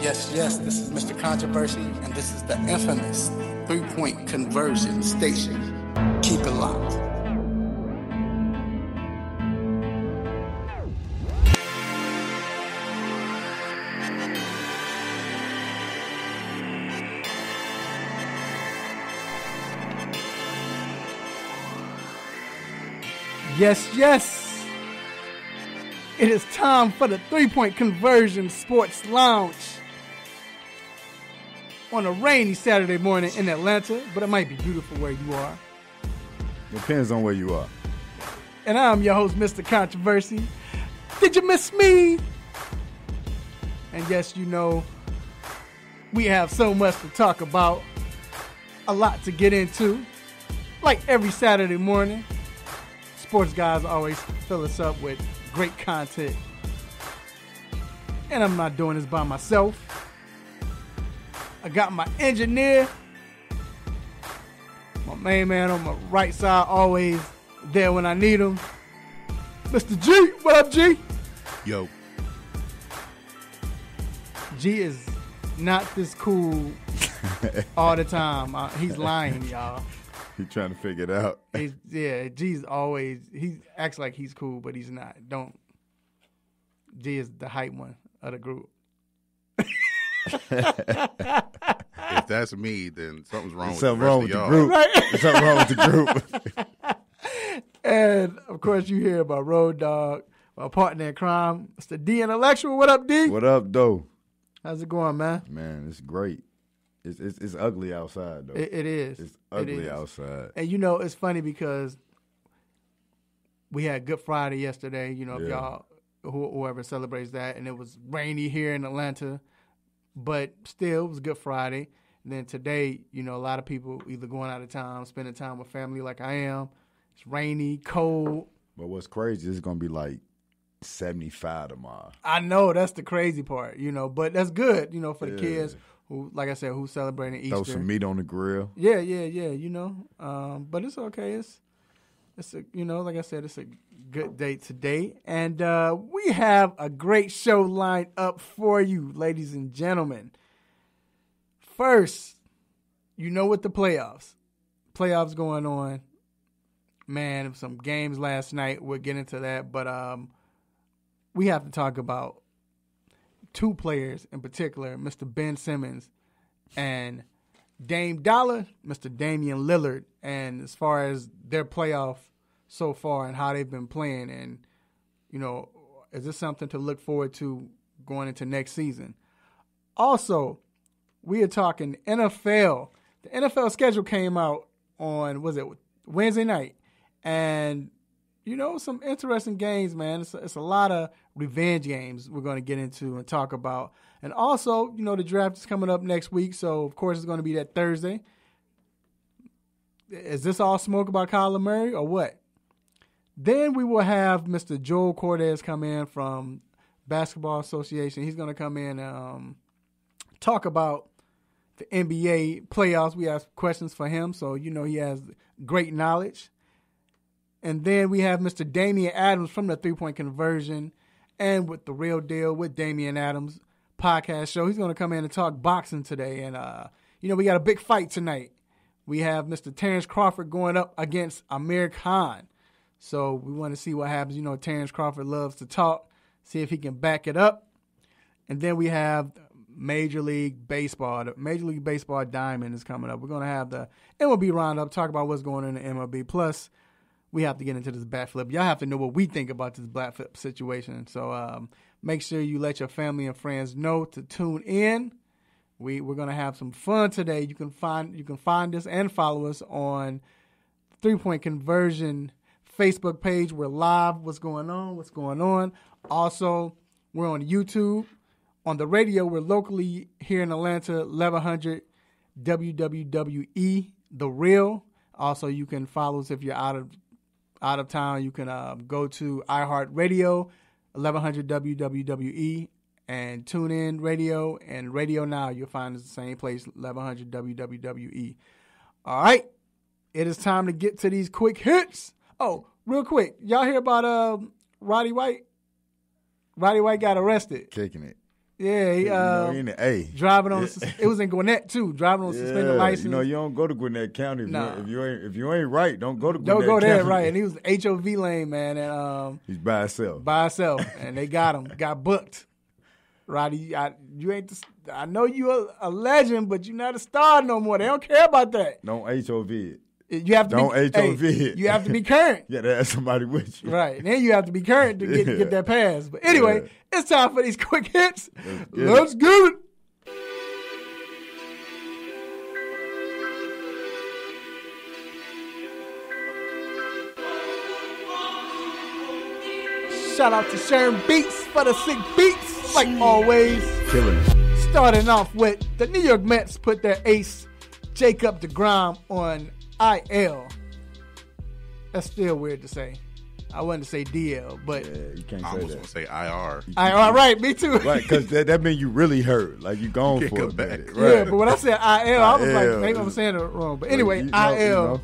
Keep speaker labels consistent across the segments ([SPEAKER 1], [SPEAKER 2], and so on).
[SPEAKER 1] Yes, this is Mr. Controversy, and this is the infamous three-point conversion station. Keep it locked.
[SPEAKER 2] Yes. It is time for the three-point conversion sports lounge on a rainy Saturday morning in Atlanta, but it might be beautiful where you are.
[SPEAKER 3] Depends on where you are.
[SPEAKER 2] And I'm your host, Mr. Controversy. Did you miss me? And yes, you know, we have so much to talk about, a lot to get into. Like every Saturday morning, sports guys always fill us up with great content. And I'm not doing this by myself. I got my engineer, my main man on my right side, always there when I need him. Mr. G, what up, G?
[SPEAKER 3] Yo.
[SPEAKER 2] G is not this cool all the time. He's lying, y'all.
[SPEAKER 3] He trying to figure it out.
[SPEAKER 2] G's always, he acts like he's cool, but he's not. G is the hype one of the group.
[SPEAKER 4] If that's me, then something's wrong with the
[SPEAKER 3] group.
[SPEAKER 2] Right?
[SPEAKER 3] There's something wrong with the group.
[SPEAKER 2] And, of course, you hear about Road Dogg, my partner in crime, Mr. D Intellectual. What up, D?
[SPEAKER 3] What up, though?
[SPEAKER 2] How's it going, man?
[SPEAKER 3] Man, it's great. It's ugly outside, though.
[SPEAKER 2] It is.
[SPEAKER 3] It's ugly outside.
[SPEAKER 2] And, you know, it's funny because we had Good Friday yesterday, you know, if y'all, whoever celebrates that, and it was rainy here in Atlanta, but still, it was Good Friday. And then today, you know, a lot of people either going out of town, spending time with family like I am. It's rainy, cold.
[SPEAKER 3] But what's crazy is it's going to be like 75 tomorrow.
[SPEAKER 2] I know, that's the crazy part, you know, but that's good, you know, for the kids who, like I said, who's celebrating Easter.
[SPEAKER 3] Throw some meat on the grill.
[SPEAKER 2] Yeah, you know. But it's okay. It's a, you know, like I said, it's a good day today. And we have a great show lined up for you, ladies and gentlemen. First, you know, with the playoffs going on. Man, some games last night. We'll get into that. But we have to talk about two players in particular, Mr. Ben Simmons and Dame Dollar, Mr. Damian Lillard. And as far as their playoff so far and how they've been playing, and, you know, is this something to look forward to going into next season? Also, we are talking NFL. The NFL schedule came out on, Wednesday night? And, you know, some interesting games, man. It's a lot of revenge games we're going to get into and talk about. And also, you know, the draft is coming up next week, so, of course, it's going to be that Thursday. Is this all smoke about Kyler Murray or what? Then we will have Mr. Joel Cortez come in from Basketball Association. He's going to come in and talk about the NBA playoffs. We have questions for him, so you know he has great knowledge. And then we have Mr. Damian Adams from the Three-Point Conversion and with The Real Deal with Damian Adams podcast show. He's going to come in and talk boxing today. And, you know, we got a big fight tonight. We have Mr. Terrence Crawford going up against Amir Khan. So we want to see what happens. You know, Terrence Crawford loves to talk, see if he can back it up. And then we have Major League Baseball. The Major League Baseball Diamond is coming up. We're going to have the MLB Roundup, talk about what's going on in the MLB. Plus, we have to get into this bat flip. Y'all have to know what we think about this bat flip situation. So make sure you let your family and friends know to tune in. We're going to have some fun today. You can find us and follow us on 3-Point Conversion Facebook page. We're live. What's going on? Also, we're on YouTube. On the radio, we're locally here in Atlanta, 1100 WWWE, The Real. Also, you can follow us if you're out of town. You can go to iHeartRadio, 1100 WWWE, and TuneIn Radio, and Radio Now. You'll find us the same place, 1100 WWWE. All right, it is time to get to these quick hits. Oh, real quick, y'all hear about Roddy White? Roddy White got arrested.
[SPEAKER 3] Kicking it.
[SPEAKER 2] Yeah, he driving on. It was in Gwinnett too. Driving on suspended license.
[SPEAKER 3] You don't go to Gwinnett County. If you ain't right, don't go to Gwinnett
[SPEAKER 2] Don't go
[SPEAKER 3] County.
[SPEAKER 2] there, right? And he was HOV lane, man, and
[SPEAKER 3] he's by himself,
[SPEAKER 2] and they got him, got booked. Roddy, I know you're a legend, but you're not a star no more. They don't care about that.
[SPEAKER 3] Don't HOV it.
[SPEAKER 2] You have to you have to be current.
[SPEAKER 3] You got to have somebody with you.
[SPEAKER 2] Right. And then you have to be current to get that pass. But anyway, it's time for these quick hits. Let's get it. Shout out to Sharon Beats for the sick beats, like always.
[SPEAKER 3] Killing it.
[SPEAKER 2] Starting off with the New York Mets put their ace, Jacob deGrom, on IL. That's still weird to say. I wanted to say DL, but
[SPEAKER 3] you can't say
[SPEAKER 4] I almost
[SPEAKER 3] that.
[SPEAKER 4] want to say IR.
[SPEAKER 2] IR, right? Me too.
[SPEAKER 3] Right, because that means you really hurt. Like you going for it.
[SPEAKER 4] Back.
[SPEAKER 3] Right.
[SPEAKER 2] Yeah, but when I said IL, I was like, maybe I'm saying it wrong. But anyway, IL.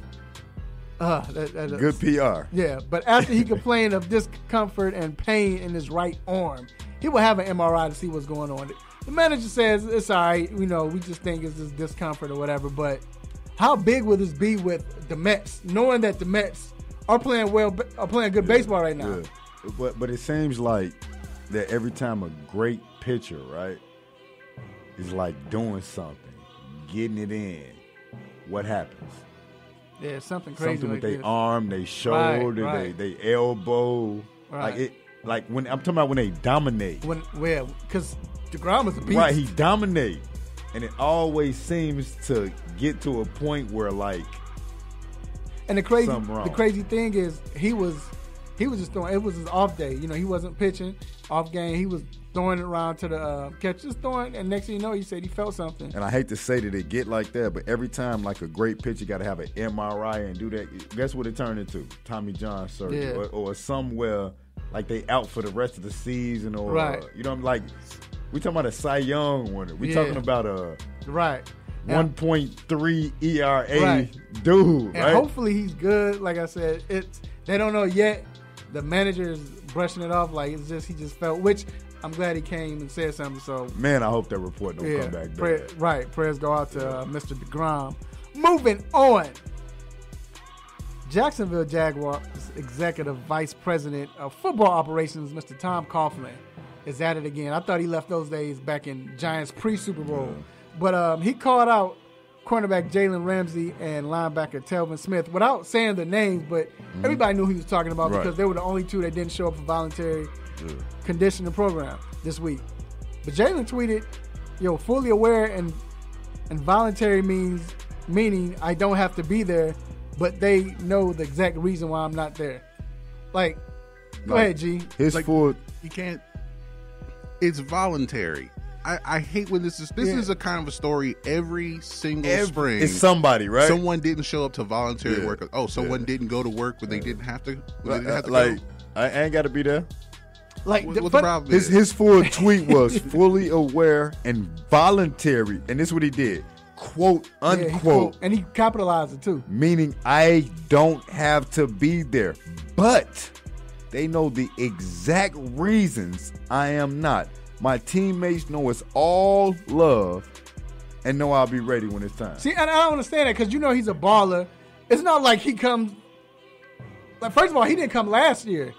[SPEAKER 3] Good PR.
[SPEAKER 2] Yeah, but after he complained of discomfort and pain in his right arm, he will have an MRI to see what's going on. The manager says it's all right. We just think it's just discomfort or whatever. But how big will this be with the Mets, knowing that the Mets are playing good baseball right now?
[SPEAKER 3] Yeah. But it seems like that every time a great pitcher, right, is like doing something, getting it in, what happens?
[SPEAKER 2] Yeah, something crazy.
[SPEAKER 3] Something with
[SPEAKER 2] like
[SPEAKER 3] their arm, their shoulder,
[SPEAKER 2] right.
[SPEAKER 3] they elbow.
[SPEAKER 2] Right.
[SPEAKER 3] When I'm talking about when they dominate.
[SPEAKER 2] Because deGrom is a beast.
[SPEAKER 3] Right, he dominate. And it always seems to get to a point where
[SPEAKER 2] and the crazy thing is he was just throwing. It was his off day. He wasn't pitching, off game. He was throwing it around to the catch, just throwing. And next thing you know, he said he felt something.
[SPEAKER 3] And I hate to say that it get like that, but every time like a great pitcher got to have an MRI and do that, guess what it turned into? Tommy John surgery, or somewhere like they out for the rest of the season, or
[SPEAKER 2] right.
[SPEAKER 3] We talking about a Cy Young winner. We talking about a
[SPEAKER 2] right
[SPEAKER 3] 1.3 ERA
[SPEAKER 2] right.
[SPEAKER 3] dude.
[SPEAKER 2] And hopefully he's good. Like I said, they don't know yet. The manager is brushing it off like it's just he just felt. Which I'm glad he came and said something. So
[SPEAKER 3] man, I hope that report don't come back bad.
[SPEAKER 2] Right, prayers go out to Mr. deGrom. Moving on. Jacksonville Jaguars Executive Vice President of Football Operations, Mr. Tom Coughlin, is at it again. I thought he left those days back in Giants pre-Super Bowl. Yeah. But he called out cornerback Jalen Ramsey and linebacker Telvin Smith without saying the names, but everybody knew who he was talking about because they were the only two that didn't show up for voluntary conditioning program this week. But Jalen tweeted, fully aware and voluntary meaning I don't have to be there, but they know the exact reason why I'm not there. Go ahead, G.
[SPEAKER 4] You can't. It's voluntary. I hate when this is a kind of a story every single spring.
[SPEAKER 3] It's somebody, right?
[SPEAKER 4] Someone didn't show up to voluntary work. Oh, someone didn't go to work when they didn't have to. Go.
[SPEAKER 3] I ain't got to be there.
[SPEAKER 4] What the problem is?
[SPEAKER 3] His full tweet was fully aware and voluntary, and this is what he did. Quote, unquote.
[SPEAKER 2] And he capitalized it too.
[SPEAKER 3] Meaning I don't have to be there. But they know the exact reasons I am not. My teammates know it's all love and know I'll be ready when it's time.
[SPEAKER 2] See, and I don't understand that because he's a baller. It's not like he comes. First of all, he didn't come last year.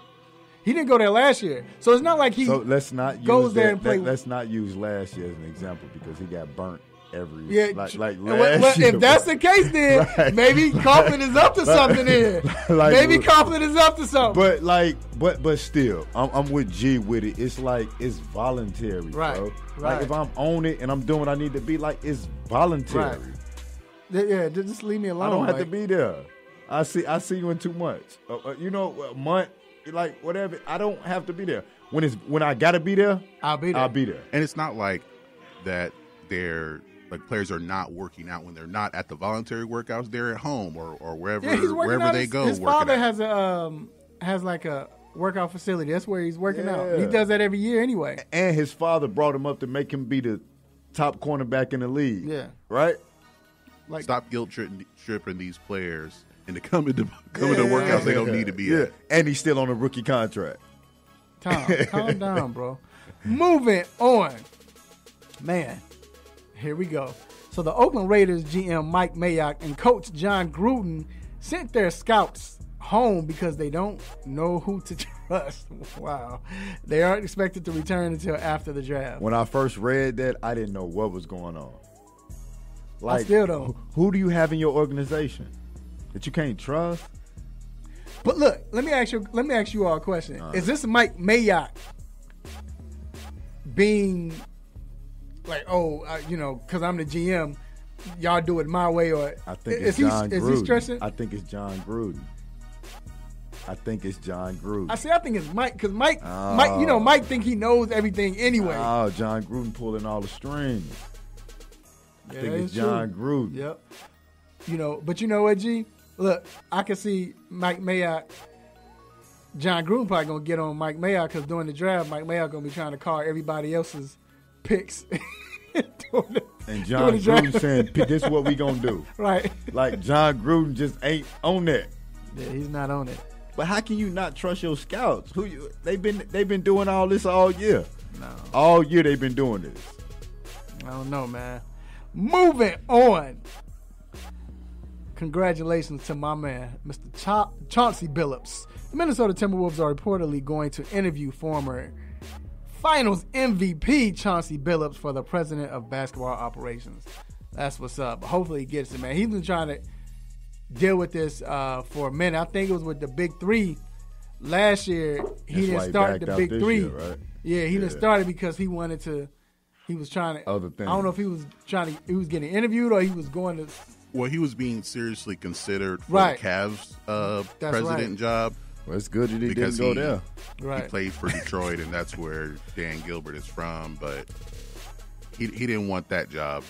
[SPEAKER 2] He didn't go there last year. So it's not like he
[SPEAKER 3] let's not
[SPEAKER 2] goes there and play.
[SPEAKER 3] Let's not use last year as an example because he got burnt every last year.
[SPEAKER 2] If that's the case, then maybe Coughlin is up to something here. Maybe Coughlin is up to something.
[SPEAKER 3] But still, I'm with G with it. It's it's voluntary, bro. Right. If I'm on it and I'm doing what I need to be, it's voluntary.
[SPEAKER 2] Right. Yeah, just leave me alone.
[SPEAKER 3] I don't have to be there. I see you in 2 months. A month, whatever. I don't have to be there. When I gotta be there,
[SPEAKER 2] I'll be there.
[SPEAKER 4] And it's not like that. Players are not working out when they're not at the voluntary workouts. They're at home or wherever they go.
[SPEAKER 2] His father has a workout facility. That's where he's working out. He does that every year anyway.
[SPEAKER 3] And his father brought him up to make him be the top cornerback in the league.
[SPEAKER 2] Yeah.
[SPEAKER 3] Right?
[SPEAKER 4] Stop guilt tripping these players into coming to workouts they don't need to be at.
[SPEAKER 3] And he's still on a rookie contract.
[SPEAKER 2] Tom, calm down, bro. Moving on. Man, here we go. So the Oakland Raiders GM Mike Mayock and coach John Gruden sent their scouts home because they don't know who to trust. Wow. They aren't expected to return until after the draft.
[SPEAKER 3] When I first read that, I didn't know what was going on.
[SPEAKER 2] I still don't.
[SPEAKER 3] Who do you have in your organization that you can't trust?
[SPEAKER 2] But look, let me ask you all a question. Is this Mike Mayock being like, because I'm the GM, y'all do it my way, or
[SPEAKER 3] I think it's John Gruden.
[SPEAKER 2] Is he stressing?
[SPEAKER 3] I think it's John Gruden. I think it's Mike, because Mike, Mike think he knows everything anyway. Oh, John Gruden pulling all the strings. I think it's John Gruden.
[SPEAKER 2] Yep. But you know what, G? Look, I can see Mike Mayock. John Gruden probably gonna get on Mike Mayock because during the draft, Mike Mayock gonna be trying to call everybody else's picks.
[SPEAKER 3] And John Gruden saying, "This is what we gonna do."
[SPEAKER 2] Right.
[SPEAKER 3] Like John Gruden just ain't on that.
[SPEAKER 2] Yeah, he's not on it.
[SPEAKER 3] But how can you not trust your scouts? They've been doing all this all year.
[SPEAKER 2] No.
[SPEAKER 3] All year they've been doing this.
[SPEAKER 2] I don't know, man. Moving on. Congratulations to my man, Mr. Chauncey Billups. The Minnesota Timberwolves are reportedly going to interview former Finals MVP Chauncey Billups for the president of basketball operations. That's what's up. Hopefully he gets it, man. He's been trying to deal with this for a minute. I think it was with the Big Three last year. He didn't start the Big Three.
[SPEAKER 3] Year, right?
[SPEAKER 2] Yeah, he didn't start it because he wanted to. He was trying to.
[SPEAKER 3] Other things.
[SPEAKER 2] I don't know if he was trying to. He was getting interviewed or he was going to.
[SPEAKER 4] Well, he was being seriously considered for
[SPEAKER 2] Right.
[SPEAKER 4] the Cavs president
[SPEAKER 2] right.
[SPEAKER 4] job.
[SPEAKER 3] Well, it's good that he
[SPEAKER 4] Because
[SPEAKER 3] didn't go there.
[SPEAKER 2] Right.
[SPEAKER 4] He played for Detroit, and that's where Dan Gilbert is from. But he didn't want that job.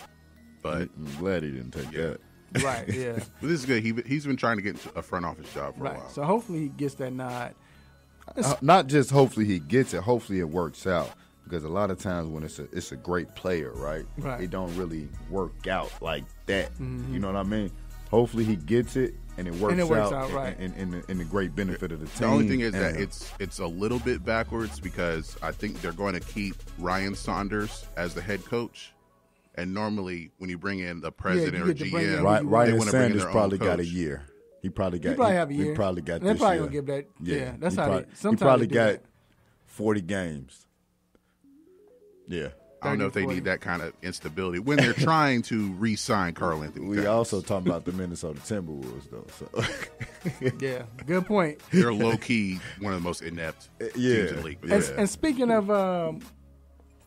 [SPEAKER 4] But
[SPEAKER 3] I'm glad he didn't take that.
[SPEAKER 2] Right. Yeah.
[SPEAKER 4] But this is good. He's been trying to get into a front office job for a
[SPEAKER 2] Right.
[SPEAKER 4] while.
[SPEAKER 2] So hopefully he gets that nod.
[SPEAKER 3] Not just hopefully he gets it. Hopefully it works out. Because a lot of times when it's a great player, right?
[SPEAKER 2] Right.
[SPEAKER 3] It don't really work out like that.
[SPEAKER 2] Mm-hmm.
[SPEAKER 3] You know what I mean? Hopefully he gets it and it works,
[SPEAKER 2] out right.
[SPEAKER 3] in the great benefit of the team.
[SPEAKER 4] The only thing is that it's a little bit backwards because I think they're going to keep Ryan Saunders as the head coach. And normally when you bring in the president or GM,
[SPEAKER 3] Ryan
[SPEAKER 4] want to
[SPEAKER 3] Sanders probably got a year. He probably
[SPEAKER 2] have a year.
[SPEAKER 3] He probably got
[SPEAKER 2] They're
[SPEAKER 3] this
[SPEAKER 2] probably
[SPEAKER 3] year.
[SPEAKER 2] gonna give that. Yeah, that's
[SPEAKER 3] he
[SPEAKER 2] how.
[SPEAKER 3] He probably got 40 games. Yeah.
[SPEAKER 4] I don't know if they need that kind of instability when they're trying to re-sign Karl Anthony Towns.
[SPEAKER 3] We also talking about the Minnesota Timberwolves, though. So.
[SPEAKER 2] Yeah, good point.
[SPEAKER 4] They're low-key one of the most inept teams in the league.
[SPEAKER 2] And speaking of,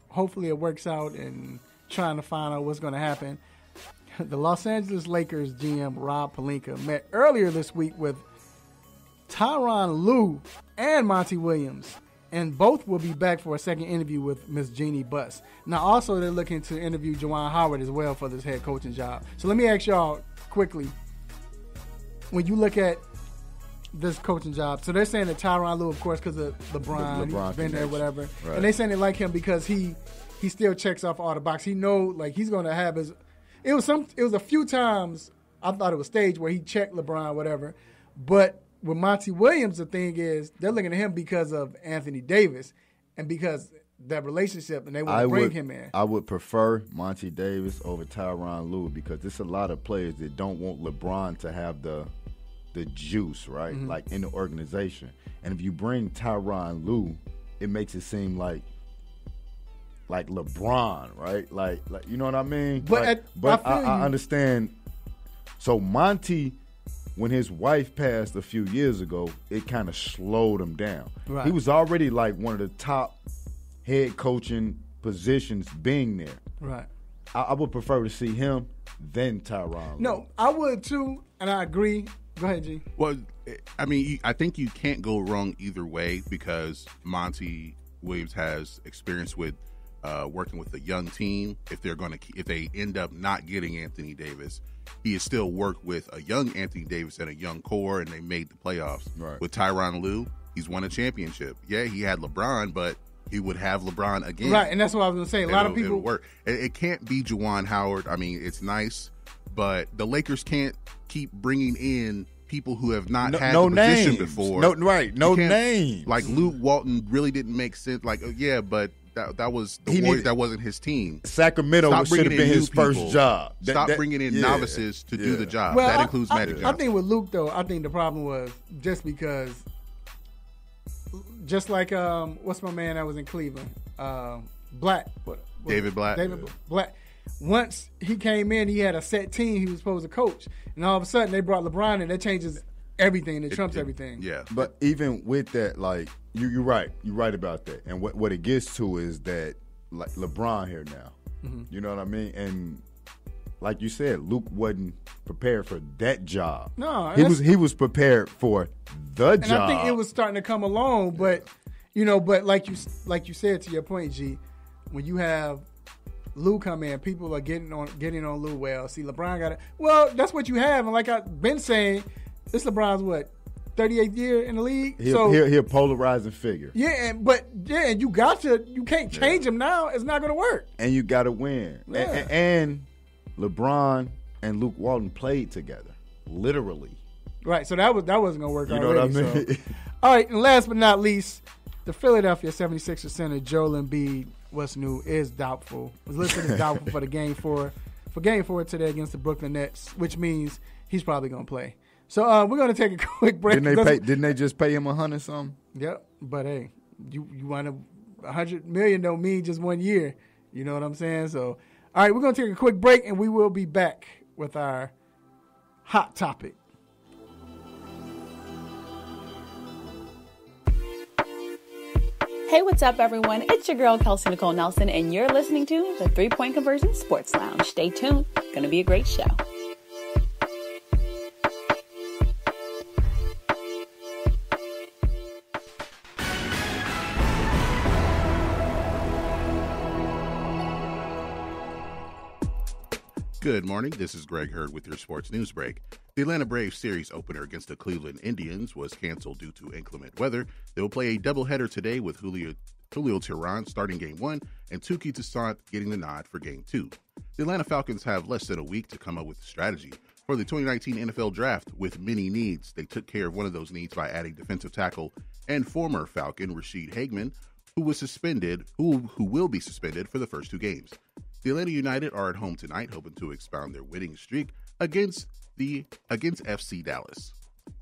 [SPEAKER 2] hopefully it works out and trying to find out what's going to happen, the Los Angeles Lakers GM Rob Pelinka met earlier this week with Tyronn Lue and Monty Williams. And both will be back for a second interview with Miss Jeannie Buss. Now, also, they're looking to interview Juwan Howard as well for this head coaching job. So let me ask y'all quickly. When you look at this coaching job, so they're saying that Tyronn Lue, of course, because of LeBron he's been there, whatever. Right. And they're saying they like him because he still checks off all the boxes. He know, like, he's going to have his. It was a few times I thought it was staged where he checked LeBron, whatever, but. With Monty Williams, the thing is, they're looking at him because of Anthony Davis and because that relationship, and they want to bring him in.
[SPEAKER 3] I would prefer Monty Davis over Tyronn Lue because there's a lot of players that don't want LeBron to have the juice, right? Mm-hmm. Like in the organization. And if you bring Tyronn Lue, it makes it seem like LeBron, right? Like you know what I mean?
[SPEAKER 2] But
[SPEAKER 3] I understand. So Monty. When his wife passed a few years ago, it kind of slowed him down. Right. He was already like one of the top head coaching positions being there.
[SPEAKER 2] Right.
[SPEAKER 3] I would prefer to see him than Tyronn.
[SPEAKER 2] No, I would too, and I agree. Go ahead, G.
[SPEAKER 4] Well, I mean, I think you can't go wrong either way because Monty Williams has experience with working with a young team. If they end up not getting Anthony Davis, he has still worked with a young Anthony Davis and a young core, and they made the playoffs. Right. With Tyronn Lue, he's won a championship. Yeah, he had LeBron, but he would have LeBron again.
[SPEAKER 2] Right, and that's what I was going to say. A lot of people
[SPEAKER 4] it'll work. It can't be Juwan Howard. I mean, it's nice, but the Lakers can't keep bringing in people who have not had the position before.
[SPEAKER 3] No names.
[SPEAKER 4] Like Luke Walton really didn't make sense. Like, yeah, but that was the Warriors. That wasn't his team.
[SPEAKER 3] Sacramento should have been his first job.
[SPEAKER 4] Stop bringing in novices to do the job.
[SPEAKER 2] Well,
[SPEAKER 4] that includes Magic Johnson.
[SPEAKER 2] I think with Luke, though, I think the problem was just because, just like what's my man that was in Cleveland, Black,
[SPEAKER 4] David Black.
[SPEAKER 2] Black. Once he came in, he had a set team he was supposed to coach, and all of a sudden they brought LeBron in. That changes everything. It trumps everything.
[SPEAKER 4] Yeah.
[SPEAKER 3] But even with that, like you're right. You're right about that. And what it gets to is that like LeBron here now. Mm-hmm. You know what I mean? And like you said, Luke wasn't prepared for that job.
[SPEAKER 2] No,
[SPEAKER 3] he was prepared for the job.
[SPEAKER 2] And I think it was starting to come along, but but like you said, to your point, G, when you have Lou come in, people are getting on Lou. Well, see, LeBron got it. Well, that's what you have, and like I've been saying, this LeBron's 38th year in the league.
[SPEAKER 3] He'll polarizing figure.
[SPEAKER 2] Yeah, and you can't change him now. It's not going to work.
[SPEAKER 3] And you got to win.
[SPEAKER 2] Yeah.
[SPEAKER 3] And LeBron and Luke Walton played together, literally.
[SPEAKER 2] Right. So that wasn't going to work.
[SPEAKER 3] You know
[SPEAKER 2] already,
[SPEAKER 3] what I mean?
[SPEAKER 2] So. All right, and last but not least, the Philadelphia 76ers center Joel Embiid, what's new, is doubtful. Was listed as doubtful for Game 4 today against the Brooklyn Nets, which means he's probably going to play. So we're going to take a quick break.
[SPEAKER 3] Didn't they just pay him $100 something?
[SPEAKER 2] Yep. But hey, you want $100 million don't mean just 1 year. You know what I'm saying? So, all right, we're going to take a quick break, and we will be back with our hot topic.
[SPEAKER 5] Hey, what's up, everyone? It's your girl, Kelsey Nicole Nelson, and you're listening to the 3 Point Conversion Sports Lounge. Stay tuned. It's going to be a great show.
[SPEAKER 4] Good morning. This is Greg Hurd with your sports news break. The Atlanta Braves series opener against the Cleveland Indians was canceled due to inclement weather. They will play a doubleheader today with Julio Teheran starting Game 1 and Touki Toussaint getting the nod for Game 2. The Atlanta Falcons have less than a week to come up with a strategy for the 2019 NFL Draft with many needs. They took care of one of those needs by adding defensive tackle and former Falcon Rashid Hageman, who will be suspended for the first 2 games. The Atlanta United are at home tonight, hoping to expound their winning streak against FC Dallas.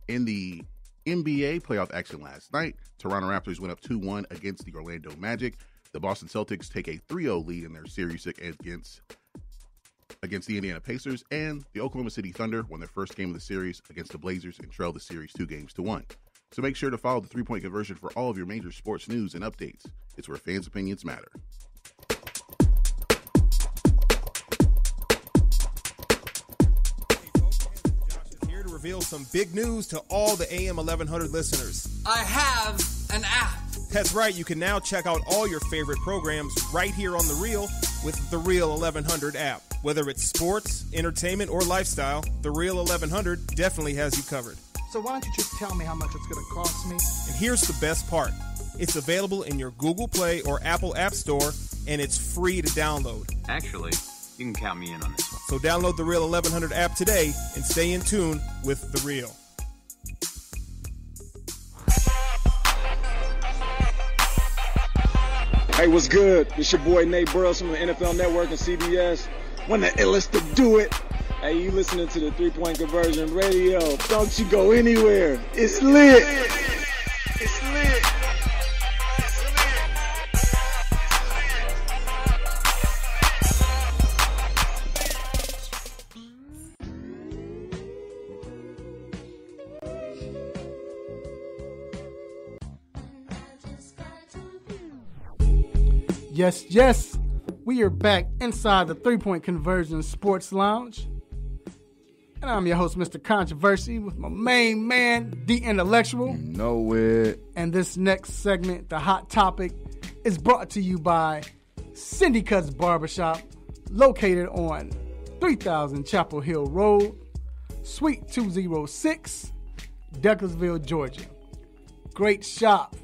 [SPEAKER 4] In the NBA playoff action last night, Toronto Raptors went up 2-1 against the Orlando Magic. The Boston Celtics take a 3-0 lead in their series against the Indiana Pacers, and the Oklahoma City Thunder won their first game of the series against the Blazers and trailed the series 2-1. So make sure to follow the 3 Point Conversion for all of your major sports news and updates. It's where fans' opinions matter.
[SPEAKER 6] Reveal some big news to all the AM 1100 listeners.
[SPEAKER 7] I have an app.
[SPEAKER 6] That's right, you can now check out all your favorite programs right here on The Real with the Real 1100 app. Whether it's sports, entertainment, or lifestyle, the Real 1100 definitely has you covered.
[SPEAKER 8] So why don't you just tell me how much it's going to cost me?
[SPEAKER 6] And here's the best part. It's available in your Google Play or Apple App Store, and it's free to download.
[SPEAKER 9] Actually, you can count me in on this one.
[SPEAKER 6] So download the Real 1100 app today and stay in tune with The Real.
[SPEAKER 10] Hey, what's good? It's your boy Nate Burrows from the NFL Network and CBS. When the illest to do it. Hey, you listening to the 3 Point Conversion Radio. Don't you go anywhere. It's lit. It's lit.
[SPEAKER 2] Yes, we are back inside the 3 Point Conversion Sports Lounge. And I'm your host, Mr. Controversy, with my main man, The Intellectual.
[SPEAKER 3] Know it.
[SPEAKER 2] And this next segment, the hot topic, is brought to you by Cindy Cuts Barbershop, located on 3000 Chapel Hill Road, Suite 206, Deckersville, Georgia. Great shop.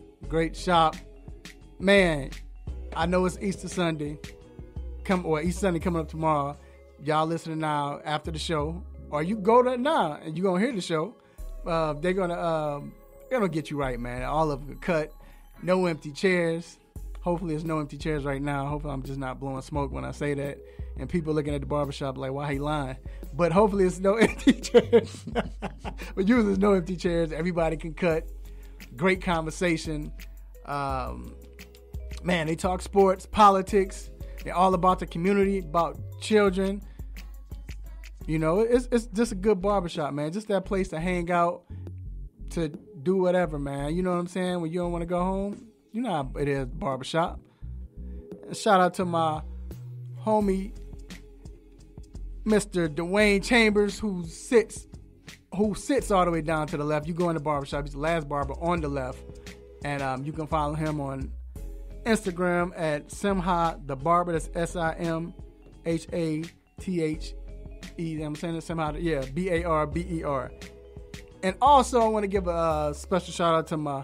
[SPEAKER 2] Man, I know it's Easter Sunday. Easter Sunday coming up tomorrow. Y'all listening now after the show, or you go to now and you're gonna hear the show. They're gonna get you right, man. All of them cut, no empty chairs. Hopefully there's no empty chairs right now. Hopefully I'm just not blowing smoke when I say that. And people looking at the barbershop like, why he lying? But hopefully it's no empty chairs. But usually there's no empty chairs. Everybody can cut. Great conversation. Man, they talk sports, politics. They're all about the community, about children. You know, it's just a good barbershop, man. Just that place to hang out, to do whatever, man. You know what I'm saying? When you don't want to go home, you know how it is, barbershop. Shout out to my homie, Mr. Dwayne Chambers, who sits all the way down to the left. You go in the barbershop, he's the last barber on the left. And you can follow him on Instagram at Simha the Barber. That's SIMHATHE. I'm saying it somehow. Yeah, BARBER. And also, I want to give a special shout out to my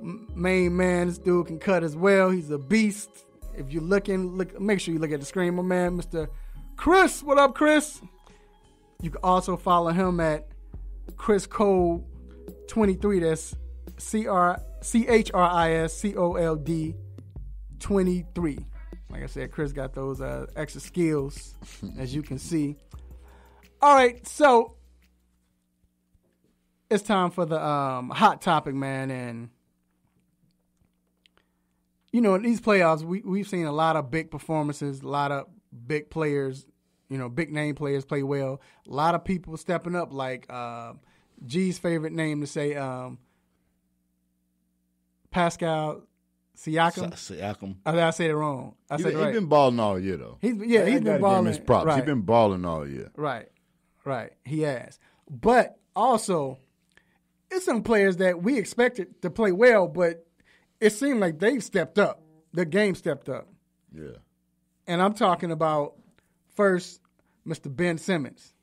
[SPEAKER 2] main man. This dude can cut as well. He's a beast. If you're looking, make sure you look at the screen, my man, Mr. Chris. What up, Chris? You can also follow him at Chris Cole 23. That's CHRISCOLD 23. Like I said, Chris got those extra skills, as you can see. All right, so it's time for the hot topic, man. And you know, in these playoffs, we've seen a lot of big performances, a lot of big players, you know, big name players play well. A lot of people stepping up, like G's favorite name to say, Pascal Siakam.
[SPEAKER 3] Siakam.
[SPEAKER 2] I said it wrong. I said it right.
[SPEAKER 3] He's been balling all year, though.
[SPEAKER 2] He's been balling.
[SPEAKER 3] His props.
[SPEAKER 2] Right.
[SPEAKER 3] He's been balling all year.
[SPEAKER 2] Right. He has. But also, it's some players that we expected to play well, but it seemed like they stepped up. The game stepped up.
[SPEAKER 3] Yeah.
[SPEAKER 2] And I'm talking about, first, Mr. Ben Simmons.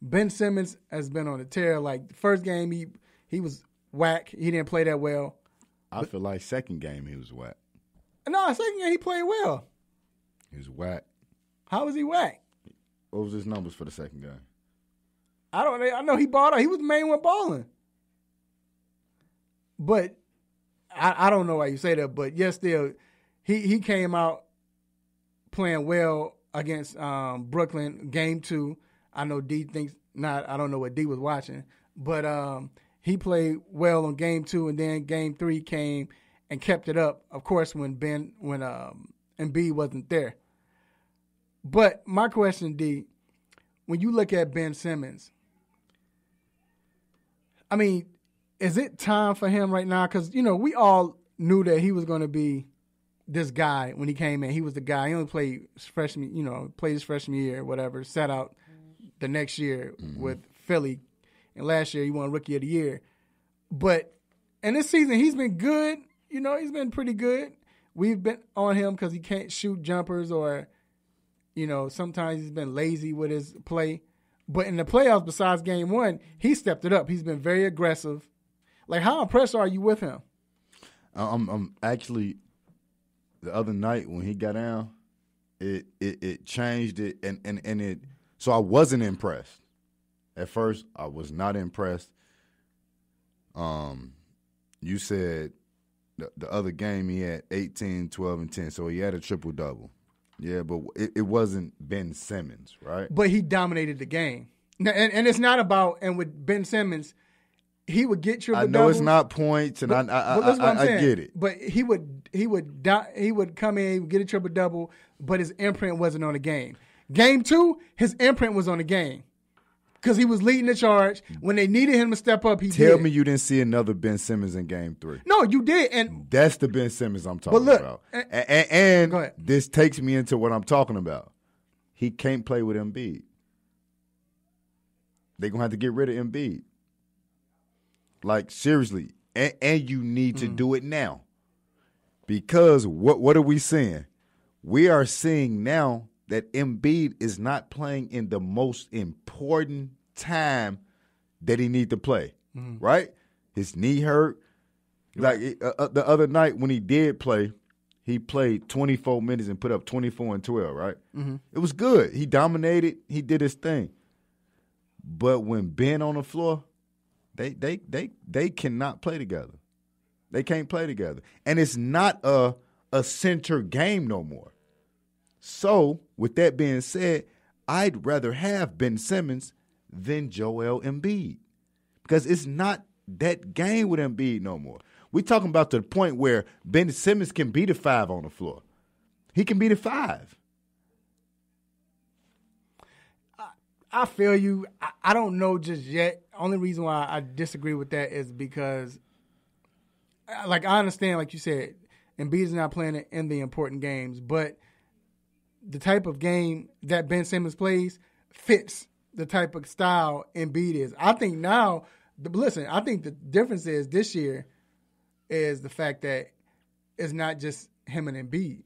[SPEAKER 2] Ben Simmons has been on a tear. Like, the first game, he was whack. He didn't play that well.
[SPEAKER 3] I feel like second game he was whack.
[SPEAKER 2] No, second game he played well.
[SPEAKER 3] He was whack.
[SPEAKER 2] How was he whack?
[SPEAKER 3] What was his numbers for the second game?
[SPEAKER 2] I know he balled out. He was the main one balling. But I don't know why you say that, but yes, still, he came out playing well against Brooklyn, game 2. I know D thinks not. I don't know what D was watching, but he played well on game 2, and then game 3 came and kept it up. Of course, when Embiid wasn't there. But my question, D, when you look at Ben Simmons, I mean, is it time for him right now? Because, you know, we all knew that he was going to be this guy when he came in. He was the guy. He only played his freshman year, whatever, sat out the next year with Philly. And last year, he won Rookie of the Year. But in this season, he's been good. You know, he's been pretty good. We've been on him because he can't shoot jumpers or, you know, sometimes he's been lazy with his play. But in the playoffs, besides game 1, he stepped it up. He's been very aggressive. Like, how impressed are you with him?
[SPEAKER 3] I'm actually, the other night when he got down, it changed it, and it. So I wasn't impressed. At first, I was not impressed. You said the other game he had 18, 12, and 10, so he had a triple-double. Yeah, but it wasn't Ben Simmons, right?
[SPEAKER 2] But he dominated the game. And it's not about, and with Ben Simmons, he would get triple-doubles.
[SPEAKER 3] I know it's not points, and I get it.
[SPEAKER 2] But he would come in, he would get a triple-double, but his imprint wasn't on the game. Game 2, his imprint was on the game. Because he was leading the charge. When they needed him to step up, he did.
[SPEAKER 3] Tell me you didn't see another Ben Simmons in Game 3.
[SPEAKER 2] No, you did. And
[SPEAKER 3] that's the Ben Simmons I'm talking about. And
[SPEAKER 2] go ahead.
[SPEAKER 3] This takes me into what I'm talking about. He can't play with Embiid. They're going to have to get rid of Embiid. Like, seriously. And you need to do it now. Because what are we seeing? We are seeing now that Embiid is not playing in the most important time that he need to play, right? His knee hurt. Like the other night when he did play, he played 24 minutes and put up 24 and 12, right? Mm-hmm. It was good. He dominated. He did his thing. But when Ben on the floor, they cannot play together. They can't play together. And it's not a center game no more. So, with that being said, I'd rather have Ben Simmons than Joel Embiid because it's not that game with Embiid no more. We're talking about to the point where Ben Simmons can be the 5 on the floor. He can be the 5.
[SPEAKER 2] I feel you. I don't know just yet. Only reason why I disagree with that is because, like, I understand, like you said, Embiid is not playing in the important games, but the type of game that Ben Simmons plays fits the type of style Embiid is. I think now, listen, I think the difference is this year is the fact that it's not just him and Embiid.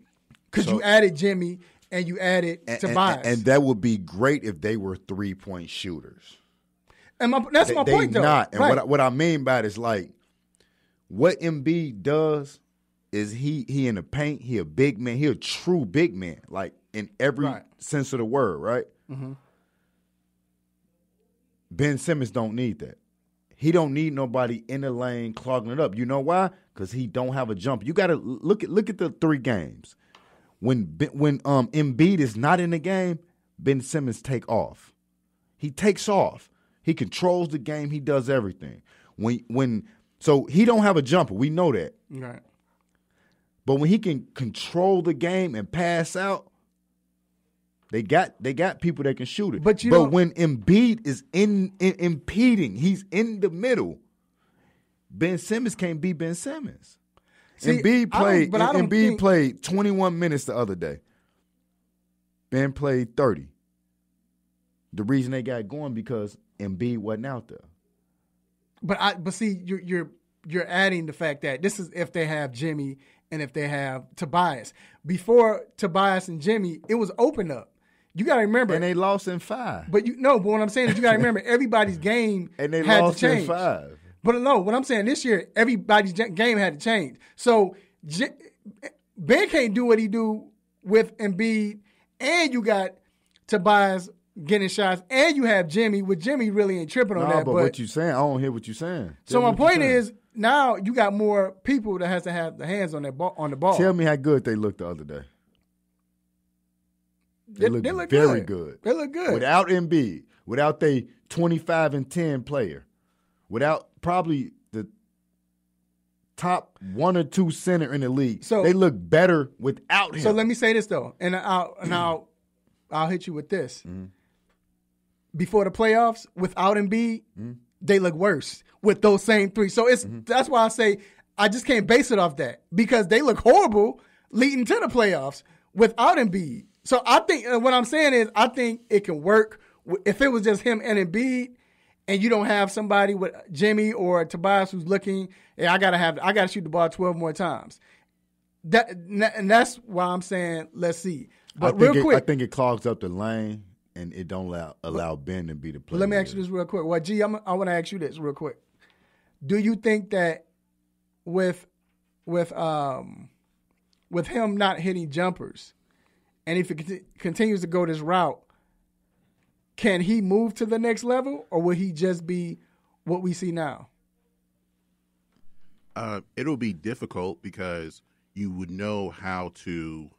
[SPEAKER 2] Because you added Jimmy and you added Tobias.
[SPEAKER 3] And that would be great if they were 3-point shooters.
[SPEAKER 2] And that's my point, though.
[SPEAKER 3] Not. And
[SPEAKER 2] right.
[SPEAKER 3] what I mean by it is, like, what Embiid does is he in the paint, he a big man. He a true big man, like, in every sense of the word, right?
[SPEAKER 2] Mm-hmm.
[SPEAKER 3] Ben Simmons don't need that. He don't need nobody in the lane clogging it up. You know why? Because he don't have a jumper. You got to look at the 3 games. When Embiid is not in the game, Ben Simmons take off. He takes off. He controls the game. He does everything. So he don't have a jumper. We know that.
[SPEAKER 2] Right.
[SPEAKER 3] But when he can control the game and pass out, they got people that can shoot it. But when Embiid is impeding, he's in the middle. Ben Simmons can't be Ben Simmons. See, Embiid played 21 minutes the other day. Ben played 30. The reason they got going because Embiid wasn't out there.
[SPEAKER 2] But see, you're adding the fact that this is if they have Jimmy and if they have Tobias. Before Tobias and Jimmy, it was open up. You got to remember,
[SPEAKER 3] and they lost in 5.
[SPEAKER 2] But what I'm saying is you got to remember everybody's game
[SPEAKER 3] and they
[SPEAKER 2] had
[SPEAKER 3] lost
[SPEAKER 2] to change.
[SPEAKER 3] In 5.
[SPEAKER 2] But no, what I'm saying this year, everybody's game had to change. So Ben can't do what he do with Embiid, and you got Tobias getting shots, and you have Jimmy. With Jimmy, really ain't tripping on that.
[SPEAKER 3] But what you saying? I don't hear what you saying.
[SPEAKER 2] So my point is, now you got more people that has to have the hands on the ball.
[SPEAKER 3] Tell me how good they looked the other day. They look very good.
[SPEAKER 2] They look good.
[SPEAKER 3] Without Embiid, without the 25 and 10 player, without probably the top 1 or 2 center in the league. So they look better without him.
[SPEAKER 2] So let me say this though, and I'll hit you with this.
[SPEAKER 3] Mm-hmm.
[SPEAKER 2] Before the playoffs, without Embiid, they look worse with those same 3. So that's why I say I just can't base it off that because they look horrible leading to the playoffs without Embiid. So I think what I'm saying is I think it can work if it was just him and Embiid, and you don't have somebody with Jimmy or Tobias who's looking. Hey, I gotta shoot the ball 12 more times. And that's why I'm saying let's see. But real quick,
[SPEAKER 3] I think it clogs up the lane and it don't allow Ben to be the player.
[SPEAKER 2] Let me ask you this real quick. Well, G, I want to ask you this real quick. Do you think that with him not hitting jumpers, and if it continues to go this route, can he move to the next level, or will he just be what we see now?
[SPEAKER 4] It'll be difficult because you would know how to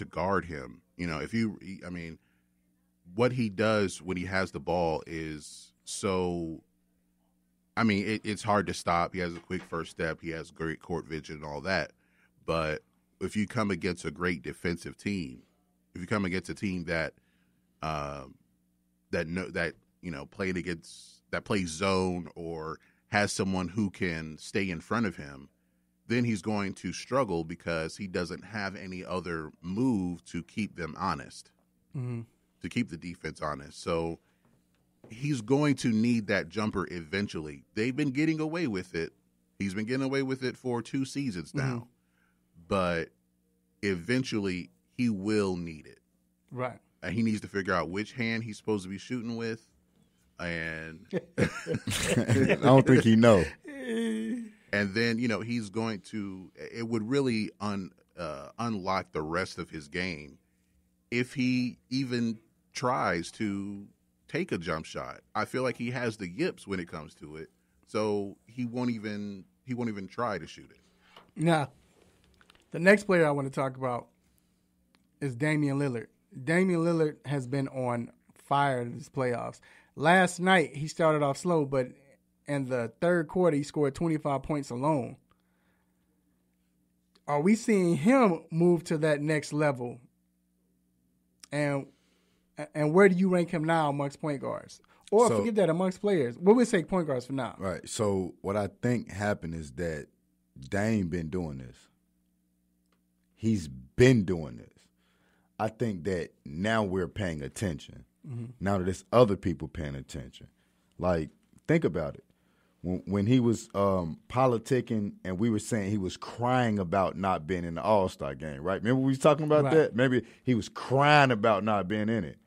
[SPEAKER 4] guard him. You know, what he does when he has the ball is so. I mean, it's hard to stop. He has a quick first step. He has great court vision and all that. But if you come against a great defensive team, if you come against a team that plays zone or has someone who can stay in front of him, then he's going to struggle because he doesn't have any other move to keep them honest, to keep the defense honest. So he's going to need that jumper eventually. They've been getting away with it. He's been getting away with it for 2 seasons now. But eventually he will need it.
[SPEAKER 2] Right.
[SPEAKER 4] And he needs to figure out which hand he's supposed to be shooting with. And
[SPEAKER 3] I don't think he knows.
[SPEAKER 4] And then, he's going to – it would really unlock the rest of his game if he even tries to take a jump shot. I feel like he has the yips when it comes to it, so he won't even even try to shoot it.
[SPEAKER 2] Now, the next player I want to talk about is Damian Lillard. Damian Lillard has been on fire in these playoffs. Last night, he started off slow, but in the third quarter, he scored 25 points alone. Are we seeing him move to that next level? And where do you rank him now amongst point guards? Or forget that, amongst players. What would we say point guards for now?
[SPEAKER 3] Right. So what I think happened is that Dame been doing this. He's been doing this. I think that now we're paying attention. Mm-hmm. Now that there's other people paying attention. Like, think about it. When he was politicking and we were saying he was crying about not being in the All-Star game, right? Remember we was talking about that? Maybe he was crying about not being in it.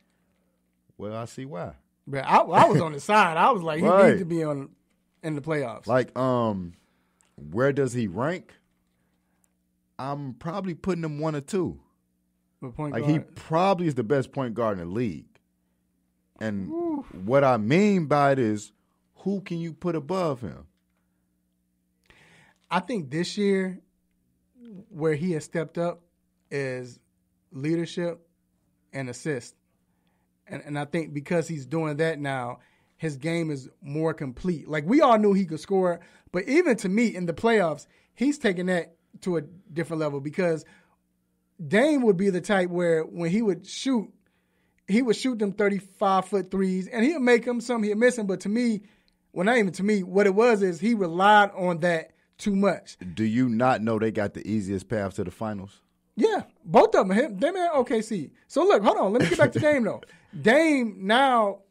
[SPEAKER 3] Well, I see why.
[SPEAKER 2] But I was on the side. I was like, he needs to be in the playoffs.
[SPEAKER 3] Like, where does he rank? I'm probably putting him 1 or 2. Like, he probably is the best point guard in the league. And what I mean by it is, who can you put above him?
[SPEAKER 2] I think this year, where he has stepped up is leadership and assist. And I think because he's doing that now, his game is more complete. Like, we all knew he could score, but even to me, in the playoffs, he's taking that to a different level because Dame would be the type where when he would shoot them 35-foot threes, and he'll make them, some he'll miss them, but to me, well, not even to me, what it was is he relied on that too much.
[SPEAKER 3] Do you not know they got the easiest path to the finals?
[SPEAKER 2] Yeah, both of them. Dame and OKC. So, look, hold on. Let me get back to Dame, though. Dame, now,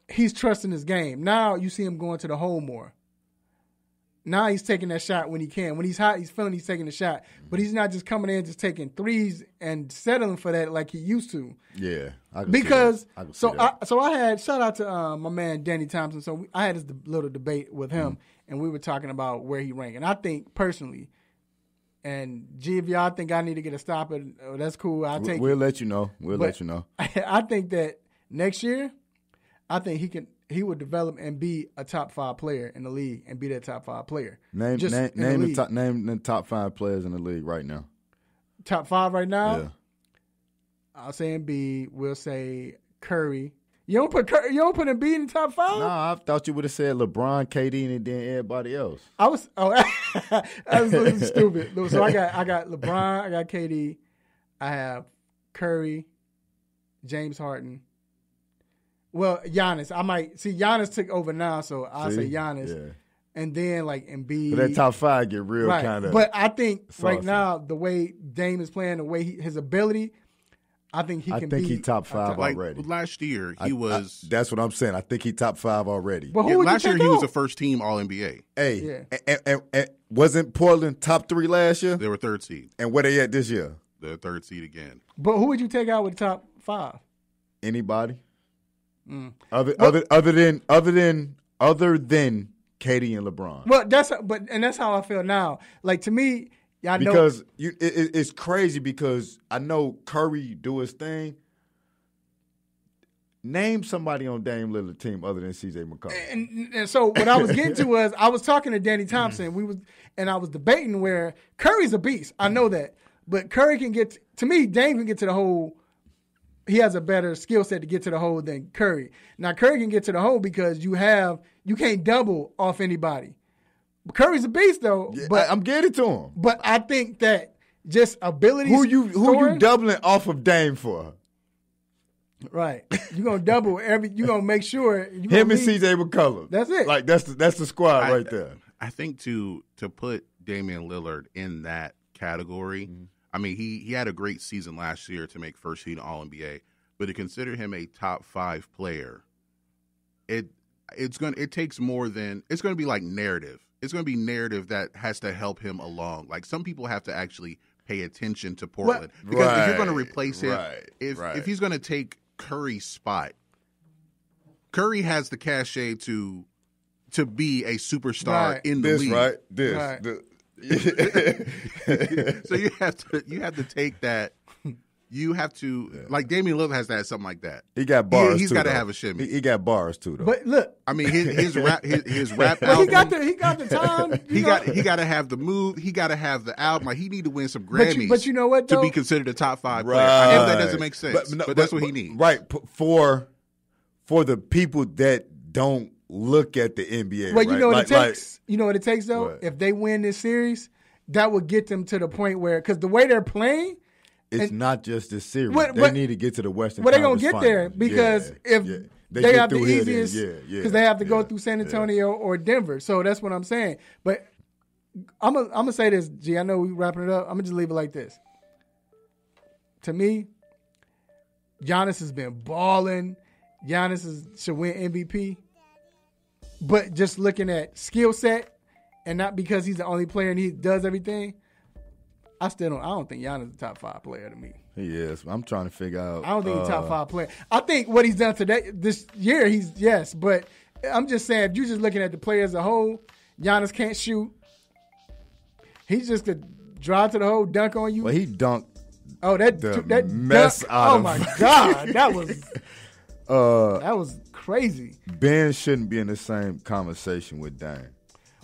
[SPEAKER 2] he's trusting his game. Now you see him going to the hole more. Now he's taking that shot when he can. When he's hot, he's feeling he's taking the shot. But he's not just coming in just taking threes and settling for that like he used to.
[SPEAKER 3] Yeah.
[SPEAKER 2] Because I had, shout out to my man Danny Thompson. So I had this little debate with him, and we were talking about where he ranked. And I think personally, and G, if y'all think I need to get a stop, that's cool.
[SPEAKER 3] We'll let you know. Let you know.
[SPEAKER 2] I think that next year, I think he would develop and be a top 5 player in the league and be that top 5 player.
[SPEAKER 3] Name the top 5 players in the league right now.
[SPEAKER 2] Top 5 right now?
[SPEAKER 3] Yeah.
[SPEAKER 2] I'll say Embiid. We'll say Curry. You don't put Embiid in the top 5?
[SPEAKER 3] No, I thought you would have said LeBron, KD, and then everybody else.
[SPEAKER 2] I was stupid. So I got LeBron, I got KD, I have Curry, James Harden. Well, Giannis. I might see Giannis took over now, so I'll say Giannis. Yeah. And then like Embiid.
[SPEAKER 3] So that top 5 get real kind of.
[SPEAKER 2] But I think right now the way Dame is playing, the way his ability, I think he can be.
[SPEAKER 3] I think he top 5 already.
[SPEAKER 4] Like last year, he was.
[SPEAKER 3] That's what I'm saying. I think he top 5 already.
[SPEAKER 2] But last year
[SPEAKER 4] he was a first team All NBA.
[SPEAKER 3] Hey, and wasn't Portland top 3 last year?
[SPEAKER 4] They were 3rd seed.
[SPEAKER 3] And where they at this year?
[SPEAKER 4] They're 3rd seed again.
[SPEAKER 2] But who would you take out with the top 5?
[SPEAKER 3] Anybody? Other than Katie and LeBron.
[SPEAKER 2] Well, that's how I feel now. Like, to me, I know
[SPEAKER 3] because it's crazy because I know Curry do his thing. Name somebody on Dame Lillard team other than CJ McCollum.
[SPEAKER 2] And so what I was getting to was I was talking to Danny Thompson. I was debating where Curry's a beast. I know that, but Curry can get to me. Dame can get to the hole. He has a better skill set to get to the hole than Curry. Now, Curry can get to the hole because you can't double off anybody. Curry's a beast, though.
[SPEAKER 3] Yeah,
[SPEAKER 2] but
[SPEAKER 3] I'm getting to him.
[SPEAKER 2] But I think that just ability.
[SPEAKER 3] Who you doubling off of Dame for?
[SPEAKER 2] Right, you're gonna double you're gonna make sure
[SPEAKER 3] him and CJ McCollum.
[SPEAKER 2] That's it.
[SPEAKER 3] Like that's the squad right there.
[SPEAKER 4] I think to put Damian Lillard in that category. Mm-hmm. I mean, he had a great season last year to make first team All NBA, but to consider him a top 5 player, it takes more than it's going to be like narrative. It's going to be narrative that has to help him along. Like, some people have to actually pay attention to Portland because if you're going to replace him, if he's going to take Curry's spot, Curry has the cachet to be a superstar in the league. So you have to take that You have to like Damian Lillard has to have something like that.
[SPEAKER 3] He got bars.
[SPEAKER 4] He's
[SPEAKER 3] got to
[SPEAKER 4] have a shimmy.
[SPEAKER 3] He got bars too, though.
[SPEAKER 2] But look,
[SPEAKER 4] I mean, his rap
[SPEAKER 2] well,
[SPEAKER 4] album.
[SPEAKER 2] he got the time.
[SPEAKER 4] He got to have the move. He got to have the album. Like he need to win some Grammys.
[SPEAKER 2] But you know what? Though?
[SPEAKER 4] To be considered a top 5 player. I know that doesn't make sense, but that's what he needs.
[SPEAKER 3] Right for the people that don't look at the NBA.
[SPEAKER 2] Well,
[SPEAKER 3] right?
[SPEAKER 2] you know what it takes.
[SPEAKER 3] Like,
[SPEAKER 2] you know what it takes though.
[SPEAKER 3] What?
[SPEAKER 2] If they win this series, that would get them to the point where, because the way they're playing.
[SPEAKER 3] It's not just this series.
[SPEAKER 2] But
[SPEAKER 3] they need to get to the Western
[SPEAKER 2] Conference.
[SPEAKER 3] Well,
[SPEAKER 2] They're going to get there because if they have the easiest, because they have to go through San Antonio or Denver. So that's what I'm saying. But I'm gonna say this, G. I know we wrapping it up. I'm going to just leave it like this. To me, Giannis has been balling. Giannis should win MVP. But just looking at skill set and not because he's the only player and he does everything, I don't think Giannis is a top 5 player to me.
[SPEAKER 3] He is. I'm trying to figure out.
[SPEAKER 2] I don't think he's a top 5 player. I think what he's done this year, yes. But I'm just saying, if you're just looking at the player as a whole, Giannis can't shoot. He's just a drive to the hole, dunk on you.
[SPEAKER 3] Well, he dunked.
[SPEAKER 2] Oh, that
[SPEAKER 3] mess
[SPEAKER 2] dunk,
[SPEAKER 3] out of.
[SPEAKER 2] Oh my God, that was crazy.
[SPEAKER 3] Ben shouldn't be in the same conversation with Dame.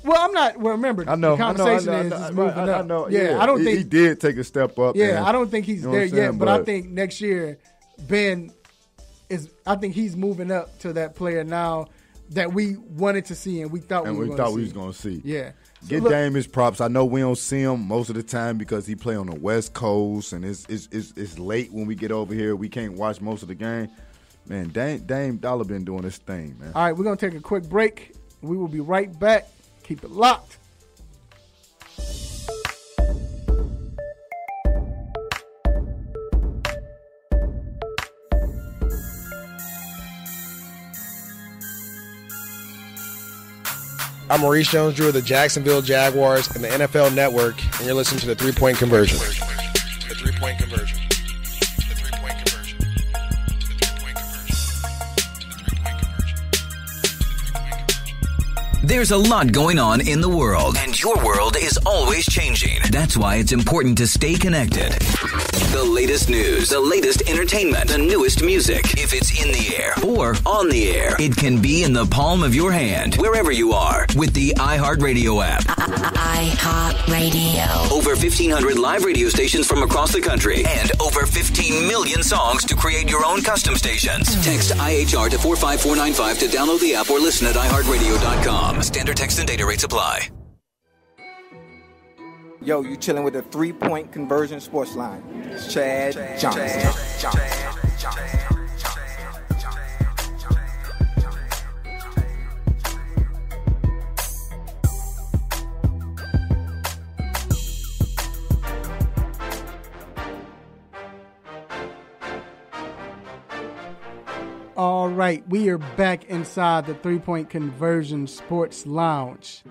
[SPEAKER 2] Well, I'm not. Well, remember, the conversation is moving up.
[SPEAKER 3] I know.
[SPEAKER 2] Yeah, I don't think
[SPEAKER 3] he did take a step up.
[SPEAKER 2] Yeah, I don't think he's there yet. But I think next year, Ben is. I think he's moving up to that player now that we wanted to see and we thought we was
[SPEAKER 3] going to see.
[SPEAKER 2] Yeah,
[SPEAKER 3] Get Dame his props. I know we don't see him most of the time because he play on the West Coast and it's late when we get over here. We can't watch most of the game. Man, Dame Dollar been doing this thing, man.
[SPEAKER 2] All right, we're gonna take a quick break. We will be right back. Keep it locked.
[SPEAKER 11] I'm Maurice Jones-Drew of the Jacksonville Jaguars and the NFL Network, and you're listening to the 3-Point Conversion. The 3-Point Conversion. The 3-Point Conversion. The 3-Point Conversion.
[SPEAKER 12] There's a lot going on in the world, and your world is always changing. That's why it's important to stay connected. The latest news, the latest entertainment, the newest music. If it's in the air or on the air, it can be in the palm of your hand, wherever you are, with the iHeartRadio app.
[SPEAKER 13] iHeartRadio.
[SPEAKER 12] Over 1,500 live radio stations from across the country and over 15 million songs to create your own custom stations. Text IHR to 45495 to download the app or listen at iHeartRadio.com. Standard text and data rates apply.
[SPEAKER 14] Yo, you chilling with the 3-Point Conversion Sports Line. It's Chad Johnson.
[SPEAKER 2] All right, we are back inside the 3-Point Conversion Sports Lounge.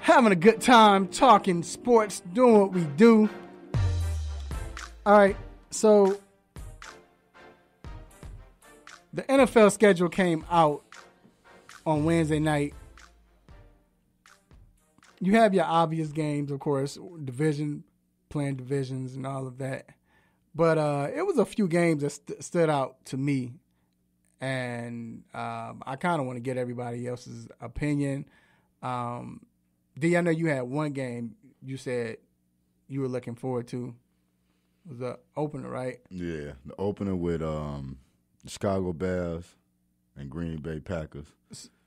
[SPEAKER 2] Having a good time talking sports, doing what we do. All right, so the NFL schedule came out on Wednesday night. You have your obvious games, of course, playing divisions and all of that. But it was a few games that stood out to me. And I kind of want to get everybody else's opinion. D, I know you had one game you said you were looking forward to. It was the opener, right?
[SPEAKER 3] Yeah, the opener with the Chicago Bears and Green Bay Packers.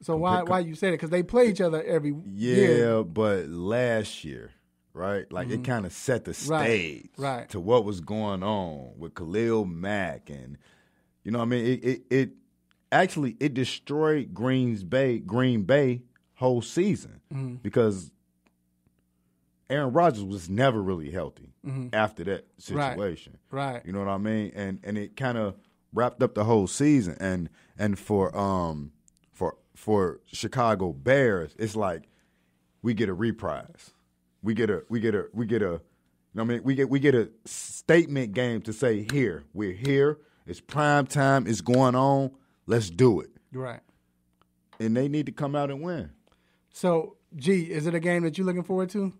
[SPEAKER 2] So why you said it? Because they play each other every year.
[SPEAKER 3] Yeah, but last year, right? Like it kind of set the stage to what was going on with Khalil Mack, and you know what I mean. It actually destroyed Green Bay whole season because Aaron Rodgers was never really healthy after that situation.
[SPEAKER 2] Right.
[SPEAKER 3] You know what I mean? And it kind of wrapped up the whole season. And for Chicago Bears, it's like we get a reprise. We get a you know what I mean? We get a statement game to say, here, we're here, it's prime time, it's going on, let's do it.
[SPEAKER 2] Right.
[SPEAKER 3] And they need to come out and win.
[SPEAKER 2] So, G, is it a game that you're looking forward to?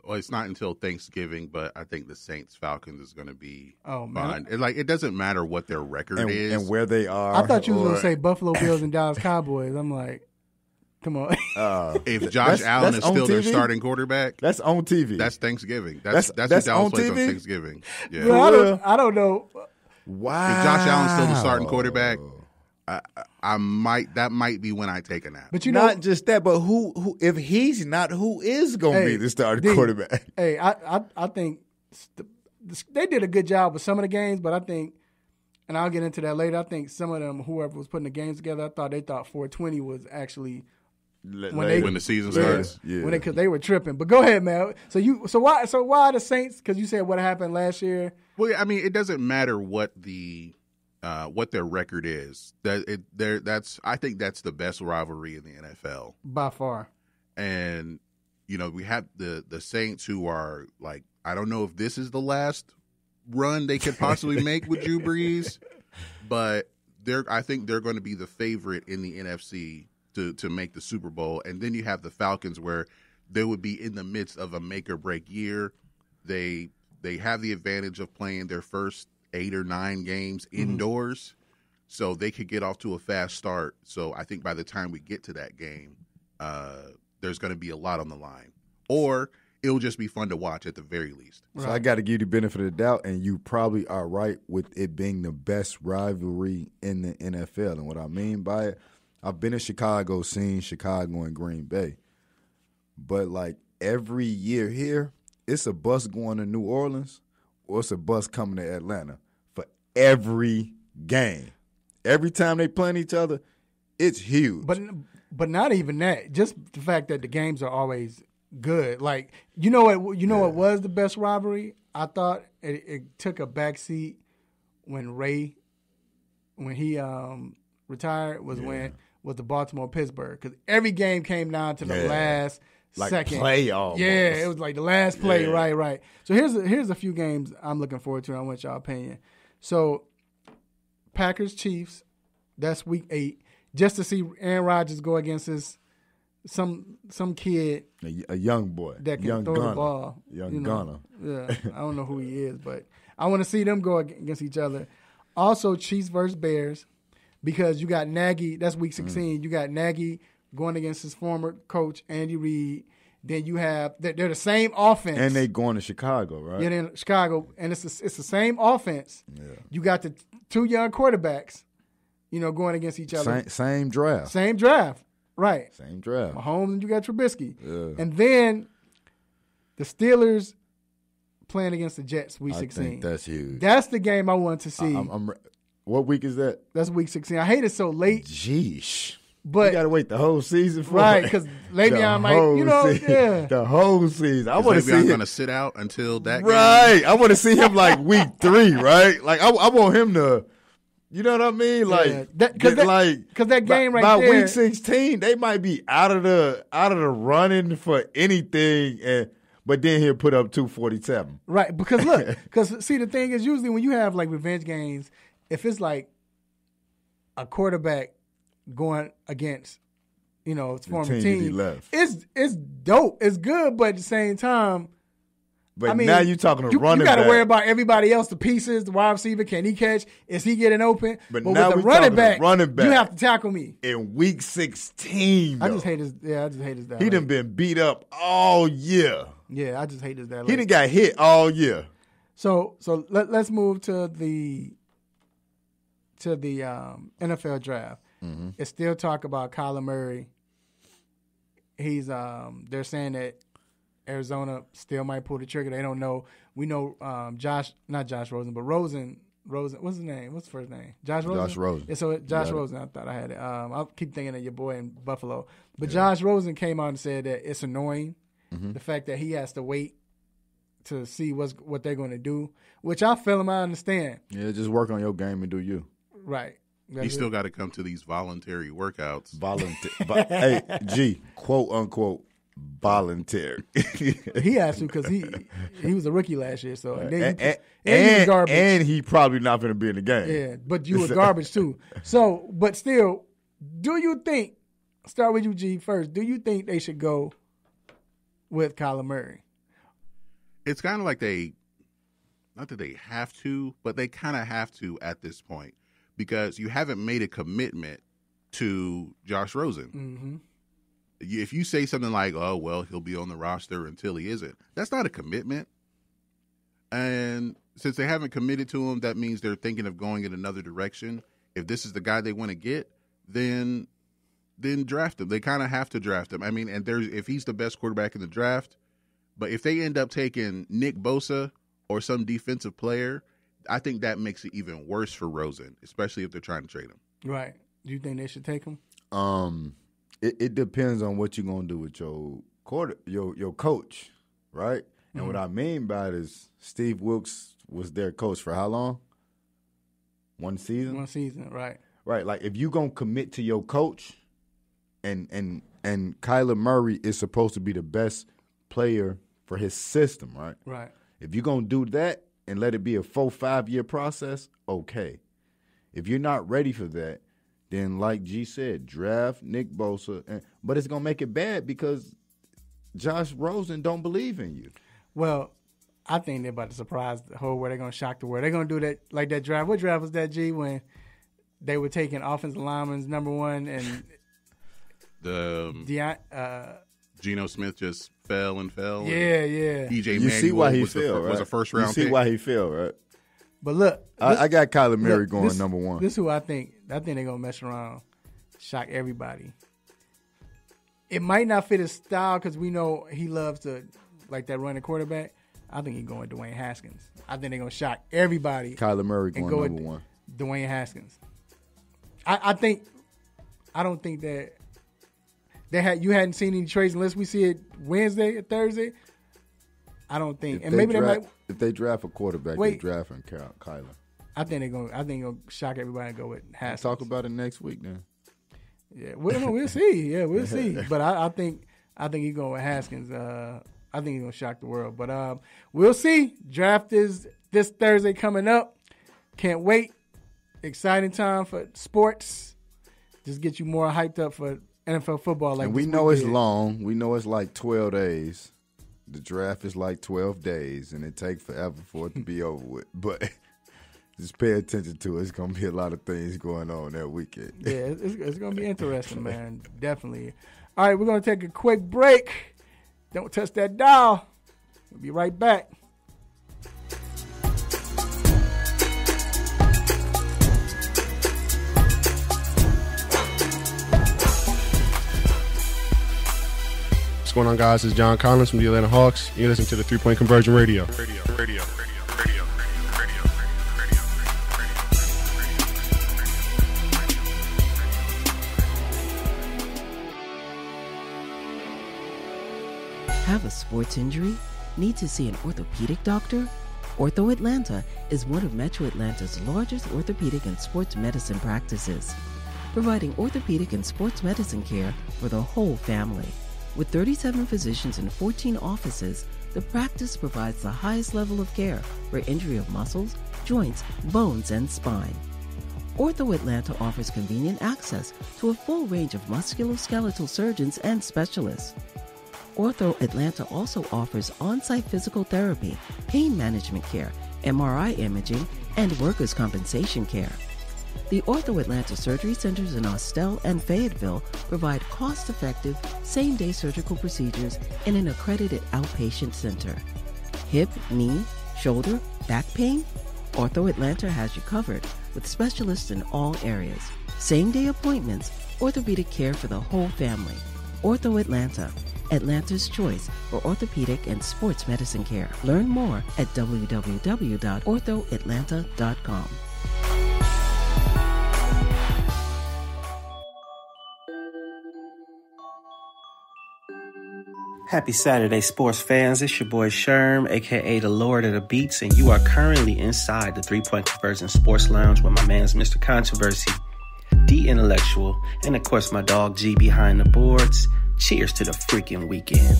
[SPEAKER 4] Well, it's not until Thanksgiving, but I think the Saints Falcons is going to be fun.
[SPEAKER 2] Man.
[SPEAKER 4] It doesn't matter what their record is
[SPEAKER 3] and where they are.
[SPEAKER 2] I thought you was going to say Buffalo Bills and Dallas Cowboys. I'm like, come on.
[SPEAKER 4] If Josh Allen is still their starting quarterback,
[SPEAKER 3] that's on TV.
[SPEAKER 4] That's Thanksgiving. That's what Dallas plays on Thanksgiving. Yeah.
[SPEAKER 2] Bro, I don't know.
[SPEAKER 3] Wow.
[SPEAKER 4] If Josh Allen's still the starting quarterback, that might be when I take a nap.
[SPEAKER 2] But you know,
[SPEAKER 3] not just that, but who if he's not, who is going to be the starting quarterback?
[SPEAKER 2] Hey, I think they did a good job with some of the games, but I think, and I'll get into that later, I think some of them, whoever was putting the games together, they thought 420 was actually
[SPEAKER 4] when the season starts.
[SPEAKER 2] Yeah. Because they were tripping. But go ahead, man. So why the Saints? Because you said what happened last year.
[SPEAKER 4] Well, I mean, it doesn't matter what their record is. I think that's the best rivalry in the NFL
[SPEAKER 2] by far.
[SPEAKER 4] And we have the Saints, who are like, I don't know if this is the last run they could possibly make with Drew Brees, but I think they're going to be the favorite in the NFC to make the Super Bowl. And then you have the Falcons, where they would be in the midst of a make or break year. They have the advantage of playing their first 8 or 9 games indoors, so they could get off to a fast start. So I think by the time we get to that game, there's going to be a lot on the line, or it'll just be fun to watch at the very least.
[SPEAKER 3] So I got to give you the benefit of the doubt, and you probably are right with it being the best rivalry in the NFL. And what I mean by it, I've been in Chicago, seen Chicago and Green Bay, but like every year here, it's a bus going to New Orleans or it's a bus coming to Atlanta for every game. Every time they play each other, it's huge.
[SPEAKER 2] But not even that. Just the fact that the games are always good. Like, what was the best rivalry? I thought it took a backseat when he retired was the Baltimore-Pittsburgh, because every game came down to the last second
[SPEAKER 3] play almost.
[SPEAKER 2] Yeah, it was like the last play. Right. So here's a few games I'm looking forward to. I want y'all opinion. So Packers Chiefs, that's week 8. Just to see Aaron Rodgers go against some kid,
[SPEAKER 3] a young boy
[SPEAKER 2] that can throw the ball.
[SPEAKER 3] Gunner.
[SPEAKER 2] Yeah, I don't know who he is, but I want to see them go against each other. Also, Chiefs versus Bears, because you got Nagy. That's week 16. You got Nagy going against his former coach, Andy Reid. Then you have they're the same offense,
[SPEAKER 3] and they going to Chicago, right?
[SPEAKER 2] Yeah, they're in Chicago, and it's the same offense. Yeah. You got the 2 young quarterbacks, going against each other.
[SPEAKER 3] Same draft,
[SPEAKER 2] right?
[SPEAKER 3] Same draft.
[SPEAKER 2] Mahomes, and you got Trubisky,
[SPEAKER 3] and
[SPEAKER 2] then the Steelers playing against the Jets, week 16.
[SPEAKER 3] I think that's huge.
[SPEAKER 2] That's the game I want to see.
[SPEAKER 3] What week is that?
[SPEAKER 2] That's week 16. I hate it so late.
[SPEAKER 3] Jeez.
[SPEAKER 2] But
[SPEAKER 3] you got to wait the whole season for
[SPEAKER 2] right, because Le'Veon might,
[SPEAKER 3] the whole season. I want to see him
[SPEAKER 4] going to sit out until that
[SPEAKER 3] right.
[SPEAKER 4] game.
[SPEAKER 3] I want to see him like week 3, right? Like I want him to, you know what I mean? Like
[SPEAKER 2] because that game right
[SPEAKER 3] by
[SPEAKER 2] there,
[SPEAKER 3] week 16, they might be out of the running for anything, but then he'll put up 247.
[SPEAKER 2] Right, because look, see, the thing is, usually when you have like revenge games, if it's like a quarterback going against, its former team, it's dope. It's good, but at the same time,
[SPEAKER 3] but now you're talking to running back.
[SPEAKER 2] You got to worry about everybody else, the pieces, the wide receiver. Can he catch? Is he getting open?
[SPEAKER 3] But
[SPEAKER 2] with
[SPEAKER 3] now
[SPEAKER 2] the running back, you have to tackle me.
[SPEAKER 3] In week 16,
[SPEAKER 2] I just hate his dad.
[SPEAKER 3] He done been beat up all year.
[SPEAKER 2] Yeah, I just hate his dad.
[SPEAKER 3] He done got hit all year.
[SPEAKER 2] So let's move to the NFL draft.
[SPEAKER 3] Mm-hmm.
[SPEAKER 2] It's still talk about Kyler Murray. He's they're saying that Arizona still might pull the trigger. They don't know. We know not Josh Rosen, but Rosen. What's his name? What's his first name? Josh Rosen.
[SPEAKER 3] Josh Rosen.
[SPEAKER 2] Yeah, so Josh Rosen. I thought I had it. I'll keep thinking of your boy in Buffalo, but Josh Rosen came out and said that it's annoying, the fact that he has to wait to see what they're going to do, which I feel him. I understand.
[SPEAKER 3] Yeah, just work on your game and do you.
[SPEAKER 2] Right.
[SPEAKER 4] He still got to come to these voluntary workouts.
[SPEAKER 3] Hey, G, quote unquote, voluntary.
[SPEAKER 2] He has to because he was a rookie last year, so
[SPEAKER 3] and he probably not going to be in the game.
[SPEAKER 2] Yeah, but you were garbage too. So, but still, do you think? Start with you, G, first. Do you think they should go with Kyler Murray,
[SPEAKER 4] It's kind of like not that they have to, but they kind of have to at this point because you haven't made a commitment to Josh Rosen.
[SPEAKER 2] Mm-hmm.
[SPEAKER 4] If you say something like, oh, well, he'll be on the roster until he isn't, that's not a commitment. And since they haven't committed to him, that means they're thinking of going in another direction. If this is the guy they want to get, then draft him. They kind of have to draft him. I mean, and if he's the best quarterback in the draft, but if they end up taking Nick Bosa or some defensive player, I think that makes it even worse for Rosen, especially if they're trying to trade him.
[SPEAKER 2] Right. Do you think they should take him?
[SPEAKER 3] It depends on what you're gonna do with your coach, right? And what I mean by it is Steve Wilkes was their coach for how long? One season?
[SPEAKER 2] 1 season, right.
[SPEAKER 3] Right. Like if you're gonna commit to your coach and Kyler Murray is supposed to be the best player for his system, right?
[SPEAKER 2] Right.
[SPEAKER 3] If you're gonna do that and let it be a 4-5 year process, okay. If you're not ready for that, then like G said, draft Nick Bosa. But it's gonna make it bad because Josh Rosen don't believe in you.
[SPEAKER 2] Well, I think they're about to surprise the whole world. They're going to shock the world. They're going to do that like that draft. What draft was that, G, when they were taking offensive linemen's number one and
[SPEAKER 4] Geno Smith just fell and fell.
[SPEAKER 2] Yeah.
[SPEAKER 4] EJ
[SPEAKER 3] You see why he fell, right?
[SPEAKER 4] Was a first-round pick.
[SPEAKER 3] You see why he fell, right?
[SPEAKER 2] But look.
[SPEAKER 3] I got Kyler Murray going number one.
[SPEAKER 2] This is who I think. I think they're going to mess around, shock everybody. It might not fit his style because we know he loves to – like that running quarterback, I think he's going Dwayne Haskins. I think they're going to shock everybody.
[SPEAKER 3] Kyler Murray going number one.
[SPEAKER 2] Dwayne Haskins. I don't think that you hadn't seen any trades unless we see it Wednesday or Thursday. I don't think.
[SPEAKER 3] If they draft a quarterback, they're drafting Kyler.
[SPEAKER 2] I think they're going to shock everybody and go with Haskins.
[SPEAKER 3] Talk about it next week then.
[SPEAKER 2] Yeah, we'll see. Yeah, we'll see. But I think he's going with Haskins. I think he's going to shock the world. But we'll see. Draft is this Thursday coming up. Can't wait. Exciting time for sports. Just get you more hyped up for NFL football.
[SPEAKER 3] And we know it's long. We know it's like 12 days. The draft is like 12 days, and it takes forever for it to be over with. But just pay attention to it. It's going to be a lot of things going on that weekend.
[SPEAKER 2] Yeah, it's going to be interesting, man. Definitely. All right, we're going to take a quick break. Don't touch that dial. We'll be right back.
[SPEAKER 11] What's going on, guys? It's John Collins from the Atlanta Hawks. You're listening to the 3-Point Conversion Radio.
[SPEAKER 13] Have a sports injury? Need to see an orthopedic doctor? Ortho Atlanta is one of Metro Atlanta's largest orthopedic and sports medicine practices, providing orthopedic and sports medicine care for the whole family. With 37 physicians and 14 offices, the practice provides the highest level of care for injury of muscles, joints, bones, and spine. Ortho Atlanta offers convenient access to a full range of musculoskeletal surgeons and specialists. Ortho Atlanta also offers on-site physical therapy, pain management care, MRI imaging, and workers' compensation care. The Ortho Atlanta surgery centers in Austell and Fayetteville provide cost-effective, same-day surgical procedures in an accredited outpatient center. Hip, knee, shoulder, back pain? Ortho Atlanta has you covered with specialists in all areas. Same-day appointments, orthopedic care for the whole family. Ortho Atlanta, Atlanta's choice for orthopedic and sports medicine care. Learn more at www.orthoatlanta.com.
[SPEAKER 15] Happy Saturday, sports fans. It's your boy Sherm, a.k.a. the Lord of the Beats, and you are currently inside the 3-Point Conversion Sports Lounge with my man's Mr. Controversy, D Intellectual, and of course my dog G behind the boards. Cheers to the freaking weekend.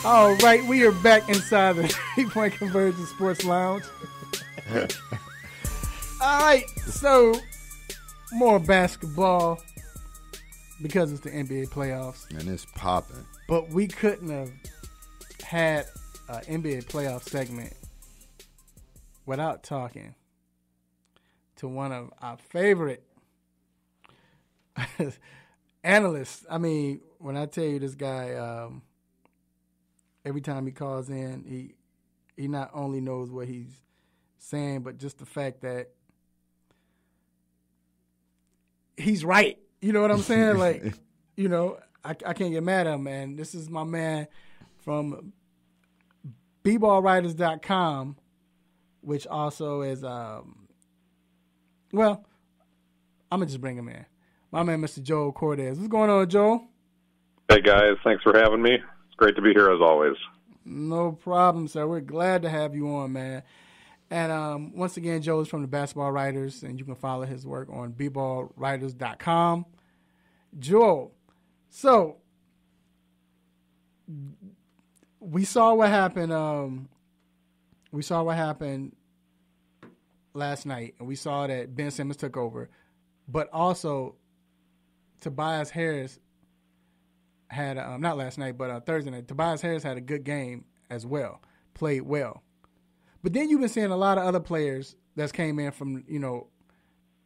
[SPEAKER 2] All right, we are back inside the 3-Point Conversion Sports Lounge. All right, so more basketball because it's the NBA playoffs.
[SPEAKER 3] And it's popping.
[SPEAKER 2] But we couldn't have had an NBA playoff segment without talking to one of our favorite analysts. I mean, when I tell you this guy, every time he calls in, he not only knows what he's saying, but just the fact that he's right. You know what I'm saying? Like, you know, I can't get mad at him, man. This is my man from bballwriters.com, which also is, well, I'm going to just bring him in. My man, Mr. Joel Cortez. What's going on, Joel?
[SPEAKER 16] Hey, guys. Thanks for having me. It's great to be here, as always.
[SPEAKER 2] No problem, sir. We're glad to have you on, man. And once again, Joe is from the Basketball Writers, and you can follow his work on bballwriters.com. Joel, so we saw what happened. We saw what happened last night, and we saw that Ben Simmons took over. But also, Tobias Harris had not last night, but Thursday night. Tobias Harris had a good game as well, played well. But then you've been seeing a lot of other players that came in from, you know,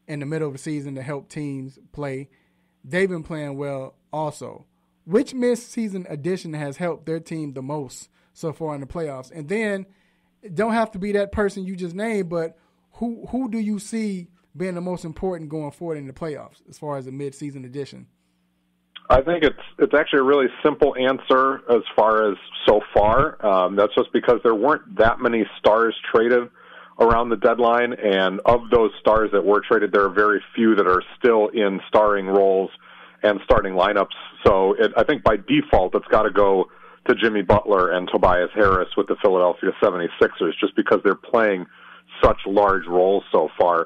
[SPEAKER 2] in the middle of the season to help teams play. They've been playing well also. Which mid-season addition has helped their team the most so far in the playoffs? And then it don't have to be that person you just named, but who do you see being the most important going forward in the playoffs as far as a mid-season addition?
[SPEAKER 16] I think it's actually a really simple answer as far as so far. That's just because there weren't that many stars traded around the deadline, and of those stars that were traded, there are very few that are still in starring roles and starting lineups. So I think by default it's got to go to Jimmy Butler and Tobias Harris with the Philadelphia 76ers just because they're playing such large roles so far.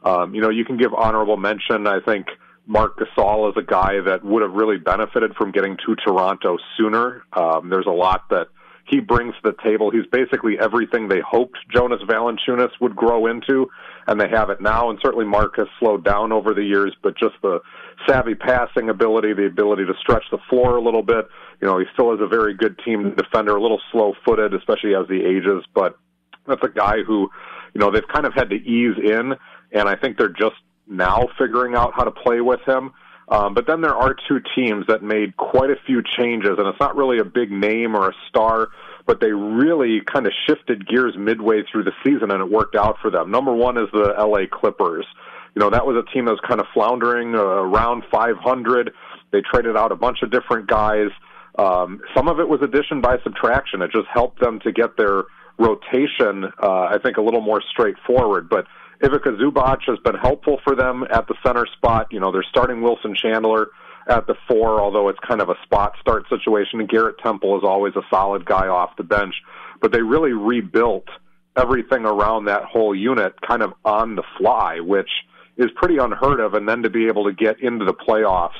[SPEAKER 16] You know, you can give honorable mention, I think, Marc Gasol is a guy that would have really benefited from getting to Toronto sooner. There's a lot that he brings to the table. He's basically everything they hoped Jonas Valanciunas would grow into, and they have it now. And certainly Marc has slowed down over the years, but just the savvy passing ability, the ability to stretch the floor a little bit. You know, he still is a very good team defender, a little slow-footed, especially as he ages, but that's a guy who, you know, they've kind of had to ease in, and I think they're just now figuring out how to play with him. But then there are two teams that made quite a few changes, and it's not really a big name or a star, but they really kind of shifted gears midway through the season, and it worked out for them. Number one is the L.A. Clippers. You know, that was a team that was kind of floundering around 500. They traded out a bunch of different guys. Some of it was addition by subtraction. It just helped them to get their rotation, I think, a little more straightforward. But Ivica Zubac has been helpful for them at the center spot. You know, they're starting Wilson Chandler at the 4, although it's kind of a spot start situation. And Garrett Temple is always a solid guy off the bench. But they really rebuilt everything around that whole unit kind of on the fly, which is pretty unheard of. And then to be able to get into the playoffs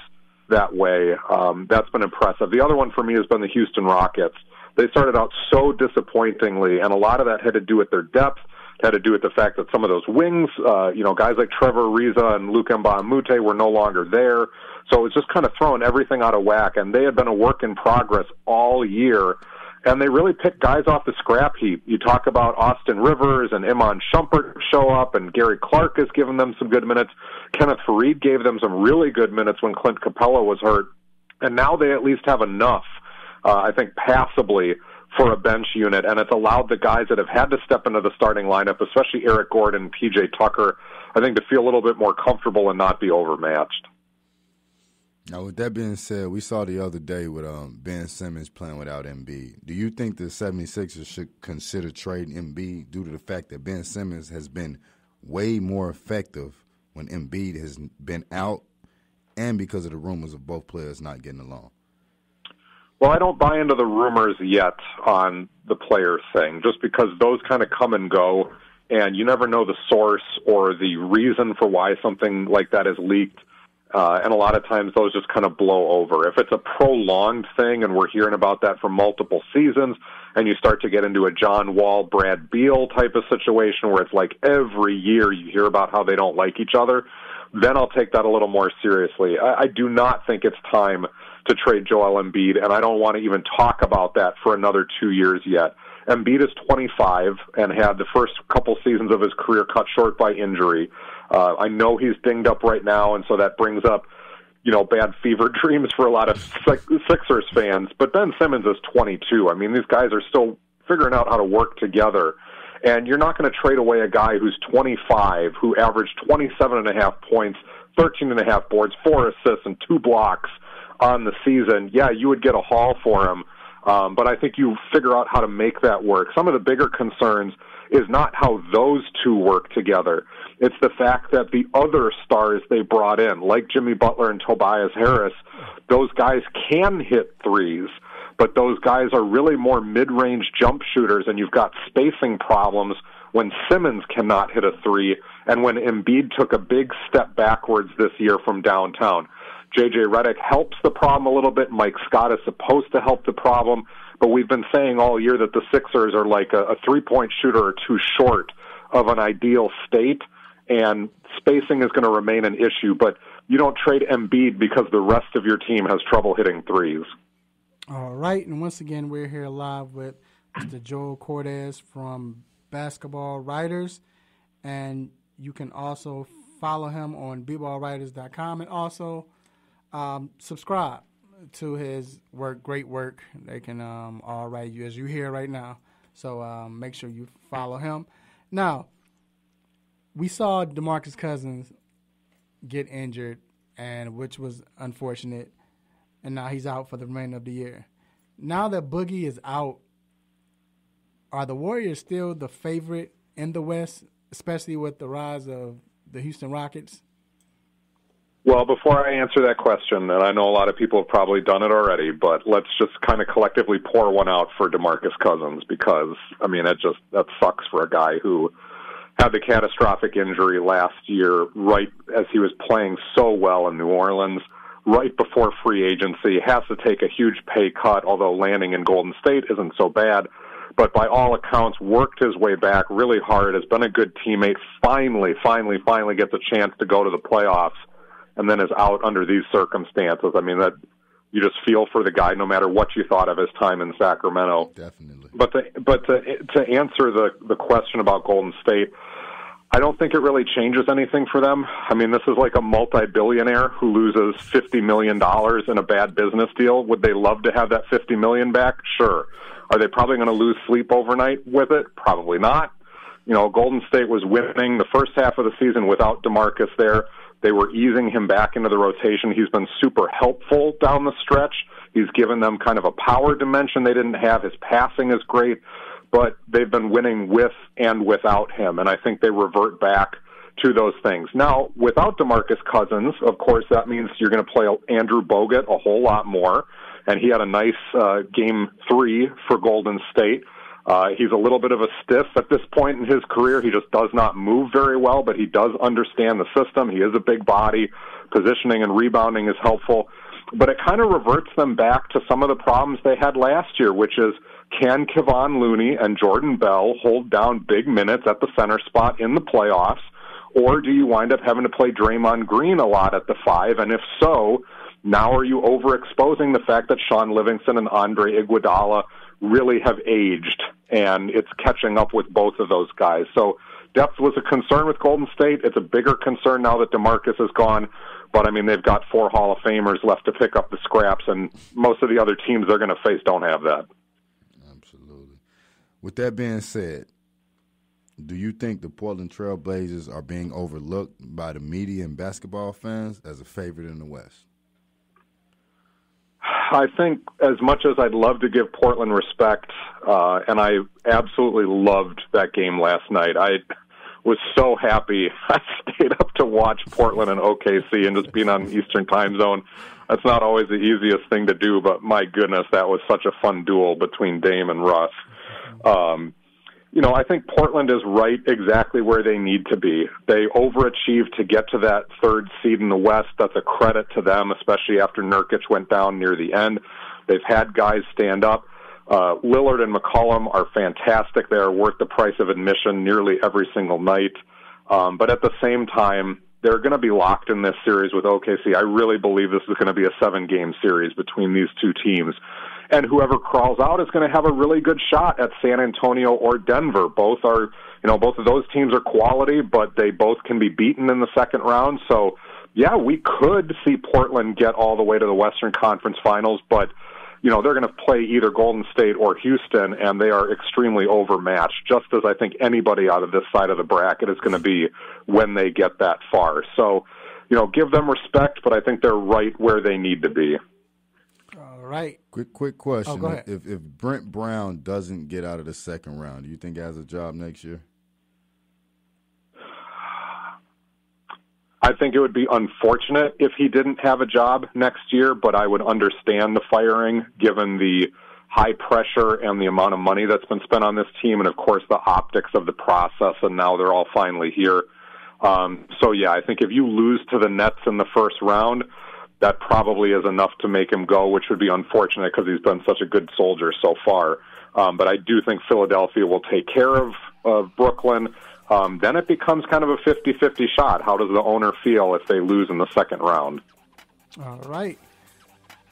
[SPEAKER 16] that way, that's been impressive. The other one for me has been the Houston Rockets. They started out so disappointingly, and a lot of that had to do with their depth. Had to do with the fact that some of those wings, you know, guys like Trevor Ariza and Luc Mbah a Moute were no longer there. So it was just kind of throwing everything out of whack. And they had been a work in progress all year. And they really picked guys off the scrap heap. You talk about Austin Rivers and Iman Shumpert show up, and Gary Clark has given them some good minutes. Kenneth Faried gave them some really good minutes when Clint Capella was hurt. And now they at least have enough, I think, passably for a bench unit, and it's allowed the guys that have had to step into the starting lineup, especially Eric Gordon and P.J. Tucker, I think, to feel a little bit more comfortable and not be overmatched.
[SPEAKER 3] Now, with that being said, we saw the other day with Ben Simmons playing without Embiid. Do you think the 76ers should consider trading Embiid due to the fact that Ben Simmons has been way more effective when Embiid has been out and because of the rumors of both players not getting along?
[SPEAKER 16] Well, I don't buy into the rumors yet on the player thing, just because those kind of come and go, and you never know the source or the reason for why something like that is leaked, and a lot of times those just kind of blow over. If it's a prolonged thing and we're hearing about that for multiple seasons, and you start to get into a John Wall, Brad Beal type of situation where it's like every year you hear about how they don't like each other, then I'll take that a little more seriously. I do not think it's time to trade Joel Embiid, and I don't want to even talk about that for another 2 years yet. Embiid is 25 and had the first couple seasons of his career cut short by injury. I know he's dinged up right now, and so that brings up, bad fever dreams for a lot of Sixers fans. But Ben Simmons is 22. I mean, these guys are still figuring out how to work together. And you're not going to trade away a guy who's 25, who averaged 27.5 points, 13.5 boards, 4 assists, and 2 blocks on the season. Yeah, you would get a haul for him. But I think you figure out how to make that work. Some of the bigger concerns is not how those two work together. It's the fact that the other stars they brought in, like Jimmy Butler and Tobias Harris, those guys can hit threes, but those guys are really more mid-range jump shooters, and you've got spacing problems when Simmons cannot hit a three and when Embiid took a big step backwards this year from downtown. J.J. Redick helps the problem a little bit. Mike Scott is supposed to help the problem, but we've been saying all year that the Sixers are like a three-point shooter or two short of an ideal state, and spacing is going to remain an issue, but you don't trade Embiid because the rest of your team has trouble hitting threes.
[SPEAKER 2] All right, and once again, we're here live with Mr. Joel Cordes from Basketball Writers, and you can also follow him on bballwriters.com and also subscribe to his work, great work. They can all write you as you hear right now, so make sure you follow him. Now, we saw DeMarcus Cousins get injured, and which was unfortunate, and now he's out for the remainder of the year. Now that Boogie is out, are the Warriors still the favorite in the West, especially with the rise of the Houston Rockets?
[SPEAKER 16] Well, before I answer that question, and I know a lot of people have probably done it already, but let's just kind of collectively pour one out for DeMarcus Cousins because, I mean, that sucks for a guy who had the catastrophic injury last year right as he was playing so well in New Orleans, right before free agency, has to take a huge pay cut, although landing in Golden State isn't so bad, but by all accounts worked his way back really hard, has been a good teammate, finally gets a chance to go to the playoffs, and then is out under these circumstances. I mean, that you just feel for the guy no matter what you thought of his time in Sacramento.
[SPEAKER 3] Definitely.
[SPEAKER 16] But to answer the question about Golden State, I don't think it really changes anything for them. I mean, this is like a multi-billionaire who loses $50 million in a bad business deal. Would they love to have that $50 million back? Sure. Are they probably going to lose sleep overnight with it? Probably not. Golden State was winning the first half of the season without DeMarcus there. They were easing him back into the rotation. He's been super helpful down the stretch. He's given them kind of a power dimension they didn't have. His passing is great, but they've been winning with and without him, and I think they revert back to those things. Now, without DeMarcus Cousins, of course, that means you're going to play Andrew Bogut a whole lot more, and he had a nice Game 3 for Golden State. He's a little bit of a stiff at this point in his career. He just does not move very well, but he does understand the system. He is a big body. Positioning and rebounding is helpful. But it kind of reverts them back to some of the problems they had last year, which is, can Kevon Looney and Jordan Bell hold down big minutes at the center spot in the playoffs, or do you wind up having to play Draymond Green a lot at the 5? And if so, now are you overexposing the fact that Sean Livingston and Andre Iguodala really have aged, and it's catching up with both of those guys. So depth was a concern with Golden State. It's a bigger concern now that DeMarcus is gone. But, I mean, they've got 4 Hall of Famers left to pick up the scraps, and most of the other teams they're going to face don't have that.
[SPEAKER 3] Absolutely. With that being said, do you think the Portland Trail Blazers are being overlooked by the media and basketball fans as a favorite in the West?
[SPEAKER 16] I think as much as I'd love to give Portland respect, and I absolutely loved that game last night, I was so happy. I stayed up to watch Portland and OKC and just being on Eastern time zone. That's not always the easiest thing to do, but my goodness, that was such a fun duel between Dame and Russ. I think Portland is right exactly where they need to be. They overachieved to get to that 3rd seed in the West. That's a credit to them, especially after Nurkic went down near the end. They've had guys stand up. Lillard and McCollum are fantastic. They are worth the price of admission nearly every single night. But at the same time, they're going to be locked in this series with OKC. I really believe this is going to be a 7-game series between these two teams. And whoever crawls out is going to have a really good shot at San Antonio or Denver. Both of those teams are quality, but they both can be beaten in the second round. So, yeah, we could see Portland get all the way to the Western Conference Finals, but they're going to play either Golden State or Houston, and they are extremely overmatched, just as I think anybody out of this side of the bracket is going to be when they get that far. So, give them respect, but I think they're right where they need to be.
[SPEAKER 2] All right.
[SPEAKER 3] Quick question.
[SPEAKER 2] Oh, go ahead.
[SPEAKER 3] If Brent Brown doesn't get out of the second round, do you think he has a job next year?
[SPEAKER 16] I think it would be unfortunate if he didn't have a job next year, but I would understand the firing given the high pressure and the amount of money that's been spent on this team and, of course, the optics of the process, and now they're all finally here. I think if you lose to the Nets in the first round, that probably is enough to make him go, which would be unfortunate because he's been such a good soldier so far. But I do think Philadelphia will take care of Brooklyn. Then it becomes kind of a 50-50 shot. How does the owner feel if they lose in the second round?
[SPEAKER 2] All right.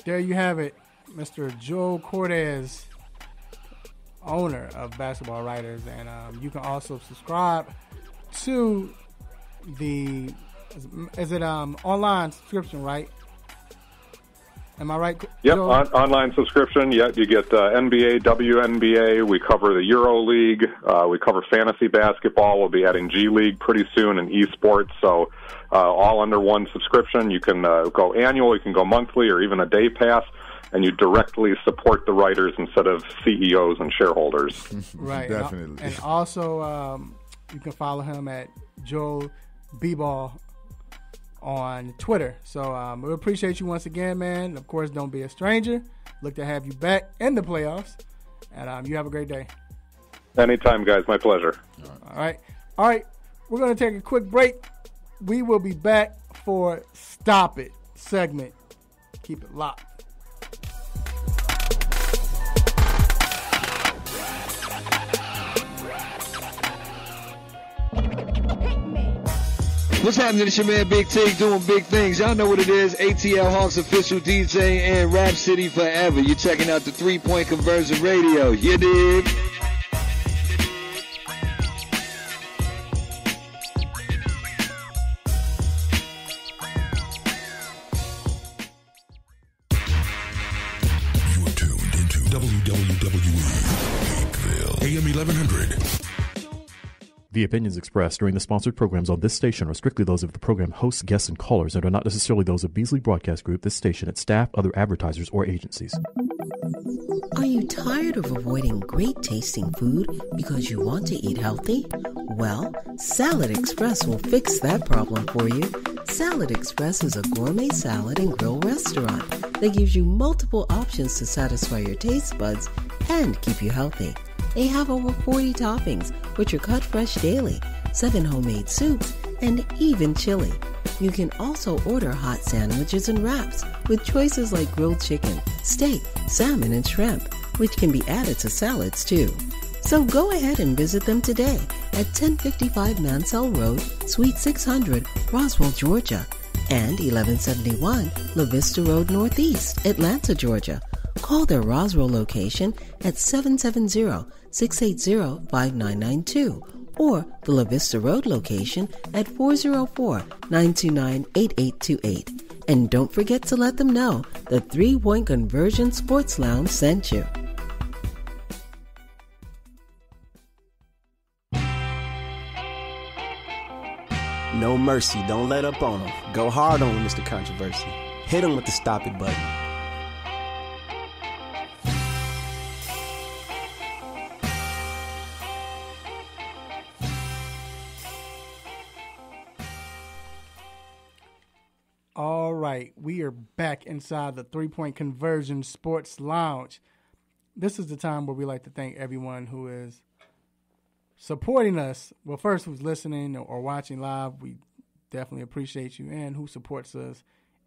[SPEAKER 2] There you have it, Mr. Joel Cortez, owner of Basketball Writers. And you can also subscribe to the online subscription, right? Am I right?
[SPEAKER 16] Yep, online subscription. Yep, you get NBA, WNBA. We cover the Euro League. We cover fantasy basketball. We'll be adding G League pretty soon and esports. So all under one subscription. You can go annual, you can go monthly, or even a day pass, and you directly support the writers instead of CEOs and shareholders.
[SPEAKER 2] Right.
[SPEAKER 3] Definitely.
[SPEAKER 2] And also, you can follow him at Joel B-Ball on Twitter. So we appreciate you once again, man. Of course, don't be a stranger. Look to have you back in the playoffs. And you have a great day.
[SPEAKER 16] Anytime, guys. My pleasure.
[SPEAKER 2] All right. We're going to take a quick break. We will be back for Stop It segment. Keep it locked.
[SPEAKER 10] What's happening? It's your man Big T doing big things. Y'all know what it is. ATL Hawks official DJ and Rap City Forever. You're checking out the 3-Point Conversion Radio. You dig?
[SPEAKER 17] You are tuned into WWE Peakville, AM 1100.
[SPEAKER 18] The opinions expressed during the sponsored programs on this station are strictly those of the program hosts, guests, and callers and are not necessarily those of Beasley Broadcast Group, this station, its staff, other advertisers, or agencies.
[SPEAKER 13] Are you tired of avoiding great tasting food because you want to eat healthy? Well, Salad Express will fix that problem for you. Salad Express is a gourmet salad and grill restaurant that gives you multiple options to satisfy your taste buds and keep you healthy. They have over 40 toppings, which are cut fresh daily, 7 homemade soups, and even chili. You can also order hot sandwiches and wraps with choices like grilled chicken, steak, salmon, and shrimp, which can be added to salads too. So go ahead and visit them today at 1055 Mansell Road, Suite 600, Roswell, Georgia, and 1171 La Vista Road Northeast, Atlanta, Georgia. Call their Roswell location at 770-680-5992 or the La Vista Road location at 404-929-8828. And don't forget to let them know the 3-Point Conversion Sports Lounge sent you.
[SPEAKER 19] No mercy. Don't let up on them. Go hard on them, Mr. Controversy. Hit them with the stop it button.
[SPEAKER 2] All right, we are back inside the 3-Point Conversion Sports Lounge. This is the time where we like to thank everyone who is supporting us. Well, first, who's listening or watching live, we definitely appreciate you, and who supports us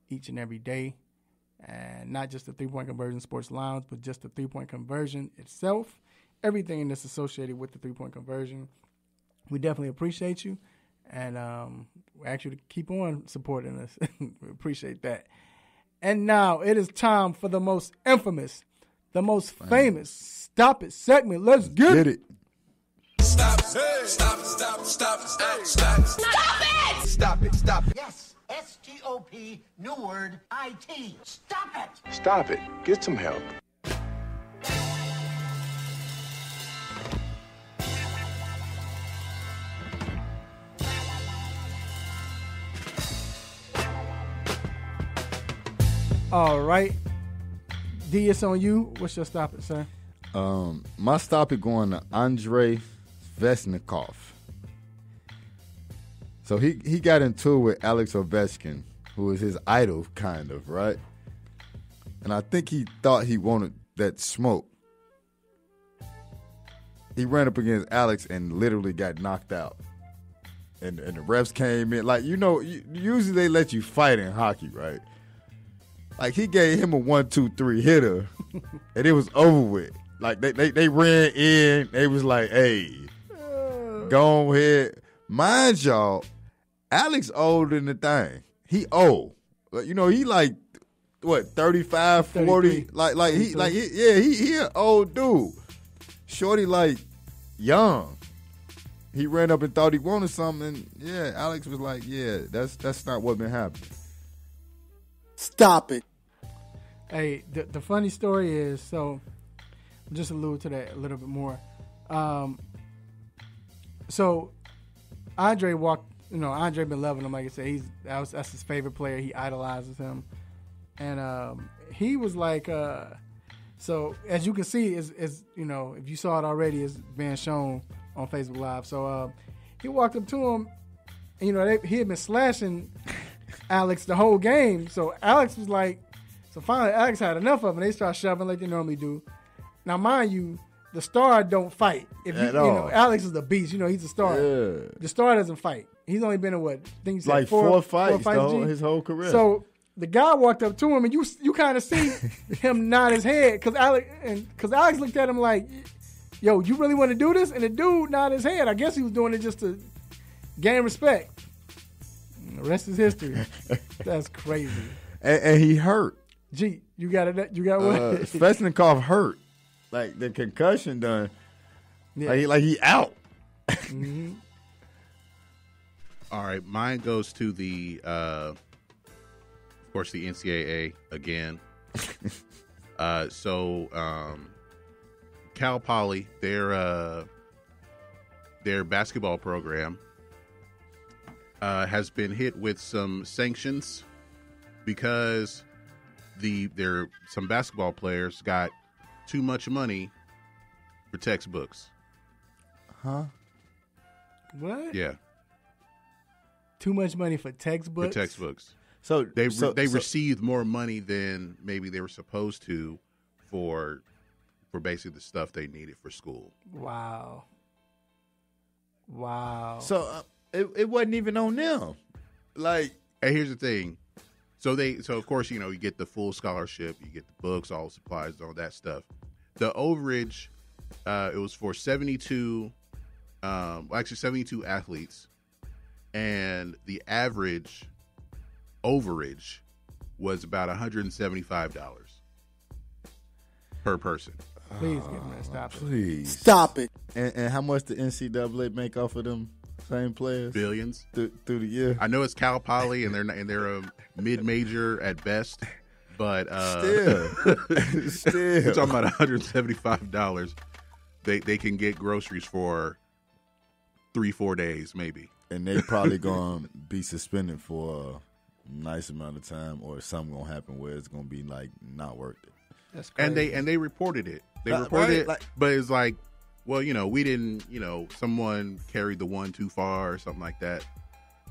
[SPEAKER 2] each and every day. And not just the 3-Point Conversion Sports Lounge, but just the 3-Point Conversion itself. Everything that's associated with the 3-Point Conversion. We definitely appreciate you. And we ask you to keep on supporting us. We appreciate that. And now it is time for the most infamous, the most famous Stop It segment. Let's get it.
[SPEAKER 7] Stop, stop, stop, stop, stop, stop. Stop it!
[SPEAKER 8] Stop it, stop it. Yes, S-T-O-P, new word, I-T. Stop it!
[SPEAKER 11] Stop it. Get some help.
[SPEAKER 2] All right. D, it's on you. What's your stop it, sir?
[SPEAKER 3] My stop it going to Andrei Svechnikov. So he got into it with Alex Ovechkin, who is his idol, kind of, right? And I think he thought he wanted that smoke. He ran up against Alex and literally got knocked out. And the refs came in. Like, usually they let you fight in hockey, right? Like, he gave him a 1-2-3 hitter, and it was over with. Like, they ran in. They was like, hey, go ahead. Mind y'all, Alex older than the thing. He old. Like, he like, what, 35, 40? He an old dude. Shorty, like, young. He ran up and thought he wanted something. Yeah, Alex was like, yeah, that's not what been happening.
[SPEAKER 1] Stop it.
[SPEAKER 2] Hey, the funny story is, so just allude to that a little bit more. So Andre walked, Andre been loving him, like I said. That's his favorite player. He idolizes him. And he was like, so as you can see, is if you saw it already, it's being shown on Facebook Live. So he walked up to him, and he had been slashing Alex the whole game. So Alex was like, so finally Alex had enough of it. They start shoving like they normally do. Now, mind you, the star don't fight. Alex is the beast. He's a star. Yeah. The star doesn't fight. He's only been in what? I think he said
[SPEAKER 3] like four fights his whole career.
[SPEAKER 2] So the guy walked up to him, and you kind of see him nod his head because Alex looked at him like, yo, you really want to do this? And the dude nodded his head. I guess he was doing it just to gain respect. The rest is history. That's crazy.
[SPEAKER 3] And he hurt.
[SPEAKER 2] Gee, you got it. You got what?
[SPEAKER 3] Svechnikov hurt. Like the concussion done. Yeah. Like he out.
[SPEAKER 2] Mm-hmm.
[SPEAKER 4] All right, mine goes to the, of course, the NCAA again. Cal Poly, their basketball program has been hit with some sanctions because some basketball players got too much money for textbooks.
[SPEAKER 3] Huh?
[SPEAKER 2] What?
[SPEAKER 4] Yeah.
[SPEAKER 2] Too much money for textbooks?
[SPEAKER 4] For textbooks.
[SPEAKER 3] So
[SPEAKER 4] they received more money than maybe they were supposed to for basically the stuff they needed for school.
[SPEAKER 2] Wow.
[SPEAKER 3] So it wasn't even on them. Like,
[SPEAKER 4] hey, here's the thing. So of course, you get the full scholarship, you get the books, all the supplies, all that stuff. The overage, it was for 72 athletes, and the average overage was about $175 per person.
[SPEAKER 2] Please give me a stop it.
[SPEAKER 3] Please
[SPEAKER 1] stop it.
[SPEAKER 3] And how much the NCAA make off of them same players?
[SPEAKER 4] Billions
[SPEAKER 3] through the year.
[SPEAKER 4] I know it's Cal Poly, and they're a mid-major at best, but
[SPEAKER 3] still,
[SPEAKER 4] we're talking about $175. They can get groceries for 3-4 days, maybe.
[SPEAKER 3] And they probably gonna be suspended for a nice amount of time, or something gonna happen where it's gonna be like not worth it.
[SPEAKER 2] That's crazy.
[SPEAKER 4] And they reported it. They reported it, but it's like, well, we didn't. Someone carried the one too far or something like that.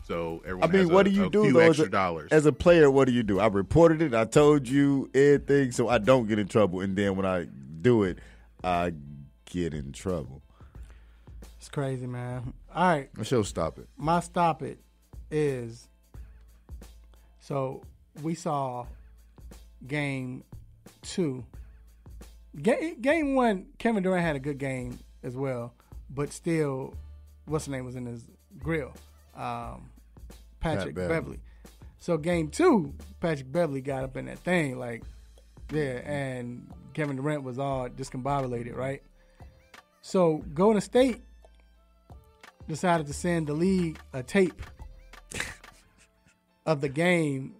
[SPEAKER 4] So everyone.
[SPEAKER 3] I mean, what do you do though,
[SPEAKER 4] extra dollars
[SPEAKER 3] as a player? What do you do? I reported it. I told you everything, so I don't get in trouble. And then when I do it, I get in trouble.
[SPEAKER 2] It's crazy, man. All right.
[SPEAKER 3] My show stop it.
[SPEAKER 2] My stop it is, so we saw game 2. Game 1, Kevin Durant had a good game as well, but still, what's the name was in his grill? Patrick Beverly. So game 2, Patrick Beverly got up in that thing, like, yeah, and Kevin Durant was all discombobulated, right? So Golden State decided to send the league a tape of the game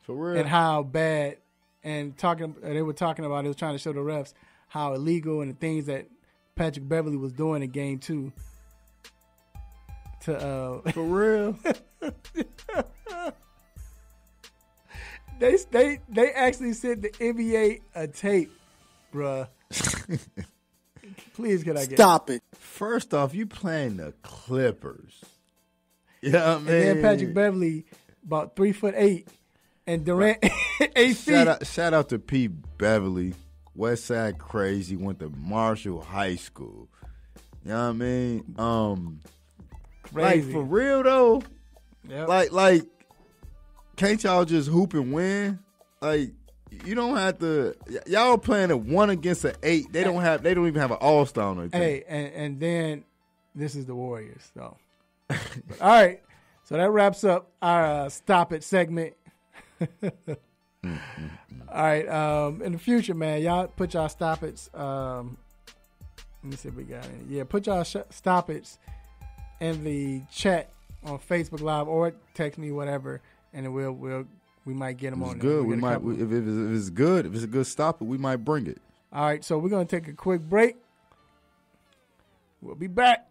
[SPEAKER 3] for real,
[SPEAKER 2] and how bad, and they were talking about, it was trying to show the refs how illegal and the things that Patrick Beverly was doing in game 2. For
[SPEAKER 3] real.
[SPEAKER 2] They actually sent the NBA a tape, bruh. Please, can I get
[SPEAKER 3] Stop it. First off, you playing the Clippers. You know what I mean?
[SPEAKER 2] And then Patrick Beverly, about 3'8", and Durant 8 feet.
[SPEAKER 3] Shout out to Pete Beverly. West Side Crazy, went to Marshall High School. You know what I mean?
[SPEAKER 2] Crazy.
[SPEAKER 3] Like, for real though,
[SPEAKER 2] yep.
[SPEAKER 3] like, can't y'all just hoop and win? Like, you don't have to. Y'all playing a 1 against an 8. They don't even have an all-star on their team.
[SPEAKER 2] Hey, and then this is the Warriors. So, all right. So that wraps up our Stop It segment. All right. In the future, man, y'all put y'all Stop It's. Let me see if we got any. Yeah, put y'all Stop It's in the chat on Facebook Live or text me, whatever, and we might get them on there.
[SPEAKER 3] Good. We might if it's good. If it's a good Stop It, we might bring it.
[SPEAKER 2] All right. So we're gonna take a quick break. We'll be back.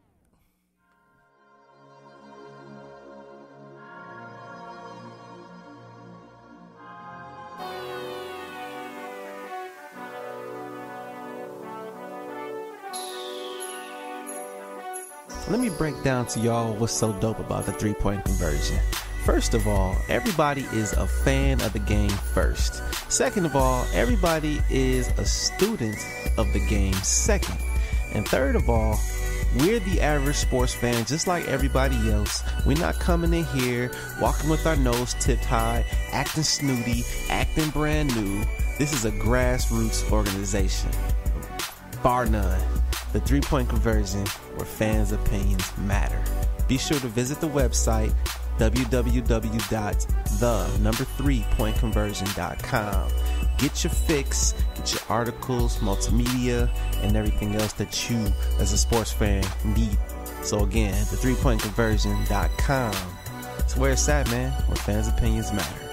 [SPEAKER 15] Let me break down to y'all what's so dope about the three-point conversion. First of all, everybody is a fan of the game first. Second of all, everybody is a student of the game second. And third of all, we're the average sports fan just like everybody else. We're not coming in here, walking with our nose tipped high, acting snooty, acting brand new. This is a grassroots organization. Bar none. The three-point conversion, where fans' opinions matter. Be sure to visit the website www.the3pointconversion.com. Get your fix, get your articles, multimedia, and everything else that you, as a sports fan, need. So again, the3pointconversion.com. It's where it's at, man, where fans' opinions matter.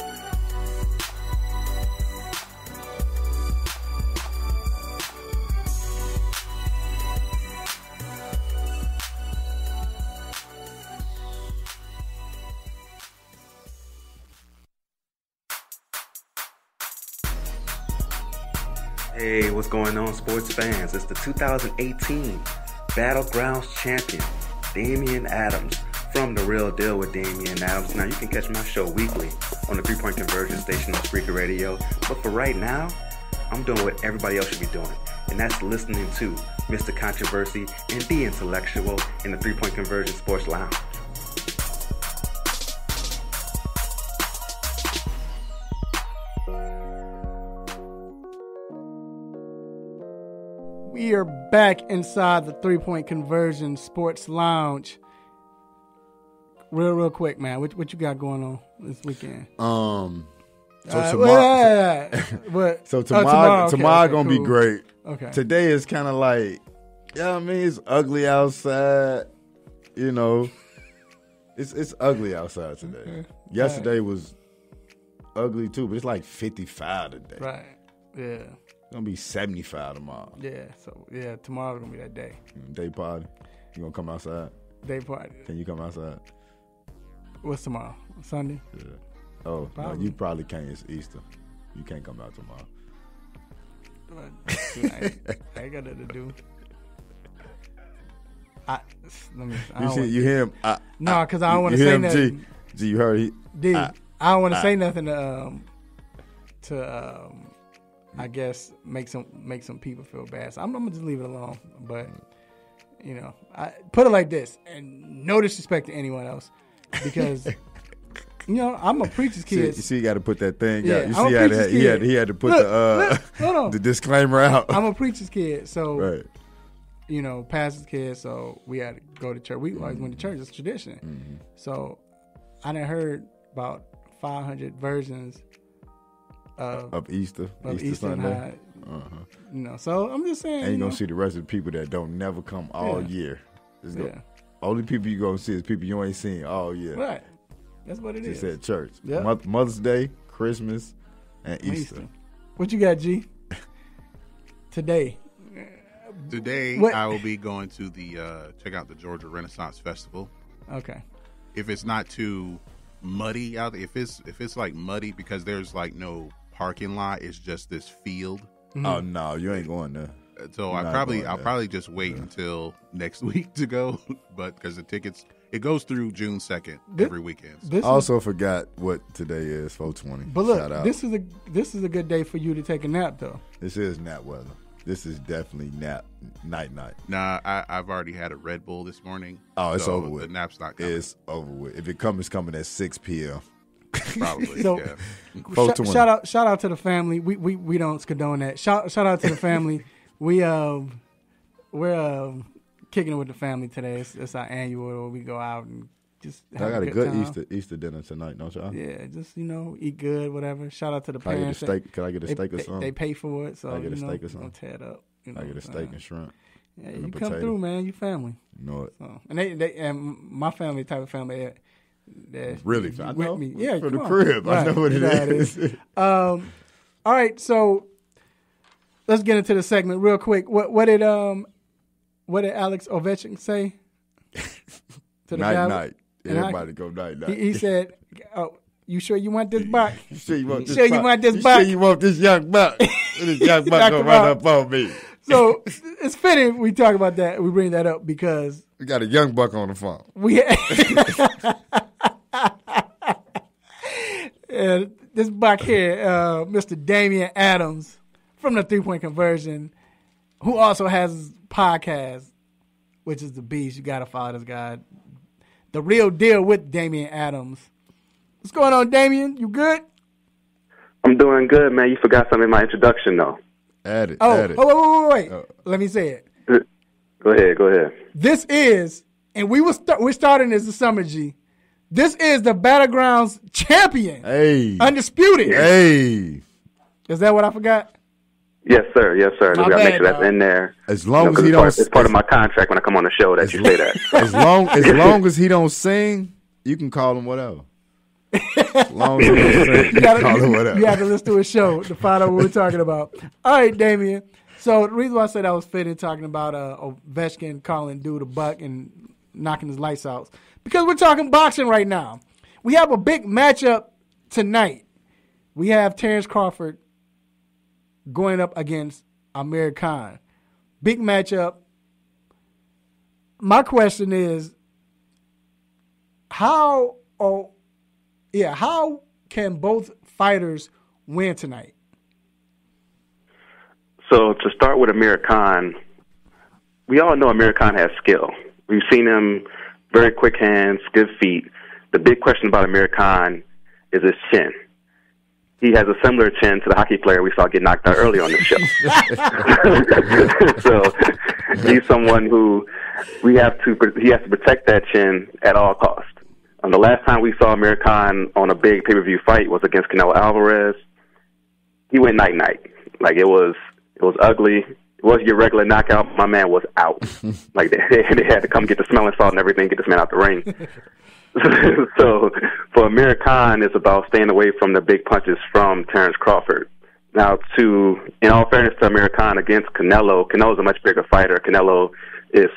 [SPEAKER 20] Hey, what's going on, sports fans? It's the 2018 Battlegrounds champion, Damian Adams, from The Real Deal with Damian Adams. Now, you can catch my show weekly on the 3-Point Conversion station on Spreaker Radio. But for right now, I'm doing what everybody else should be doing, and that's listening to Mr. Controversy and The Intellectual in the 3-Point Conversion Sports Lounge.
[SPEAKER 2] We are back inside the 3-Point Conversion Sports Lounge. Real quick, man. What you got going on this weekend?
[SPEAKER 3] So tomorrow gonna be great.
[SPEAKER 2] Okay.
[SPEAKER 3] Today is kind of like, I mean, it's ugly outside. You know, it's ugly outside today.
[SPEAKER 2] Okay.
[SPEAKER 3] Yesterday was ugly too, but it's like 55 today.
[SPEAKER 2] Right. Yeah.
[SPEAKER 3] It's gonna be 75 tomorrow.
[SPEAKER 2] Yeah. So yeah, tomorrow's gonna be that day.
[SPEAKER 3] Day party. You gonna come outside?
[SPEAKER 2] Day party.
[SPEAKER 3] Can you come outside?
[SPEAKER 2] What's tomorrow? Sunday?
[SPEAKER 3] Yeah. Oh,
[SPEAKER 2] probably.
[SPEAKER 3] No, you probably can't. It's Easter. You can't come out tomorrow.
[SPEAKER 2] I ain't got nothing to do.
[SPEAKER 3] You hear him?
[SPEAKER 2] No, because I don't want to say nothing.
[SPEAKER 3] G, you heard he?
[SPEAKER 2] I don't want to say nothing to I guess make some people feel bad. So I'm gonna just leave it alone. But you know, I put it like this, and no disrespect to anyone else, because You know, I'm a preacher's kid.
[SPEAKER 3] You see, you got to put that thing
[SPEAKER 2] Yeah,
[SPEAKER 3] out. You
[SPEAKER 2] I'm
[SPEAKER 3] see
[SPEAKER 2] a
[SPEAKER 3] how
[SPEAKER 2] preacher's
[SPEAKER 3] he
[SPEAKER 2] kid.
[SPEAKER 3] had to put
[SPEAKER 2] Hold
[SPEAKER 3] the disclaimer out.
[SPEAKER 2] I'm a preacher's kid, so
[SPEAKER 3] Right.
[SPEAKER 2] you know, pastor's kid, so we had to go to church. We always went to church. It's tradition.
[SPEAKER 3] Mm-hmm.
[SPEAKER 2] So I done heard about 500 versions
[SPEAKER 3] of Easter
[SPEAKER 2] Sunday.
[SPEAKER 3] Uh-huh.
[SPEAKER 2] You know, so I'm just saying.
[SPEAKER 3] And you're going to see the rest of the people that don't never come all year. Only people you're going to see is people you ain't seen all year.
[SPEAKER 2] Right. That's what it is.
[SPEAKER 3] Just at church.
[SPEAKER 2] Yep.
[SPEAKER 3] Mother's Day, Christmas, and Easter.
[SPEAKER 2] What you got, G? Today,
[SPEAKER 4] I will be going to the check out the Georgia Renaissance Festival.
[SPEAKER 2] Okay.
[SPEAKER 4] If it's not too muddy out there, if it's like muddy because there's like no parking lot, it's just this field.
[SPEAKER 2] Mm-hmm.
[SPEAKER 3] Oh no, you ain't going there.
[SPEAKER 4] So I'll probably just wait until next week to go, but because the tickets, it goes through June 2nd every weekend.
[SPEAKER 3] I also forgot what today is, 420.
[SPEAKER 2] But look,
[SPEAKER 3] Shout out.
[SPEAKER 2] this is a good day for you to take a nap, though.
[SPEAKER 3] This is nap weather. This is definitely night.
[SPEAKER 4] Nah, I've already had a Red Bull this morning.
[SPEAKER 3] Oh, it's
[SPEAKER 4] so
[SPEAKER 3] over with.
[SPEAKER 4] The nap's not coming.
[SPEAKER 3] It's over with. If it comes, it's coming at 6 p.m.
[SPEAKER 4] Probably.
[SPEAKER 2] So,
[SPEAKER 4] yeah.
[SPEAKER 2] shout out to the family. We don't condone that. Shout out to the family. We're kicking it with the family today. It's our annual where we go out and just have
[SPEAKER 3] I got a good
[SPEAKER 2] time.
[SPEAKER 3] Easter dinner tonight, don't y'all?
[SPEAKER 2] Yeah, just eat good, whatever. Shout out to the
[SPEAKER 3] Can
[SPEAKER 2] parents.
[SPEAKER 3] Can I get a steak or something?
[SPEAKER 2] They pay for it, so
[SPEAKER 3] I get a steak or
[SPEAKER 2] don't
[SPEAKER 3] something?
[SPEAKER 2] tear it up.
[SPEAKER 3] I get a steak and shrimp.
[SPEAKER 2] Yeah,
[SPEAKER 3] and
[SPEAKER 2] you
[SPEAKER 3] a
[SPEAKER 2] come
[SPEAKER 3] potato.
[SPEAKER 2] through, man. You family.
[SPEAKER 3] You know it.
[SPEAKER 2] So, and they and my family type of family.
[SPEAKER 3] Really?
[SPEAKER 2] With
[SPEAKER 3] I know.
[SPEAKER 2] me. Yeah,
[SPEAKER 3] From
[SPEAKER 2] come
[SPEAKER 3] the
[SPEAKER 2] on.
[SPEAKER 3] crib. I
[SPEAKER 2] Right.
[SPEAKER 3] know what
[SPEAKER 2] You
[SPEAKER 3] it
[SPEAKER 2] know how
[SPEAKER 3] is.
[SPEAKER 2] All right, so let's get into the segment real quick. What did Alex Ovechkin say? To the guy?
[SPEAKER 3] Night. Everybody go night.
[SPEAKER 2] He said, "Oh, you sure you want this buck?
[SPEAKER 3] You sure you want this
[SPEAKER 2] sure
[SPEAKER 3] buck?
[SPEAKER 2] you want this
[SPEAKER 3] You
[SPEAKER 2] buck?
[SPEAKER 3] sure you want this young buck? This young buck gonna run up on me."
[SPEAKER 2] So it's fitting we talk about that. We bring that up because
[SPEAKER 3] we got a young buck on the phone.
[SPEAKER 2] This buck here, Mr. Damian Adams from the 3-Point Conversion, who also has his podcast, which is The Beast. You got to follow this guy. The Real Deal with Damian Adams. What's going on, Damian? You good?
[SPEAKER 21] I'm doing good, man. You forgot something in my introduction, though.
[SPEAKER 3] Add it.
[SPEAKER 2] Wait. Let me say it.
[SPEAKER 21] Go ahead.
[SPEAKER 2] This is, and we're starting as the Summer G. This is the Battlegrounds champion.
[SPEAKER 3] Hey.
[SPEAKER 2] Undisputed.
[SPEAKER 3] Hey.
[SPEAKER 2] Is that what I forgot?
[SPEAKER 21] Yes, sir. We got to make sure that's in there.
[SPEAKER 3] As long as he don't,
[SPEAKER 21] it's part of my contract when I come on the show that you say that.
[SPEAKER 3] As long as he don't sing, you can call him whatever. As long as he don't sing, you can call him whatever.
[SPEAKER 2] You have to listen to a show to find out what we're talking about. All right, Damian. So the reason why I said I was fitting talking about Ovechkin calling dude a buck and knocking his lights out, because we're talking boxing right now. We have a big matchup tonight. We have Terrence Crawford going up against Amir Khan. Big matchup. My question is, how can both fighters win tonight?
[SPEAKER 21] So to start with Amir Khan, we all know Amir Khan has skill. We've seen him very quick hands, good feet. The big question about Amir Khan is his chin. He has a similar chin to the hockey player we saw get knocked out early on the show. So he's someone who he has to protect that chin at all costs. The last time we saw Amir Khan on a big pay-per-view fight was against Canelo Alvarez. He went night-night. Like, it was ugly. It wasn't your regular knockout. My man was out. Like, they had to come get the smelling salt and everything, get this man out the ring. So for Amir Khan, it's about staying away from the big punches from Terrence Crawford. Now, in all fairness to Amir Khan against Canelo's a much bigger fighter. Canelo is,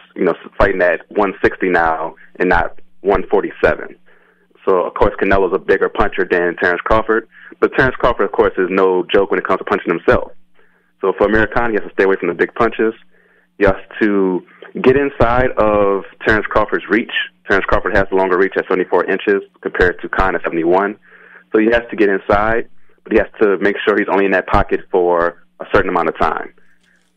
[SPEAKER 21] fighting at 160 now and not 147. So, of course, Canelo's a bigger puncher than Terrence Crawford. But Terrence Crawford, of course, is no joke when it comes to punching himself. So for Amir Khan, he has to stay away from the big punches. He has to get inside of Terrence Crawford's reach. Terrence Crawford has the longer reach at 74 inches compared to Khan at 71. So he has to get inside, but he has to make sure he's only in that pocket for a certain amount of time.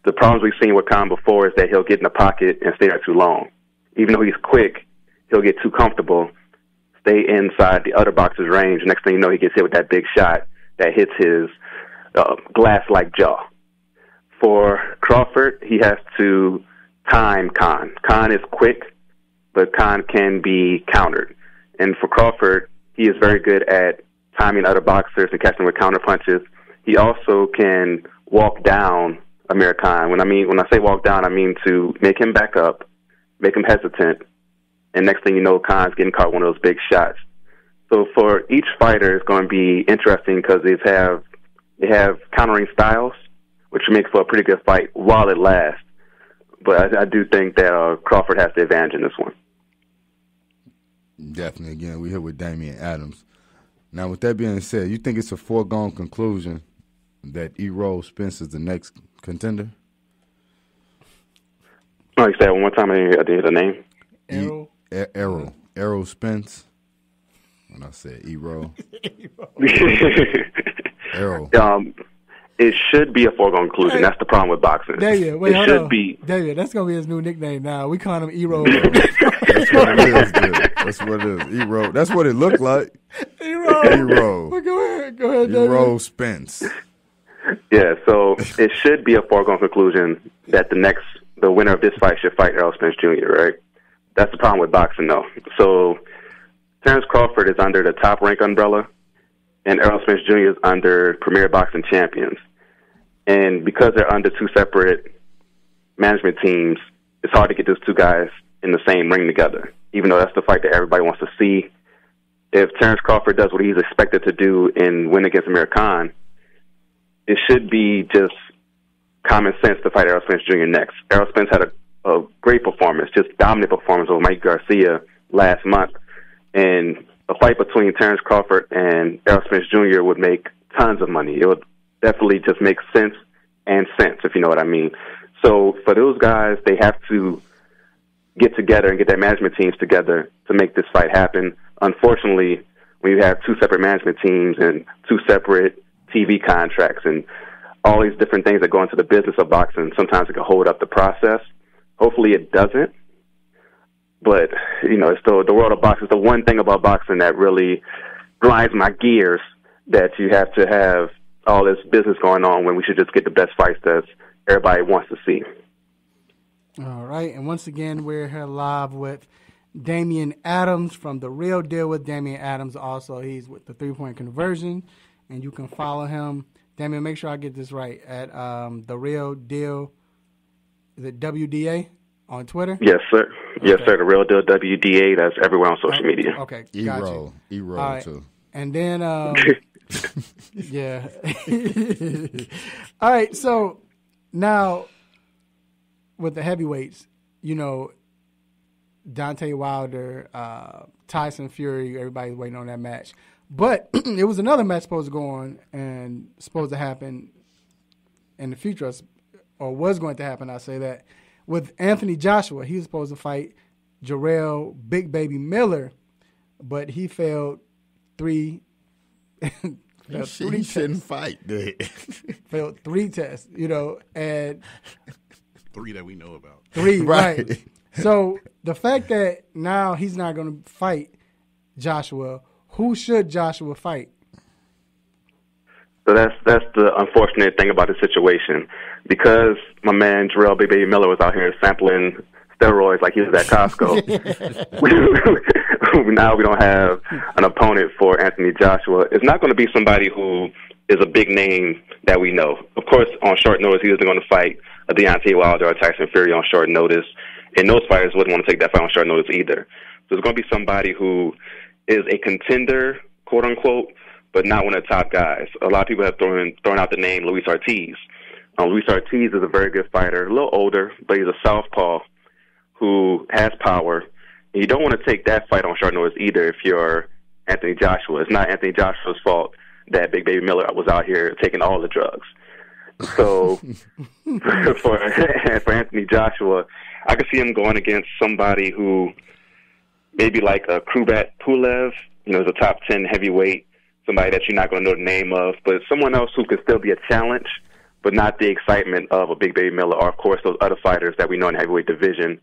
[SPEAKER 21] The problems we've seen with Khan before is that he'll get in the pocket and stay there too long. Even though he's quick, he'll get too comfortable, stay inside the other boxer's range. Next thing you know, he gets hit with that big shot that hits his glass-like jaw. For Crawford, he has to time Khan. Khan is quick, but Khan can be countered. And for Crawford, he is very good at timing other boxers and catching with counter punches. He also can walk down Amir Khan. When I say walk down, I mean to make him back up, make him hesitant, and next thing you know, Khan's getting caught one of those big shots. So for each fighter, it's going to be interesting because they have countering styles, which makes for a pretty good fight while it lasts. But I do think that Crawford has the advantage in this one.
[SPEAKER 3] Definitely. Again, we're here with Damian Adams. Now, with that being said, you think it's a foregone conclusion that Errol Spence is the next contender?
[SPEAKER 21] Oh, you say that one more time. I didn't hear the name.
[SPEAKER 3] Errol Spence. When I said Errol. Errol.
[SPEAKER 21] It should be a foregone conclusion. That's the problem with boxing.
[SPEAKER 2] David, wait,
[SPEAKER 21] it should be.
[SPEAKER 2] David, that's going to be his new nickname now. We call him Errol.
[SPEAKER 3] That's what it is, dude. That's what it is. Errol. That's what it looked like. Errol.
[SPEAKER 2] Well, go ahead, David.
[SPEAKER 3] Errol Spence.
[SPEAKER 21] Yeah, so it should be a foregone conclusion that the winner of this fight should fight Errol Spence Jr., right? That's the problem with boxing, though. So Terrence Crawford is under the Top Rank umbrella, and Errol Spence Jr. is under Premier Boxing Champions. And because they're under two separate management teams, it's hard to get those two guys in the same ring together, even though that's the fight that everybody wants to see. If Terrence Crawford does what he's expected to do and win against Amir Khan, it should be just common sense to fight Errol Spence Jr. next. Errol Spence had a great performance, just dominant performance over Mike Garcia last month. And a fight between Terrence Crawford and Errol Spence Jr. would make tons of money. It would definitely just make sense, if you know what I mean. So for those guys, they have to get together and get their management teams together to make this fight happen. Unfortunately, when you have two separate management teams and two separate TV contracts and all these different things that go into the business of boxing, sometimes it can hold up the process. Hopefully it doesn't. But, it's the world of boxing. It's the one thing about boxing that really grinds my gears, that you have to have all this business going on when we should just get the best fights that everybody wants to see.
[SPEAKER 2] All right. And once again, we're here live with Damian Adams from The Real Deal with Damian Adams. Also, he's with the 3-Point Conversion, and you can follow him. Damian, make sure I get this right, at The Real Deal, is it WDA? On Twitter?
[SPEAKER 21] Yes, sir. Okay. Yes, sir. The Real Deal WDA. That's everywhere on social media.
[SPEAKER 2] Okay, gotcha.
[SPEAKER 3] E-roll too.
[SPEAKER 2] And then, yeah. All right. So now with the heavyweights, Deontay Wilder, Tyson Fury. Everybody's waiting on that match, but it was another match supposed to go on and supposed to happen in the future, or was going to happen. I say that. With Anthony Joshua, he was supposed to fight Jarrell Big Baby Miller, but he failed three.
[SPEAKER 3] He shouldn't fight, dude.
[SPEAKER 2] Failed 3 tests, and
[SPEAKER 4] 3 that we know about.
[SPEAKER 2] 3, right. So the fact that now he's not going to fight Joshua, who should Joshua fight?
[SPEAKER 21] So that's the unfortunate thing about the situation, because my man Jarrell Big Baby Miller was out here sampling steroids like he was at Costco. Now we don't have an opponent for Anthony Joshua. It's not going to be somebody who is a big name that we know. Of course, on short notice, he wasn't going to fight a Deontay Wilder or Tyson Fury on short notice, and those fighters wouldn't want to take that fight on short notice either. So it's going to be somebody who is a contender, quote unquote, but not one of the top guys. A lot of people have thrown out the name Luis Ortiz. Luis Ortiz is a very good fighter, a little older, but he's a southpaw who has power. And you don't want to take that fight on short notice either if you're Anthony Joshua. It's not Anthony Joshua's fault that Big Baby Miller was out here taking all the drugs. So for Anthony Joshua, I could see him going against somebody who maybe like a Krubat Pulev, is a top 10 heavyweight, somebody that you're not going to know the name of, but someone else who could still be a challenge, but not the excitement of a Big Baby Miller or, of course, those other fighters that we know in the heavyweight division.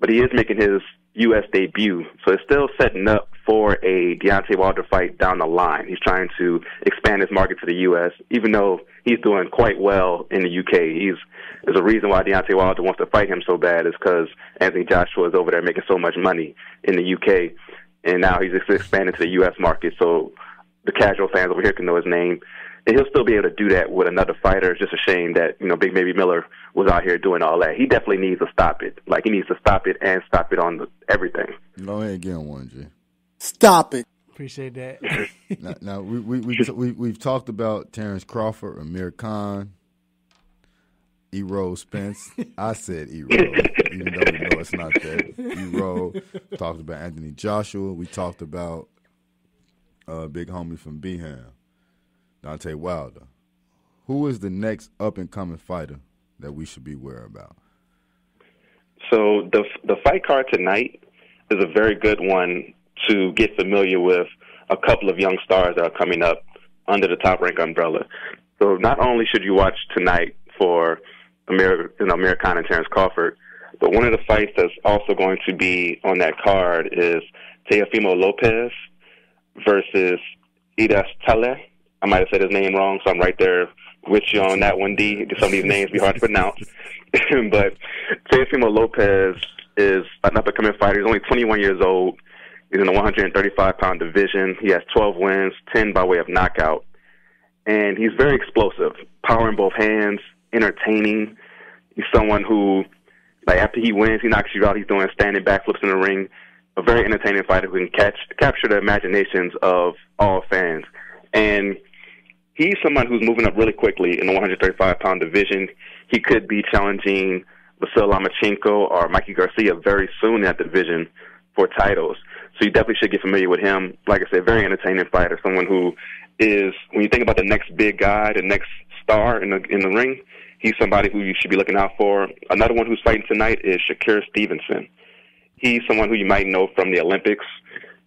[SPEAKER 21] But he is making his U.S. debut, so it's still setting up for a Deontay Wilder fight down the line. He's trying to expand his market to the U.S., even though he's doing quite well in the U.K. There's a reason why Deontay Wilder wants to fight him so bad is because Anthony Joshua is over there making so much money in the U.K., and now he's expanding to the U.S. market, so the casual fans over here can know his name. And he'll still be able to do that with another fighter. It's just a shame that, Big Baby Miller was out here doing all that. He definitely needs to stop it. Like, he needs to stop it and stop it on everything.
[SPEAKER 3] Go ahead and get on one, G.
[SPEAKER 2] Stop it. Appreciate that.
[SPEAKER 3] now we've talked about Terrence Crawford, Amir Khan, Errol Spence. I said Errol, even though we know it's not that. Errol. Talked about Anthony Joshua. We talked about big homie from Beham, Deontay Wilder. Who is the next up-and-coming fighter that we should be aware about?
[SPEAKER 21] So the fight card tonight is a very good one to get familiar with a couple of young stars that are coming up under the Top Rank umbrella. So not only should you watch tonight for Amir Khan and Terrence Crawford, but one of the fights that's also going to be on that card is Teofimo Lopez versus Idas Taleh. I might have said his name wrong, so I'm right there with you on that one, D. Some of these names be hard to pronounce. But Teofimo Lopez is an up-and-coming fighter. He's only 21 years old. He's in the 135-pound division. He has 12 wins, 10 by way of knockout. And he's very explosive, power in both hands, entertaining. He's someone who, like, after he wins, he knocks you out. He's doing standing backflips in the ring. A very entertaining fighter who can capture the imaginations of all fans. And he's someone who's moving up really quickly in the 135-pound division. He could be challenging Vasyl Lomachenko or Mikey Garcia very soon in that division for titles. So you definitely should get familiar with him. Like I said, very entertaining fighter, someone who is, when you think about the next big guy, the next star in the ring, he's somebody who you should be looking out for. Another one who's fighting tonight is Shakur Stevenson. He's someone who you might know from the Olympics.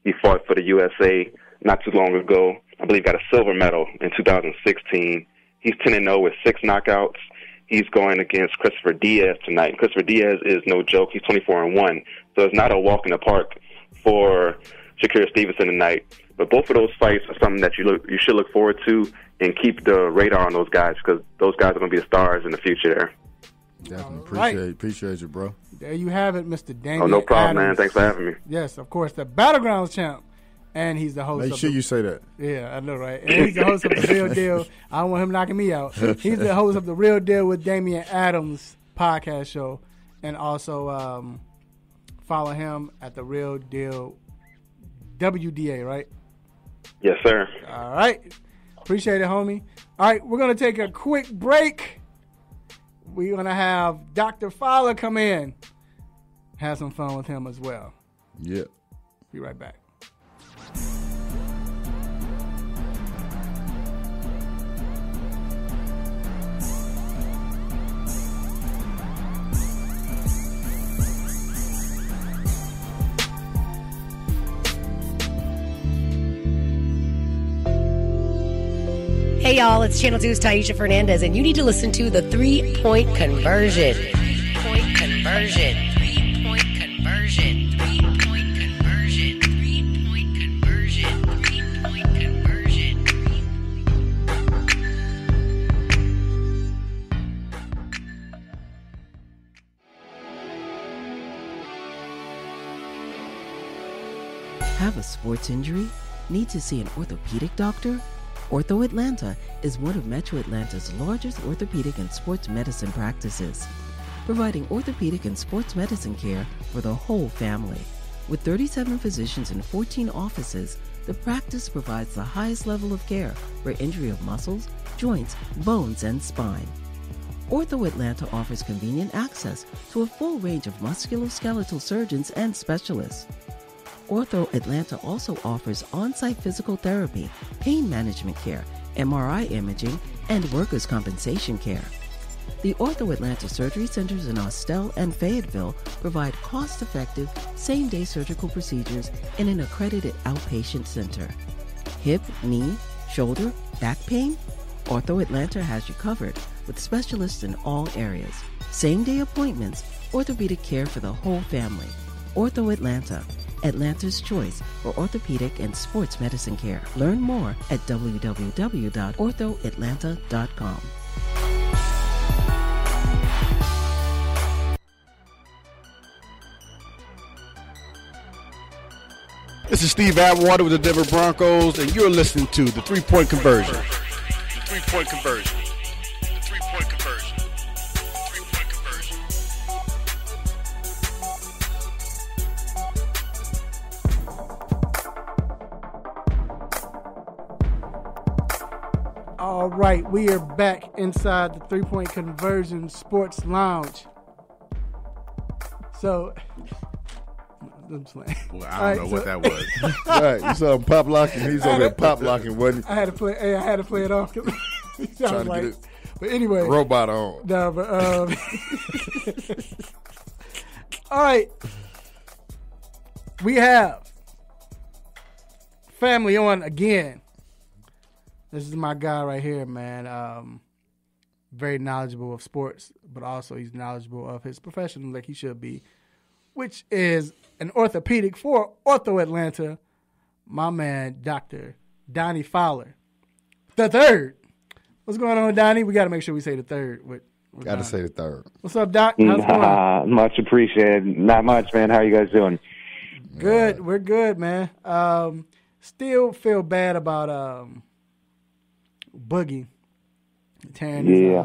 [SPEAKER 21] He fought for the USA not too long ago. I believe got a silver medal in 2016. He's 10-0 with 6 knockouts. He's going against Christopher Diaz tonight. Christopher Diaz is no joke. He's 24-1. So it's not a walk in the park for Shakur Stevenson tonight. But both of those fights are something that you should look forward to and keep the radar on those guys because those guys are going to be the stars in the future there.
[SPEAKER 3] Definitely appreciate you, bro.
[SPEAKER 2] There you have it, Mr. Damian.
[SPEAKER 21] Oh, no problem,
[SPEAKER 2] Adams.
[SPEAKER 21] man. Thanks for having me.
[SPEAKER 2] Yes, of course, the Battlegrounds champ. And he's the host.
[SPEAKER 3] Make sure you say that.
[SPEAKER 2] Yeah, I know, right? And he's the host of The Real Deal. I don't want him knocking me out. He's the host of The Real Deal with Damian Adams podcast show. And also follow him at The Real Deal WDA, right?
[SPEAKER 21] Yes, sir.
[SPEAKER 2] All right. Appreciate it, homie. All right, we're going to take a quick break. We're going to have Dr. Fowler come in. Have some fun with him as well.
[SPEAKER 3] Yep.
[SPEAKER 2] Be right back.
[SPEAKER 5] Hey y'all, it's Channel 2's Taisha Fernandez, and you need to listen to the 3-Point Conversion. 3-Point Conversion. 3-Point Conversion. 3-Point Conversion. 3-Point Conversion. 3-Point Conversion.
[SPEAKER 13] Have a sports injury? Need to see an orthopedic doctor? Ortho Atlanta is one of Metro Atlanta's largest orthopedic and sports medicine practices, providing orthopedic and sports medicine care for the whole family. With 37 physicians and 14 offices, the practice provides the highest level of care for injury of muscles, joints, bones, and spine. Ortho Atlanta offers convenient access to a full range of musculoskeletal surgeons and specialists. Ortho Atlanta also offers on-site physical therapy, pain management care, MRI imaging, and workers' compensation care. The Ortho Atlanta surgery centers in Austell and Fayetteville provide cost-effective, same-day surgical procedures in an accredited outpatient center. Hip, knee, shoulder, back pain? Ortho Atlanta has you covered with specialists in all areas. Same-day appointments, orthopedic care for the whole family. Ortho Atlanta, Atlanta's choice for orthopedic and sports medicine care. Learn more at www.orthoatlanta.com.
[SPEAKER 9] This is Steve Atwater with the Denver Broncos, and you're listening to the 3-Point Conversion. The 3-Point Conversion. The 3-Point Conversion. The 3-Point
[SPEAKER 2] Conversion. All right, we are back inside the 3-Point Conversion Sports Lounge. So...
[SPEAKER 4] Well, I don't know what that was.
[SPEAKER 3] Right, you saw him pop locking. He's over there pop locking, wasn't he?
[SPEAKER 2] I had to play it off.
[SPEAKER 3] Trying to get it.
[SPEAKER 2] But anyway,
[SPEAKER 3] robot on.
[SPEAKER 2] No, but all right, we have family on again. This is my guy right here, man. Very knowledgeable of sports, but also he's knowledgeable of his profession, like he should be, which is an orthopedic for Ortho Atlanta, my man, Dr. Donnie Fowler, the third. What's going on, Donnie? We got to make sure we say the third.
[SPEAKER 3] Got to say the third.
[SPEAKER 2] What's up, Doc? How's it going?
[SPEAKER 22] Much appreciated. Not much, man. How are you guys doing?
[SPEAKER 2] Good. We're good, man. Still feel bad about Boogie tearing his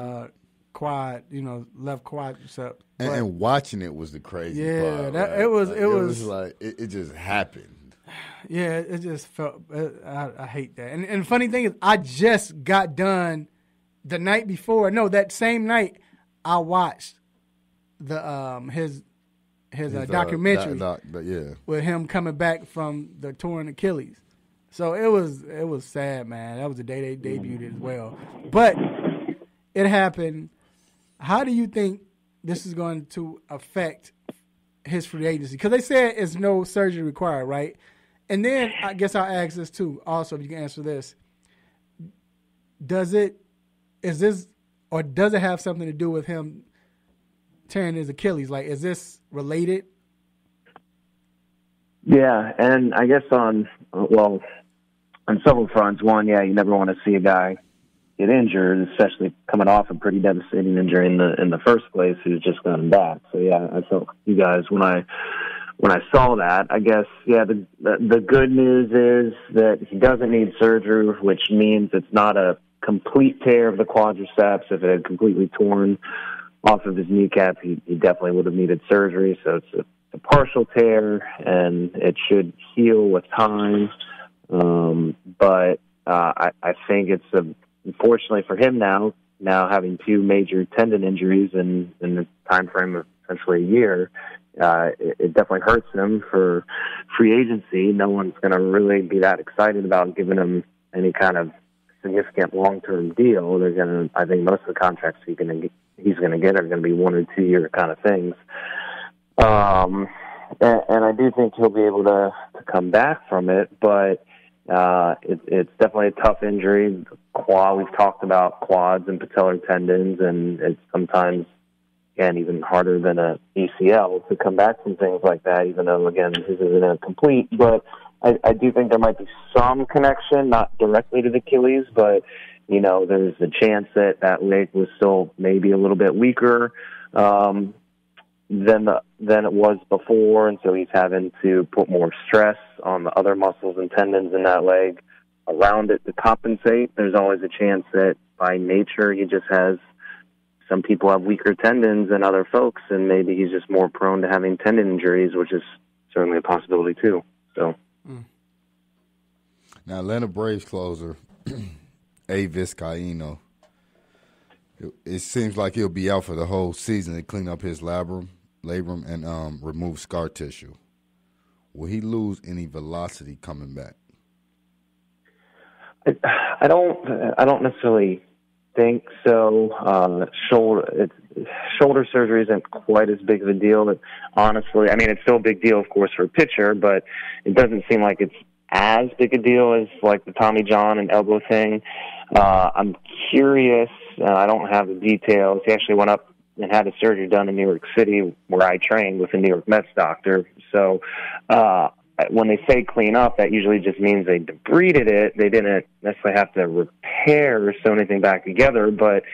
[SPEAKER 2] quad, left quadricep.
[SPEAKER 3] And watching it was the crazy part.
[SPEAKER 2] Yeah,
[SPEAKER 3] right?
[SPEAKER 2] it was
[SPEAKER 3] like it just happened.
[SPEAKER 2] Yeah, it just felt. I hate that. And the funny thing is, I just got done the night before. No, that same night, I watched the his documentary. With him coming back from the torn Achilles. So it was sad, man. That was the day they debuted as well. But it happened. How do you think this is going to affect his free agency? Because they said it's no surgery required, right? And then I guess I'll ask this too. Also, if you can answer this, does it have something to do with him tearing his Achilles? Like, is this related?
[SPEAKER 22] Yeah, and I guess on several fronts. One, you never want to see a guy get injured, especially coming off a pretty devastating injury in the first place, who's just gotten back. So I felt you guys when I saw that. I guess the good news is that he doesn't need surgery, which means it's not a complete tear of the quadriceps. If it had completely torn off of his kneecap, he definitely would have needed surgery. So it's a partial tear, and it should heal with time. But I think it's unfortunately for him now having two major tendon injuries in the time frame of essentially a year, it definitely hurts him for free agency. No one's going to really be that excited about giving him any kind of significant long-term deal. They're going to, I think, most of the contracts he's going to get are going to be 1 or 2 year kind of things. And I do think he'll be able to come back from it, but it's definitely a tough injury. We've talked about quads and patellar tendons, and it's sometimes, again, even harder than a ACL to come back from things like that, even though, again, his isn't complete. But I do think there might be some connection, not directly to the Achilles, but, there's a chance that leg was still maybe a little bit weaker than it was before, and so he's having to put more stress on the other muscles and tendons in that leg around it to compensate. There's always a chance that by nature he just has, some people have weaker tendons than other folks, and maybe he's just more prone to having tendon injuries, which is certainly a possibility too. So
[SPEAKER 3] now Atlanta Braves closer A. Vizcaíno, it seems like he'll be out for the whole season to clean up his labrum and remove scar tissue. Will he lose any velocity coming back?
[SPEAKER 22] I don't necessarily think so. Shoulder surgery isn't quite as big of a deal. Honestly, I mean, it's still a big deal, of course, for a pitcher, but it doesn't seem like it's as big a deal as like the Tommy John and elbow thing. I'm curious. I don't have the details. He actually went up and had a surgery done in New York City where I trained with a New York Mets doctor. So when they say clean up, that usually just means they debrided it. They didn't necessarily have to repair or sew anything back together. But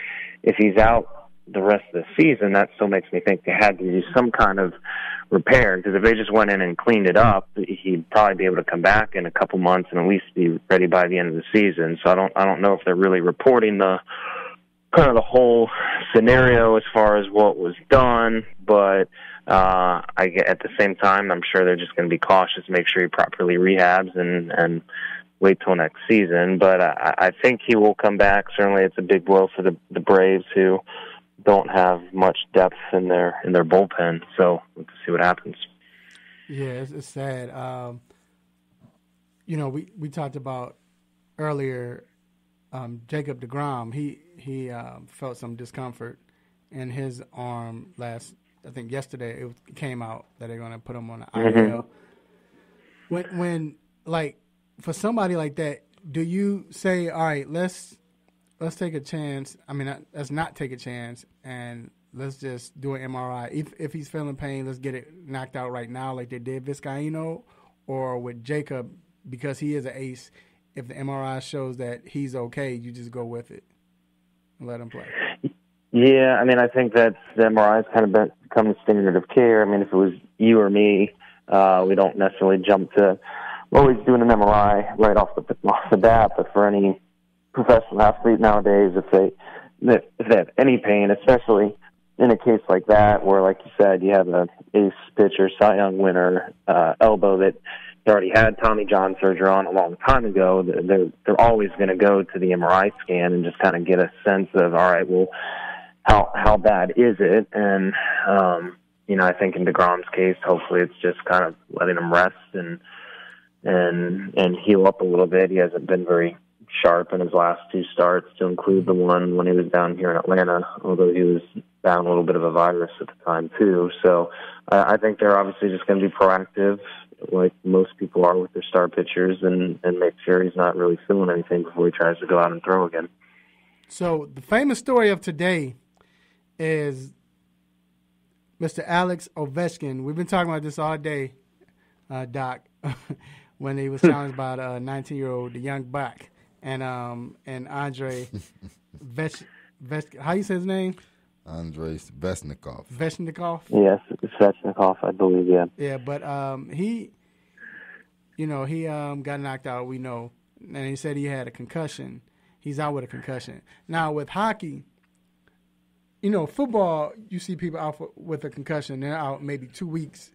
[SPEAKER 22] if he's out the rest of the season, that still makes me think they had to do some kind of repair, because if they just went in and cleaned it up, he'd probably be able to come back in a couple months and at least be ready by the end of the season. So I don't know if they're really reporting the whole scenario as far as what was done, but at the same time, I'm sure they're just going to be cautious, make sure he properly rehabs and wait till next season. But I think he will come back. Certainly, it's a big blow for the Braves, who don't have much depth in their bullpen. So we'll see what happens.
[SPEAKER 2] Yeah, it's sad. We talked about earlier Jacob deGrom. He felt some discomfort in his arm yesterday it came out that they're going to put him on the IL. When for somebody like that, do you say, all right, let's take a chance? I mean, let's not take a chance and let's just do an MRI. If he's feeling pain, let's get it knocked out right now like they did Vizcaino, or with Jacob, because he is an ace, if the MRI shows that he's okay, you just go with it and let him play.
[SPEAKER 22] Yeah, I mean, I think that the MRI has kind of become the standard of care. I mean, if it was you or me, we don't necessarily jump to always doing an MRI right off the bat. But for any professional athlete nowadays, if they have any pain, especially in a case like that, where, like you said, you have an ace pitcher, Cy Young winner, elbow that they already had Tommy John surgery on a long time ago, they're always going to go to the MRI scan and just kind of get a sense of, all right, well, how bad is it? And I think in deGrom's case, hopefully it's just kind of letting him rest and heal up a little bit. He hasn't been very sharp in his last two starts, to include the one when he was down here in Atlanta, although he was down a little bit of a virus at the time too. So I think they're obviously just going to be proactive, like most people are with their star pitchers, and make sure he's not really feeling anything before he tries to go out and throw again.
[SPEAKER 2] So the famous story of today is Mr. Alex Ovechkin. We've been talking about this all day, Doc, when he was challenged by the 19-year-old, the young buck, and Andre how you say his name?
[SPEAKER 3] Andrei Svechnikov.
[SPEAKER 22] Svechnikov? Yes, Svechnikov, I believe, yeah.
[SPEAKER 2] Yeah, but he got knocked out, we know, and he said he had a concussion. He's out with a concussion. Now, with hockey, football, you see people out with a concussion, they're out maybe 2 weeks,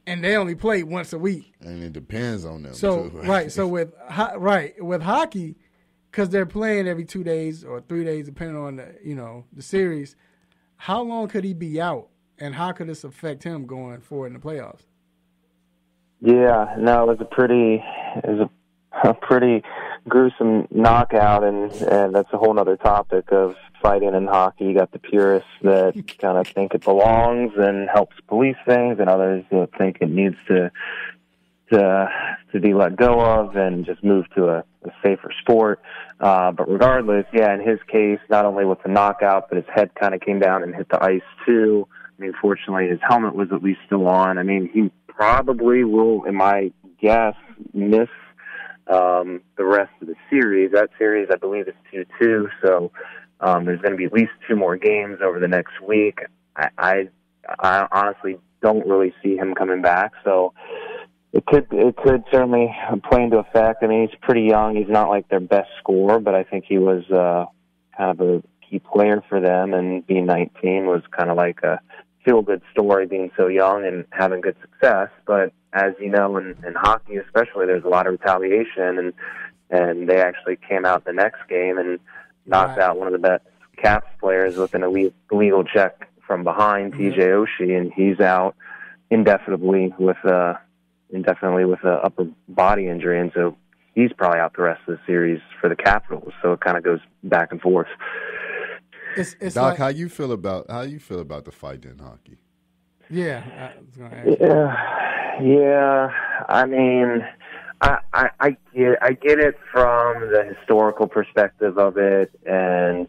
[SPEAKER 2] and they only play once a week.
[SPEAKER 3] And it depends on them,
[SPEAKER 2] so,
[SPEAKER 3] too.
[SPEAKER 2] Right, so with hockey, because they're playing every 2 days or 3 days, depending on the series, how long could he be out, and how could this affect him going forward in the playoffs?
[SPEAKER 22] Yeah, no, it was a pretty gruesome knockout, and that's a whole other topic of fighting in hockey. You got the purists that kind of think it belongs and helps police things, and others that think it needs to be let go of and just move to a safer sport. But regardless, yeah, in his case, not only with the knockout, but his head kind of came down and hit the ice too. I mean, fortunately, his helmet was at least still on. I mean, he probably will, in my guess, miss the rest of the series. That series, I believe, is 2-2, so there's going to be at least 2 more games over the next week. I honestly don't really see him coming back, so it could certainly play into effect. I mean, he's pretty young. He's not like their best scorer, but I think he was kind of a key player for them, and being 19 was kind of like a feel-good story, being so young and having good success. But as you know, in hockey especially, there's a lot of retaliation, and they actually came out the next game and knocked out one of the best Caps players with an illegal check from behind, TJ Oshie, and he's out indefinitely with a upper body injury, and so he's probably out the rest of the series for the Capitals. So it kind of goes back and forth.
[SPEAKER 3] It's Doc, how you feel about the fight in hockey?
[SPEAKER 2] Yeah, I was going to ask you.
[SPEAKER 22] Yeah. I mean, I get it from the historical perspective of it, and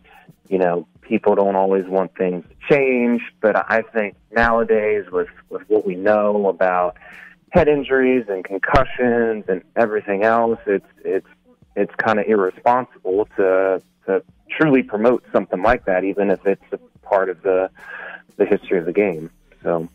[SPEAKER 22] people don't always want things to change. But I think nowadays, with what we know about head injuries and concussions and everything else, it's kind of irresponsible to truly promote something like that, even if it's a part of the history of the game. So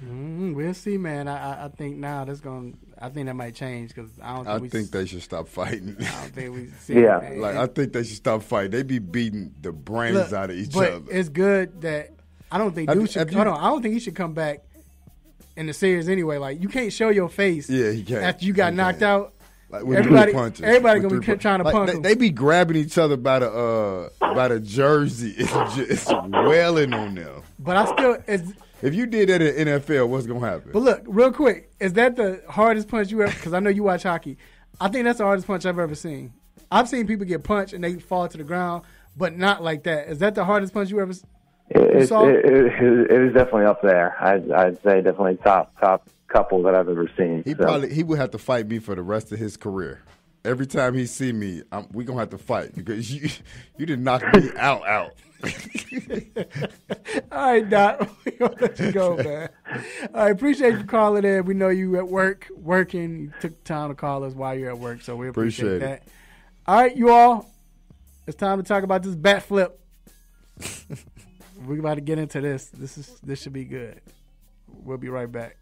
[SPEAKER 2] we'll see, man. I think now I think that might change because
[SPEAKER 3] I think they should stop fighting.
[SPEAKER 2] I don't think we see.
[SPEAKER 22] Yeah,
[SPEAKER 3] I think they should stop fighting. They be beating the brains out of each other.
[SPEAKER 2] But it's good that I don't think Dude should. I don't think he should come back in the series anyway. Like, you can't show your face.
[SPEAKER 3] Yeah, he can't.
[SPEAKER 2] After you got knocked out.
[SPEAKER 3] Like with
[SPEAKER 2] everybody
[SPEAKER 3] gonna
[SPEAKER 2] be trying to punch him.
[SPEAKER 3] They be grabbing each other by the jersey. It's wailing on them.
[SPEAKER 2] But I still,
[SPEAKER 3] if you did that in NFL, what's gonna happen?
[SPEAKER 2] But look, real quick, is that the hardest punch you ever? Because I know you watch hockey. I think that's the hardest punch I've ever seen. I've seen people get punched and they fall to the ground, but not like that. Is that the hardest punch you ever saw?
[SPEAKER 22] It was definitely up there. I'd say definitely top couple that I've ever seen.
[SPEAKER 3] He would have to fight me for the rest of his career. Every time he see me, we gonna have to fight because you did knock me out. All
[SPEAKER 2] right, Doc, we gonna let you go, man. I appreciate you calling in. We know you at working. You took time to call us while you're at work, so we appreciate that. All right, you all, it's time to talk about this bat flip. We're about to get into this. This should be good. We'll be right back.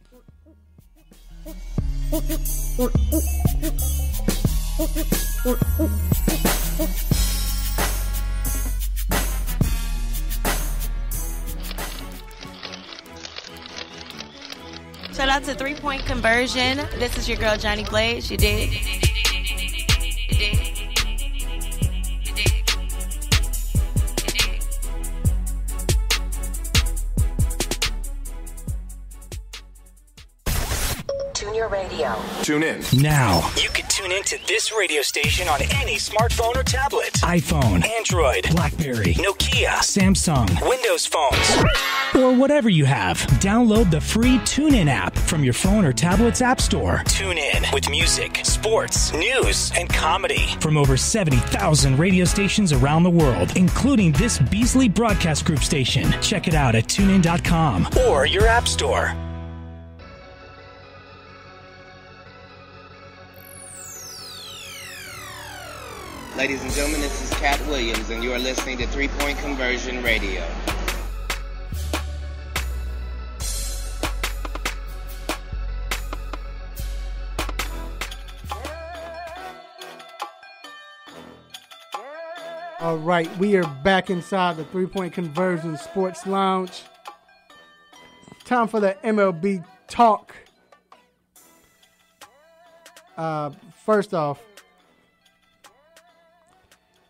[SPEAKER 6] Shout out to 3 Point Conversion. This is your girl Johnny Blaze. You dig?
[SPEAKER 5] Tune your radio.
[SPEAKER 12] Tune in
[SPEAKER 23] now.
[SPEAKER 12] You can tune in to this radio station on any smartphone or tablet.
[SPEAKER 23] iPhone,
[SPEAKER 12] Android,
[SPEAKER 23] BlackBerry,
[SPEAKER 12] Nokia,
[SPEAKER 23] Samsung,
[SPEAKER 12] Windows phones,
[SPEAKER 23] or whatever you have. Download the free TuneIn app from your phone or tablet's app store.
[SPEAKER 12] Tune in with music, sports, news, and comedy
[SPEAKER 23] from over 70,000 radio stations around the world, including this Beasley Broadcast Group station. Check it out at TuneIn.com
[SPEAKER 12] or your app store.
[SPEAKER 24] Ladies and gentlemen, this is Cat Williams, and you are listening to 3 Point Conversion Radio.
[SPEAKER 2] All right, we are back inside the 3 Point Conversion Sports Lounge. Time for the MLB talk. First off,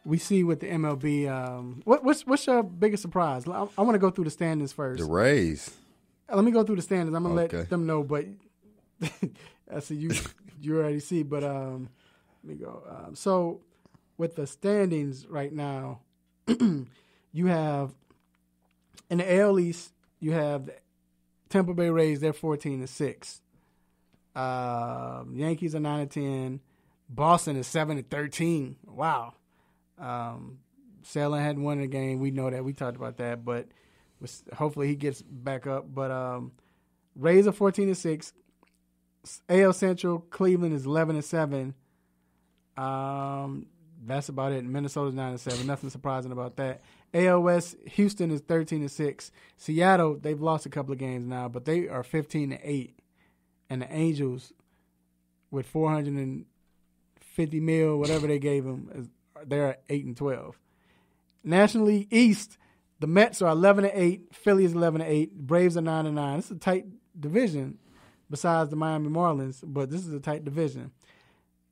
[SPEAKER 2] we see with the MLB. What's your biggest surprise? I want to go through the standings first.
[SPEAKER 3] The Rays.
[SPEAKER 2] Let me go through the standings. I'm gonna let them know, but I see you already see. But let me go. So with the standings right now, you have in the AL East, you have the Tampa Bay Rays. They're 14-6. Yankees are 9-10. Boston is 7-13. Wow. Salen hadn't won the game. We know that. We talked about that, but hopefully he gets back up. But Rays are 14-6. AL Central, Cleveland is 11-7. That's about it. Minnesota's 9-7. Nothing surprising about that. AL West, Houston is 13-6. Seattle, they've lost a couple of games now, but they are 15-8. And the Angels, with $450 million, whatever they gave them, they're at 8-12. National League East, the Mets are 11-8. Philly is 11-8. Braves are 9-9. This is a tight division, besides the Miami Marlins, but this is a tight division.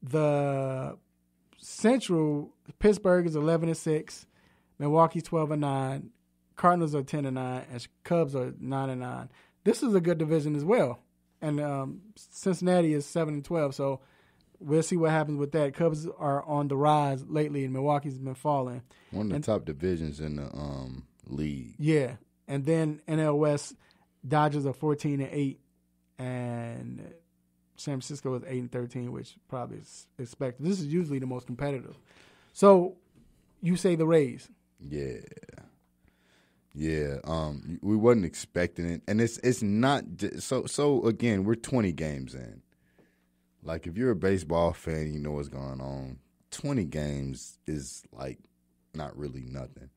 [SPEAKER 2] The Central, Pittsburgh is 11-6. Milwaukee's 12-9. Cardinals are 10-9, and Cubs are 9-9. This is a good division as well. And Cincinnati is 7-12. So we'll see what happens with that. Cubs are on the rise lately, and Milwaukee's been falling.
[SPEAKER 3] One of the top divisions in the league.
[SPEAKER 2] Yeah, and then NL West, Dodgers are 14-8, and San Francisco is 8-13, which probably is expected. This is usually the most competitive. So you say the Rays?
[SPEAKER 3] Yeah. Yeah, we wasn't expecting it, and it's not so. Again, we're 20 games in. Like, if you're a baseball fan, you know what's going on. 20 games is like not really nothing.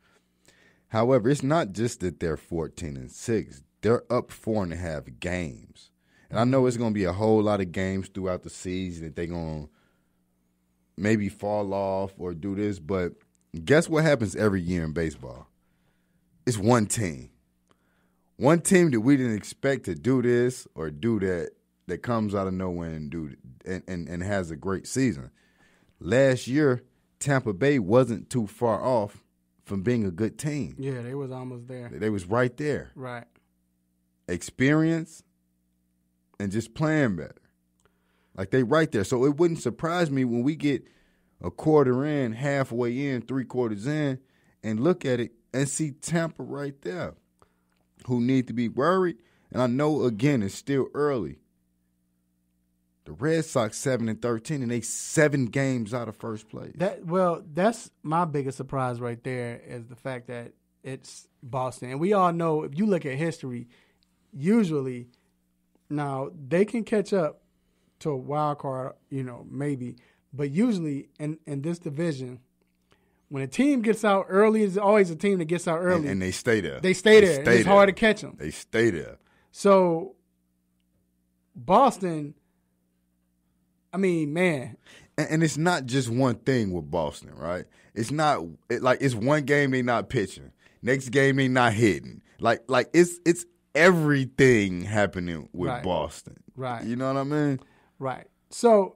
[SPEAKER 3] However, it's not just that they're 14-6; they're up 4.5 games, and I know it's going to be a whole lot of games throughout the season that they're going to maybe fall off or do this. But guess what happens every year in baseball? It's one team that we didn't expect to do this or do that comes out of nowhere and has a great season. Last year, Tampa Bay wasn't too far off from being a good team.
[SPEAKER 2] Yeah, they was almost there.
[SPEAKER 3] They was right there.
[SPEAKER 2] Right.
[SPEAKER 3] Experience and just playing better. Like, they right there. So it wouldn't surprise me when we get a quarter in, halfway in, 3/4 in, and look at it and see Tampa right there, who need to be worried. And I know, again, it's still early. The Red Sox 7-13, and they 7 games out of first place.
[SPEAKER 2] That's my biggest surprise right there, is the fact that it's Boston. And we all know, if you look at history, usually now they can catch up to a wild card, maybe. But usually in this division, when a team gets out early, it's always a team that gets out early.
[SPEAKER 3] And they stay there.
[SPEAKER 2] They stay there. It's hard to catch them.
[SPEAKER 3] They stay there.
[SPEAKER 2] So, Boston, I mean, man.
[SPEAKER 3] And it's not just one thing with Boston, right? It's not it's one game they not pitching. Next game they not hitting. Like it's everything happening with Boston.
[SPEAKER 2] Right.
[SPEAKER 3] You know what I mean?
[SPEAKER 2] Right. So,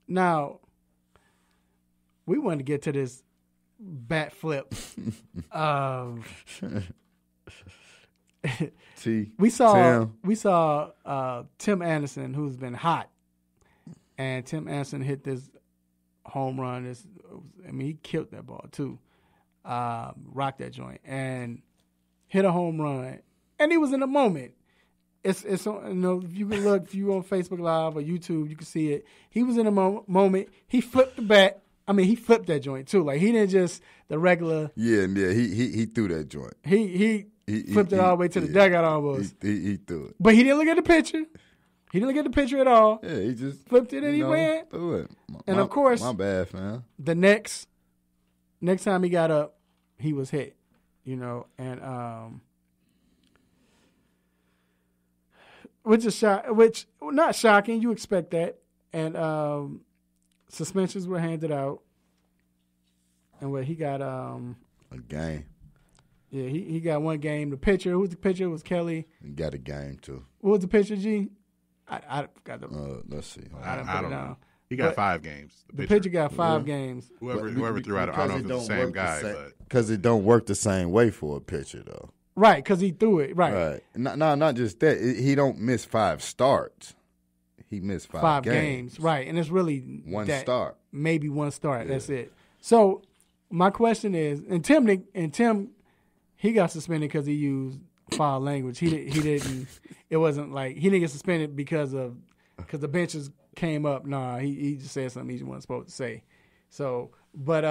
[SPEAKER 2] now, we want to get to this bat flip. We saw Tim Anderson, who's been hot, and Tim Anderson hit this home run. He killed that ball too, rocked that joint, and hit a home run. And he was in a moment. It's if you can look, if you on Facebook Live or YouTube, you can see it. He was in a moment. He flipped the bat. He flipped that joint too. Like, he didn't just the regular.
[SPEAKER 3] Yeah. He threw that joint.
[SPEAKER 2] He flipped it all the way to the dugout almost.
[SPEAKER 3] He threw it.
[SPEAKER 2] But he didn't look at the pitcher. He didn't look at the pitcher at all.
[SPEAKER 3] Yeah, he just
[SPEAKER 2] flipped it and he went.
[SPEAKER 3] Threw it.
[SPEAKER 2] And of course,
[SPEAKER 3] my bad, man.
[SPEAKER 2] The next time he got up, he was hit. And which not shocking. You expect that. And suspensions were handed out. And he got a
[SPEAKER 3] game.
[SPEAKER 2] Yeah, he got 1 game. The pitcher, who was the pitcher? It was Kelly.
[SPEAKER 3] He got a game too.
[SPEAKER 2] What was the pitcher, G? I got the.
[SPEAKER 3] Let's see.
[SPEAKER 4] I don't know. He got 5 games.
[SPEAKER 2] The pitcher got 5 games.
[SPEAKER 4] Whoever threw out, I don't know if it's the same guy, but
[SPEAKER 3] because it don't work the same way for a pitcher though.
[SPEAKER 2] Right, because he threw it. Right.
[SPEAKER 3] Not just that. He don't miss 5 starts. He missed 5 games.
[SPEAKER 2] Right, and it's really
[SPEAKER 3] 1 start.
[SPEAKER 2] Maybe 1 start. Yeah. That's it. So my question is, and Tim, he got suspended because he used foul language. He didn't. It wasn't like he didn't get suspended because the benches came up. Nah, he just said something he wasn't supposed to say. So, but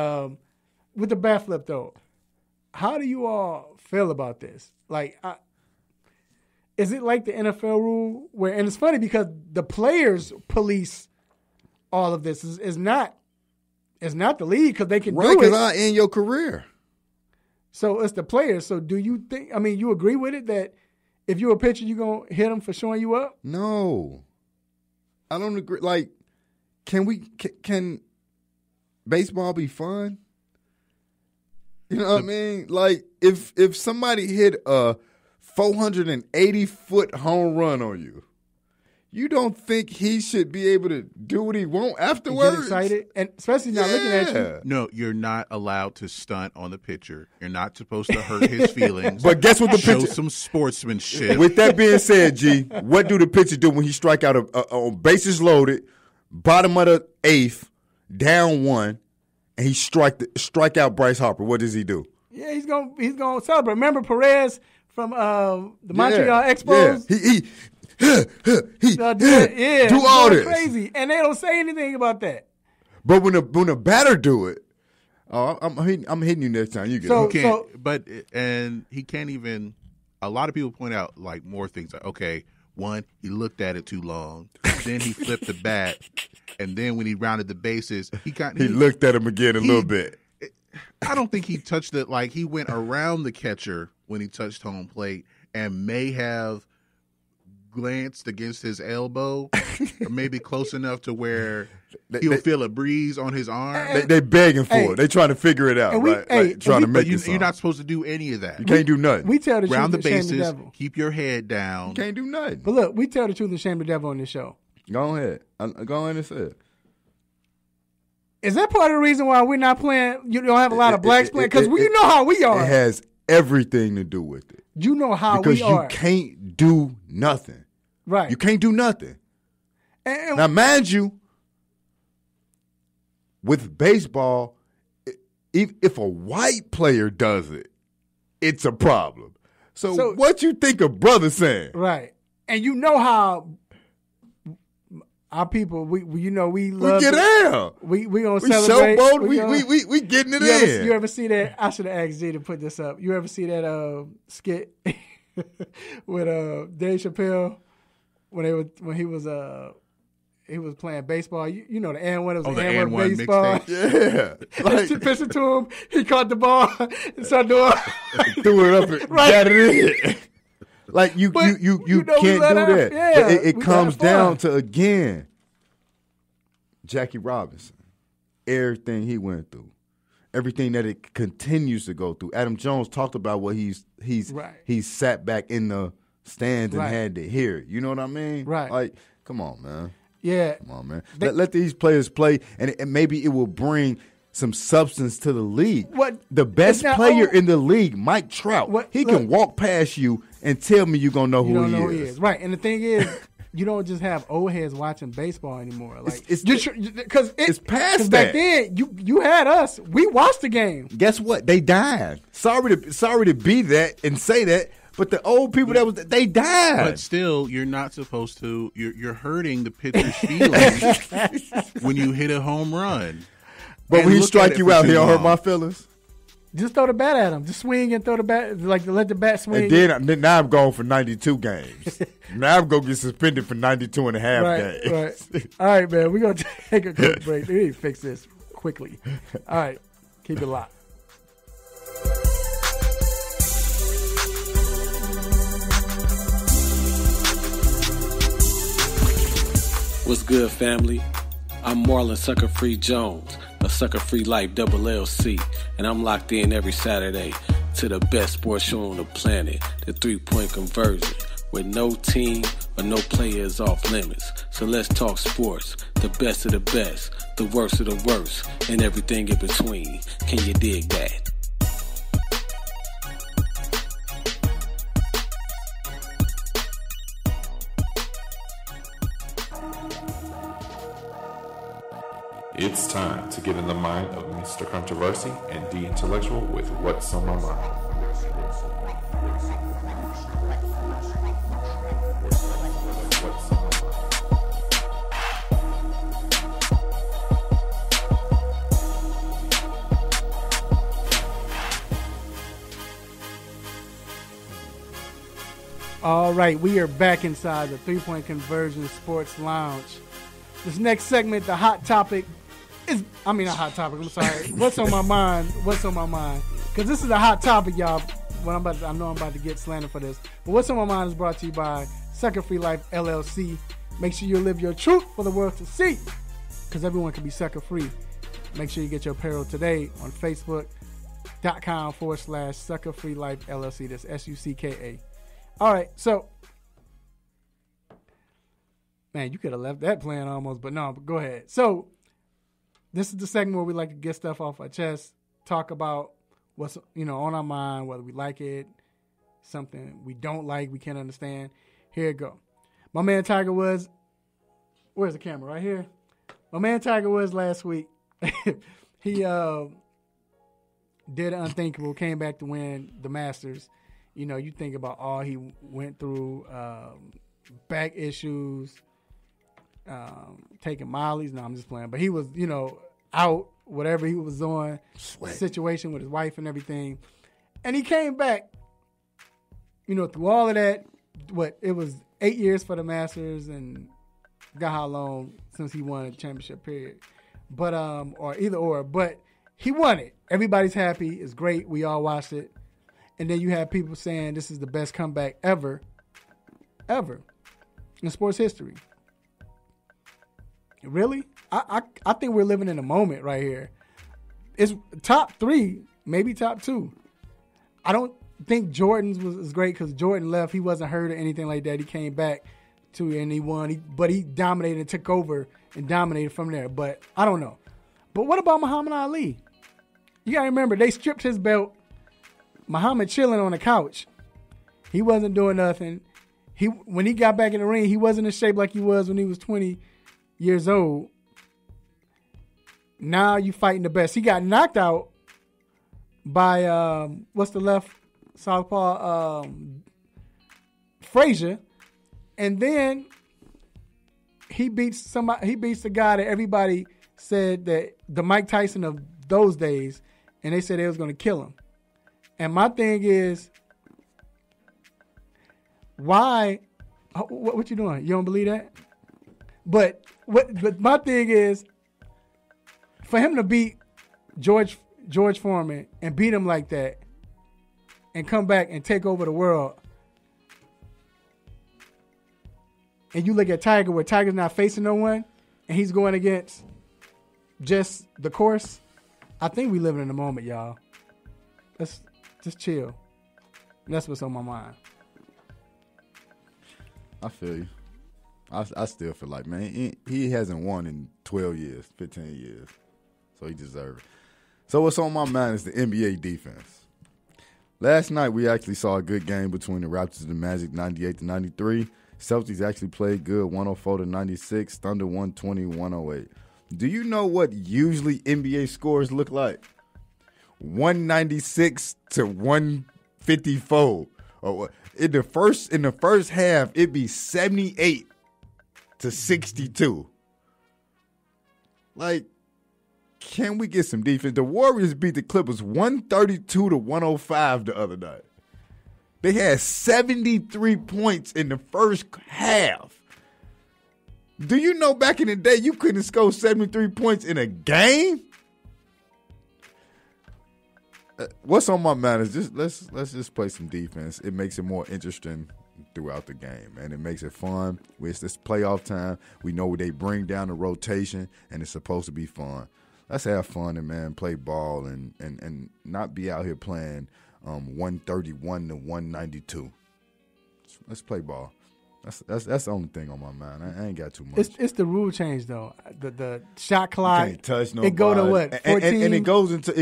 [SPEAKER 2] with the bat flip though, how do you all feel about this? Like, is it like the NFL rule where? And it's funny because the players police all of this. Is not the league because they can do it.
[SPEAKER 3] Right, because I end your career.
[SPEAKER 2] So it's the players. So do you think? You agree with it that if you're a pitcher, you're gonna hit them for showing you up?
[SPEAKER 3] No, I don't agree. Like, can baseball be fun? You know what I mean? Like, if somebody hit a 480-foot home run on you, you don't think he should be able to do what he want afterwards?
[SPEAKER 2] Get excited, and especially not looking at you.
[SPEAKER 4] No, you're not allowed to stunt on the pitcher. You're not supposed to hurt his feelings.
[SPEAKER 3] But guess what?
[SPEAKER 4] Show some sportsmanship.
[SPEAKER 3] With that being said, G, what do the pitcher do when he strike out on bases loaded, bottom of the 8th, down 1, and he strike out Bryce Harper? What does he do?
[SPEAKER 2] Yeah, he's gonna celebrate. Remember Perez from the Montreal Expos?
[SPEAKER 3] Yeah. He
[SPEAKER 2] do
[SPEAKER 3] all this
[SPEAKER 2] crazy, and they don't say anything about that.
[SPEAKER 3] But when a batter do it, Oh, I'm hitting you next time. You get
[SPEAKER 2] So-
[SPEAKER 3] it.
[SPEAKER 4] He can't, but and he can't even. A lot of people point out like more things. Like, okay, one, he looked at it too long. Then he flipped the bat, and then when he rounded the bases, he
[SPEAKER 3] looked at him again a little bit.
[SPEAKER 4] I don't think he touched it. Like he went around the catcher when he touched home plate, and may have glanced against his elbow, or maybe close enough to where he'll feel a breeze on his arm.
[SPEAKER 3] They begging for it. They trying to figure it out, right? Like, trying to make it.
[SPEAKER 4] You're not supposed to do any of that.
[SPEAKER 3] You can't do nothing.
[SPEAKER 2] We tell the truth
[SPEAKER 4] Round the
[SPEAKER 2] and shame the
[SPEAKER 4] bases.
[SPEAKER 2] devil.
[SPEAKER 4] Keep your head down.
[SPEAKER 3] You can't do nothing.
[SPEAKER 2] But look, we tell the truth and shame the devil on this show.
[SPEAKER 3] Go ahead. Go ahead and say it.
[SPEAKER 2] Is that part of the reason why we're not playing? You don't have a lot of blacks playing because you know how we are.
[SPEAKER 3] It has everything to do with it.
[SPEAKER 2] You know how
[SPEAKER 3] because
[SPEAKER 2] we are.
[SPEAKER 3] You can't do nothing.
[SPEAKER 2] Right.
[SPEAKER 3] You can't do nothing.
[SPEAKER 2] And
[SPEAKER 3] now, mind you, with baseball, if a white player does it, it's a problem. So what you think a brother saying?
[SPEAKER 2] Right. And you know how our people, we love.
[SPEAKER 3] We get down.
[SPEAKER 2] We gonna celebrate.
[SPEAKER 3] Showboat. We getting it in.
[SPEAKER 2] You ever see that? I should have asked Z to put this up. You ever see that skit with Dave Chappelle when he was playing baseball? You know the and one, it was the and one baseball.
[SPEAKER 3] Yeah,
[SPEAKER 2] like pitched it to him. He caught the ball and started doing
[SPEAKER 3] threw it up and got it in. Like you can't do that.
[SPEAKER 2] Yeah,
[SPEAKER 3] but it comes down to, again, Jackie Robinson, everything he went through, everything that it continues to go through. Adam Jones talked about what he's sat back in the stands and had to hear it. You know what I mean?
[SPEAKER 2] Right.
[SPEAKER 3] Like, come on, man.
[SPEAKER 2] Yeah.
[SPEAKER 3] Come on, man. Let these players play, and maybe it will bring some substance to the league. The best player in the league, Mike Trout, he can walk past you and tell me you're going to know who he is.
[SPEAKER 2] Right. And the thing is, you don't just have old heads watching baseball anymore. Like it's
[SPEAKER 3] past that.
[SPEAKER 2] Back then, you had us. We watched the game.
[SPEAKER 3] Guess what? They died. Sorry to be that and say that, but the old people they died.
[SPEAKER 4] But still, you're not supposed to. You're hurting the pitcher's feelings when you hit a home run.
[SPEAKER 3] But when he strike you out, he'll hurt my feelings.
[SPEAKER 2] Just throw the bat at him. Just swing and throw the bat. Like let the bat swing.
[SPEAKER 3] And then now I'm going for 92 games. Now I'm going to get suspended for 92 and a half games.
[SPEAKER 2] Right. All right, man. We're going to take a quick break. We need to fix this quickly. All right. Keep it locked.
[SPEAKER 10] What's good, family? I'm Marlon Sucker Free Jones, a Sucker Free Life Double LC, and I'm locked in every Saturday to the best sports show on the planet, the 3-Point Conversion, with no team or no players off limits. So let's talk sports, the best of the best, the worst of the worst, and everything in between. Can you dig that?
[SPEAKER 14] It's time to get in the mind of Mr. Controversy and the Intellectual with What's on My Mind.
[SPEAKER 2] All right, we are back inside the 3-Point Conversion Sports Lounge. This next segment, the hot topic not hot topic, I'm sorry. What's on my mind? What's on my mind? Because this is a hot topic, y'all. I know I'm about to get slandered for this. But What's on my mind is brought to you by Sucker Free Life LLC. Make sure you live your truth for the world to see. Because everyone can be sucker free. Make sure you get your apparel today on Facebook.com/Sucker Free Life LLC. That's SUCKA. All right, so man, you could have left that playing almost, but no, go ahead. So this is the segment where we like to get stuff off our chest, talk about what's on our mind, whether we like it, something we don't like, we can't understand. Here it go. My man Tiger Woods, where's the camera? Right here. My man Tiger Woods last week, he did unthinkable, came back to win the Masters. You think about all he went through, back issues, taking Molly's. No, I'm just playing. But he was, out whatever he was on, situation with his wife and everything. And he came back, through all of that. It was 8 years for the Masters and got how long since he won a championship period. But, or either or. But he won it. Everybody's happy. It's great. We all watched it. And then you have people saying this is the best comeback ever in sports history. Really? I think we're living in a moment right here. It's top 3, maybe top 2. I don't think Jordan's was great because Jordan left. He wasn't hurt or anything like that. He came back and he won. But he dominated and took over and dominated from there. But I don't know. But what about Muhammad Ali? You got to remember, they stripped his belt. Muhammad chilling on the couch. He wasn't doing nothing. When he got back in the ring, he wasn't in shape like he was when he was 20 years old. Now you fighting the best. He got knocked out by what's the left southpaw Frazier, and then he beats somebody. He beats the guy that everybody said that the Mike Tyson of those days, and they said they was going to kill him. And my thing is, why? What you doing? You don't believe that? But my thing is, for him to beat George Foreman and beat him like that, and come back and take over the world, and you look at Tiger, where Tiger's not facing no one, and he's going against just the course. I think we living in the moment, y'all. Let's just chill. That's what's on my mind.
[SPEAKER 3] I feel you. I still feel like, man, he hasn't won in 12 years, 15 years. So he deserves it. So what's on my mind is the NBA defense. Last night we actually saw a good game between the Raptors and the Magic, 98-93. Celtics actually played good, 104-96. Thunder 120-108. Do you know what usually NBA scores look like? 196-154. In the first half, it'd be 78-62. Like, can we get some defense? The Warriors beat the Clippers 132-105 the other night. They had 73 points in the first half. Do you know back in the day you couldn't score 73 points in a game? What's on my mind is just let's just play some defense. It makes it more interesting throughout the game, and it makes it fun. It's this playoff time. We know they bring down the rotation, and it's supposed to be fun. Let's have fun and, man, play ball and not be out here playing 131-192. Let's play ball. That's the only thing on my mind. I ain't got too much.
[SPEAKER 2] It's the rule change though. The shot clock.
[SPEAKER 3] You can't touch nobody.
[SPEAKER 2] It go to what? 14?
[SPEAKER 3] And it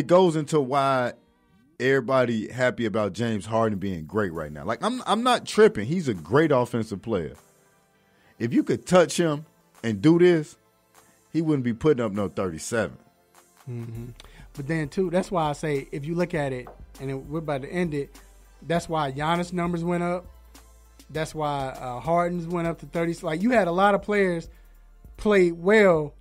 [SPEAKER 3] goes into why everybody happy about James Harden being great right now. Like I'm not tripping. He's a great offensive player. If you could touch him and do this, he wouldn't be putting up no 37.
[SPEAKER 2] Mm-hmm. But then too, that's why I say if you look at it, and we're about to end it. That's why Giannis' numbers went up. That's why Harden's went up to 30. Like, you had a lot of players play well,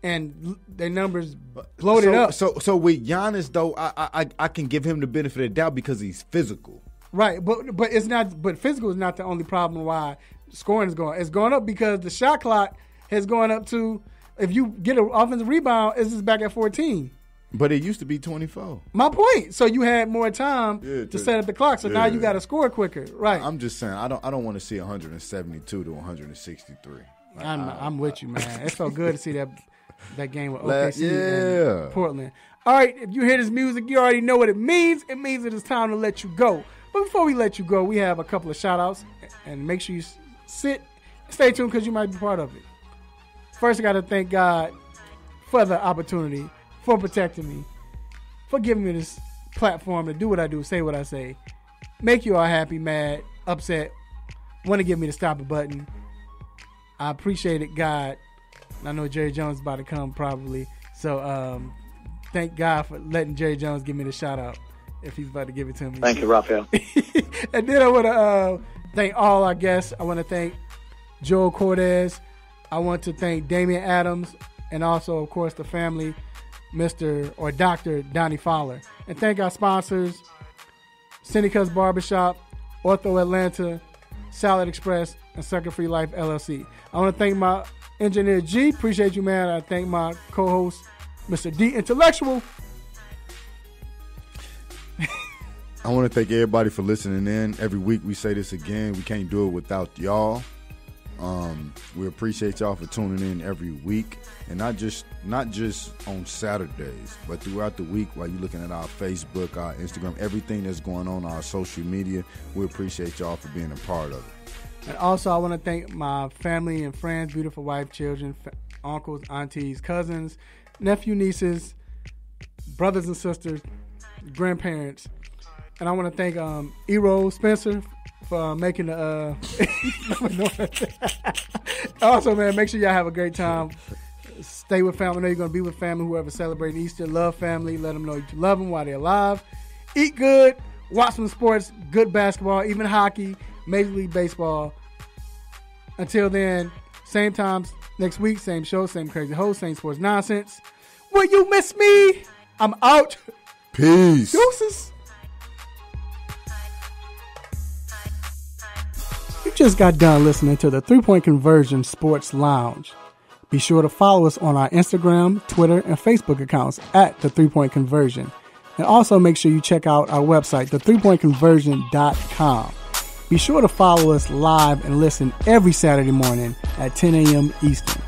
[SPEAKER 2] and their numbers bloated up.
[SPEAKER 3] So with Giannis, though, I can give him the benefit of the doubt because he's physical.
[SPEAKER 2] Right, but it's not. But physical is not the only problem why scoring is going. It's going up because the shot clock has gone up to. If you get an offensive rebound, it's just back at 14.
[SPEAKER 3] But it used to be 24.
[SPEAKER 2] My point. So you had more time to set up the clock. So now you got to score quicker. Right.
[SPEAKER 3] I'm just saying, I don't want to see 172 to 163. Like,
[SPEAKER 2] I'm with you, man. It felt good to see that game with OKC and Portland. All right, if you hear this music, you already know what it means. It means it is time to let you go. But before we let you go, we have a couple of shout-outs. And make sure you stay tuned because you might be part of it. First, I got to thank God for the opportunity, for protecting me, for giving me this platform to do what I do, say what I say, make you all happy, mad, upset, want to give me the stop it button. I appreciate it, God. I know Jerry Jones is about to come probably. So thank God for letting Jerry Jones give me the shout out if he's about to give it to me.
[SPEAKER 22] Thank you, Raphael.
[SPEAKER 2] And then I want to thank all our guests. I want to thank Joel Cortez. I want to thank Damian Adams and also, of course, the family Mr. or Dr. Donnie Fowler. And thank our sponsors, Seneca's Barbershop, Ortho Atlanta, Salad Express, and Sucker Free Life LLC. I want to thank my engineer G. Appreciate you, man. I thank my co-host, Mr. D Intellectual.
[SPEAKER 3] I want to thank everybody for listening in. Every week we say this again. We can't do it without y'all. We appreciate y'all for tuning in every week, and not just on Saturdays, but throughout the week while you're looking at our Facebook, our Instagram, everything that's going on our social media. We appreciate y'all for being a part of it.
[SPEAKER 2] And also, I want to thank my family and friends, beautiful wife, children, uncles, aunties, cousins, nephew, nieces, brothers and sisters, grandparents. And I want to thank Eero Spencer for making the also, man, make sure y'all have a great time. Stay with family. I know you're going to be with family. Whoever celebrating Easter, love family. Let them know you love them while they're alive. Eat good. Watch some sports. Good basketball, even hockey, Major League Baseball. Until then, same times next week, same show, same crazy host, same sports nonsense. Will you miss me? I'm out.
[SPEAKER 3] Peace.
[SPEAKER 2] Deuces. You just got done listening to the 3-Point Conversion Sports Lounge. Be sure to follow us on our Instagram, Twitter, and Facebook accounts at the 3-Point Conversion. And also make sure you check out our website, the3pointconversion.com. Be sure to follow us live and listen every Saturday morning at 10 a.m. Eastern.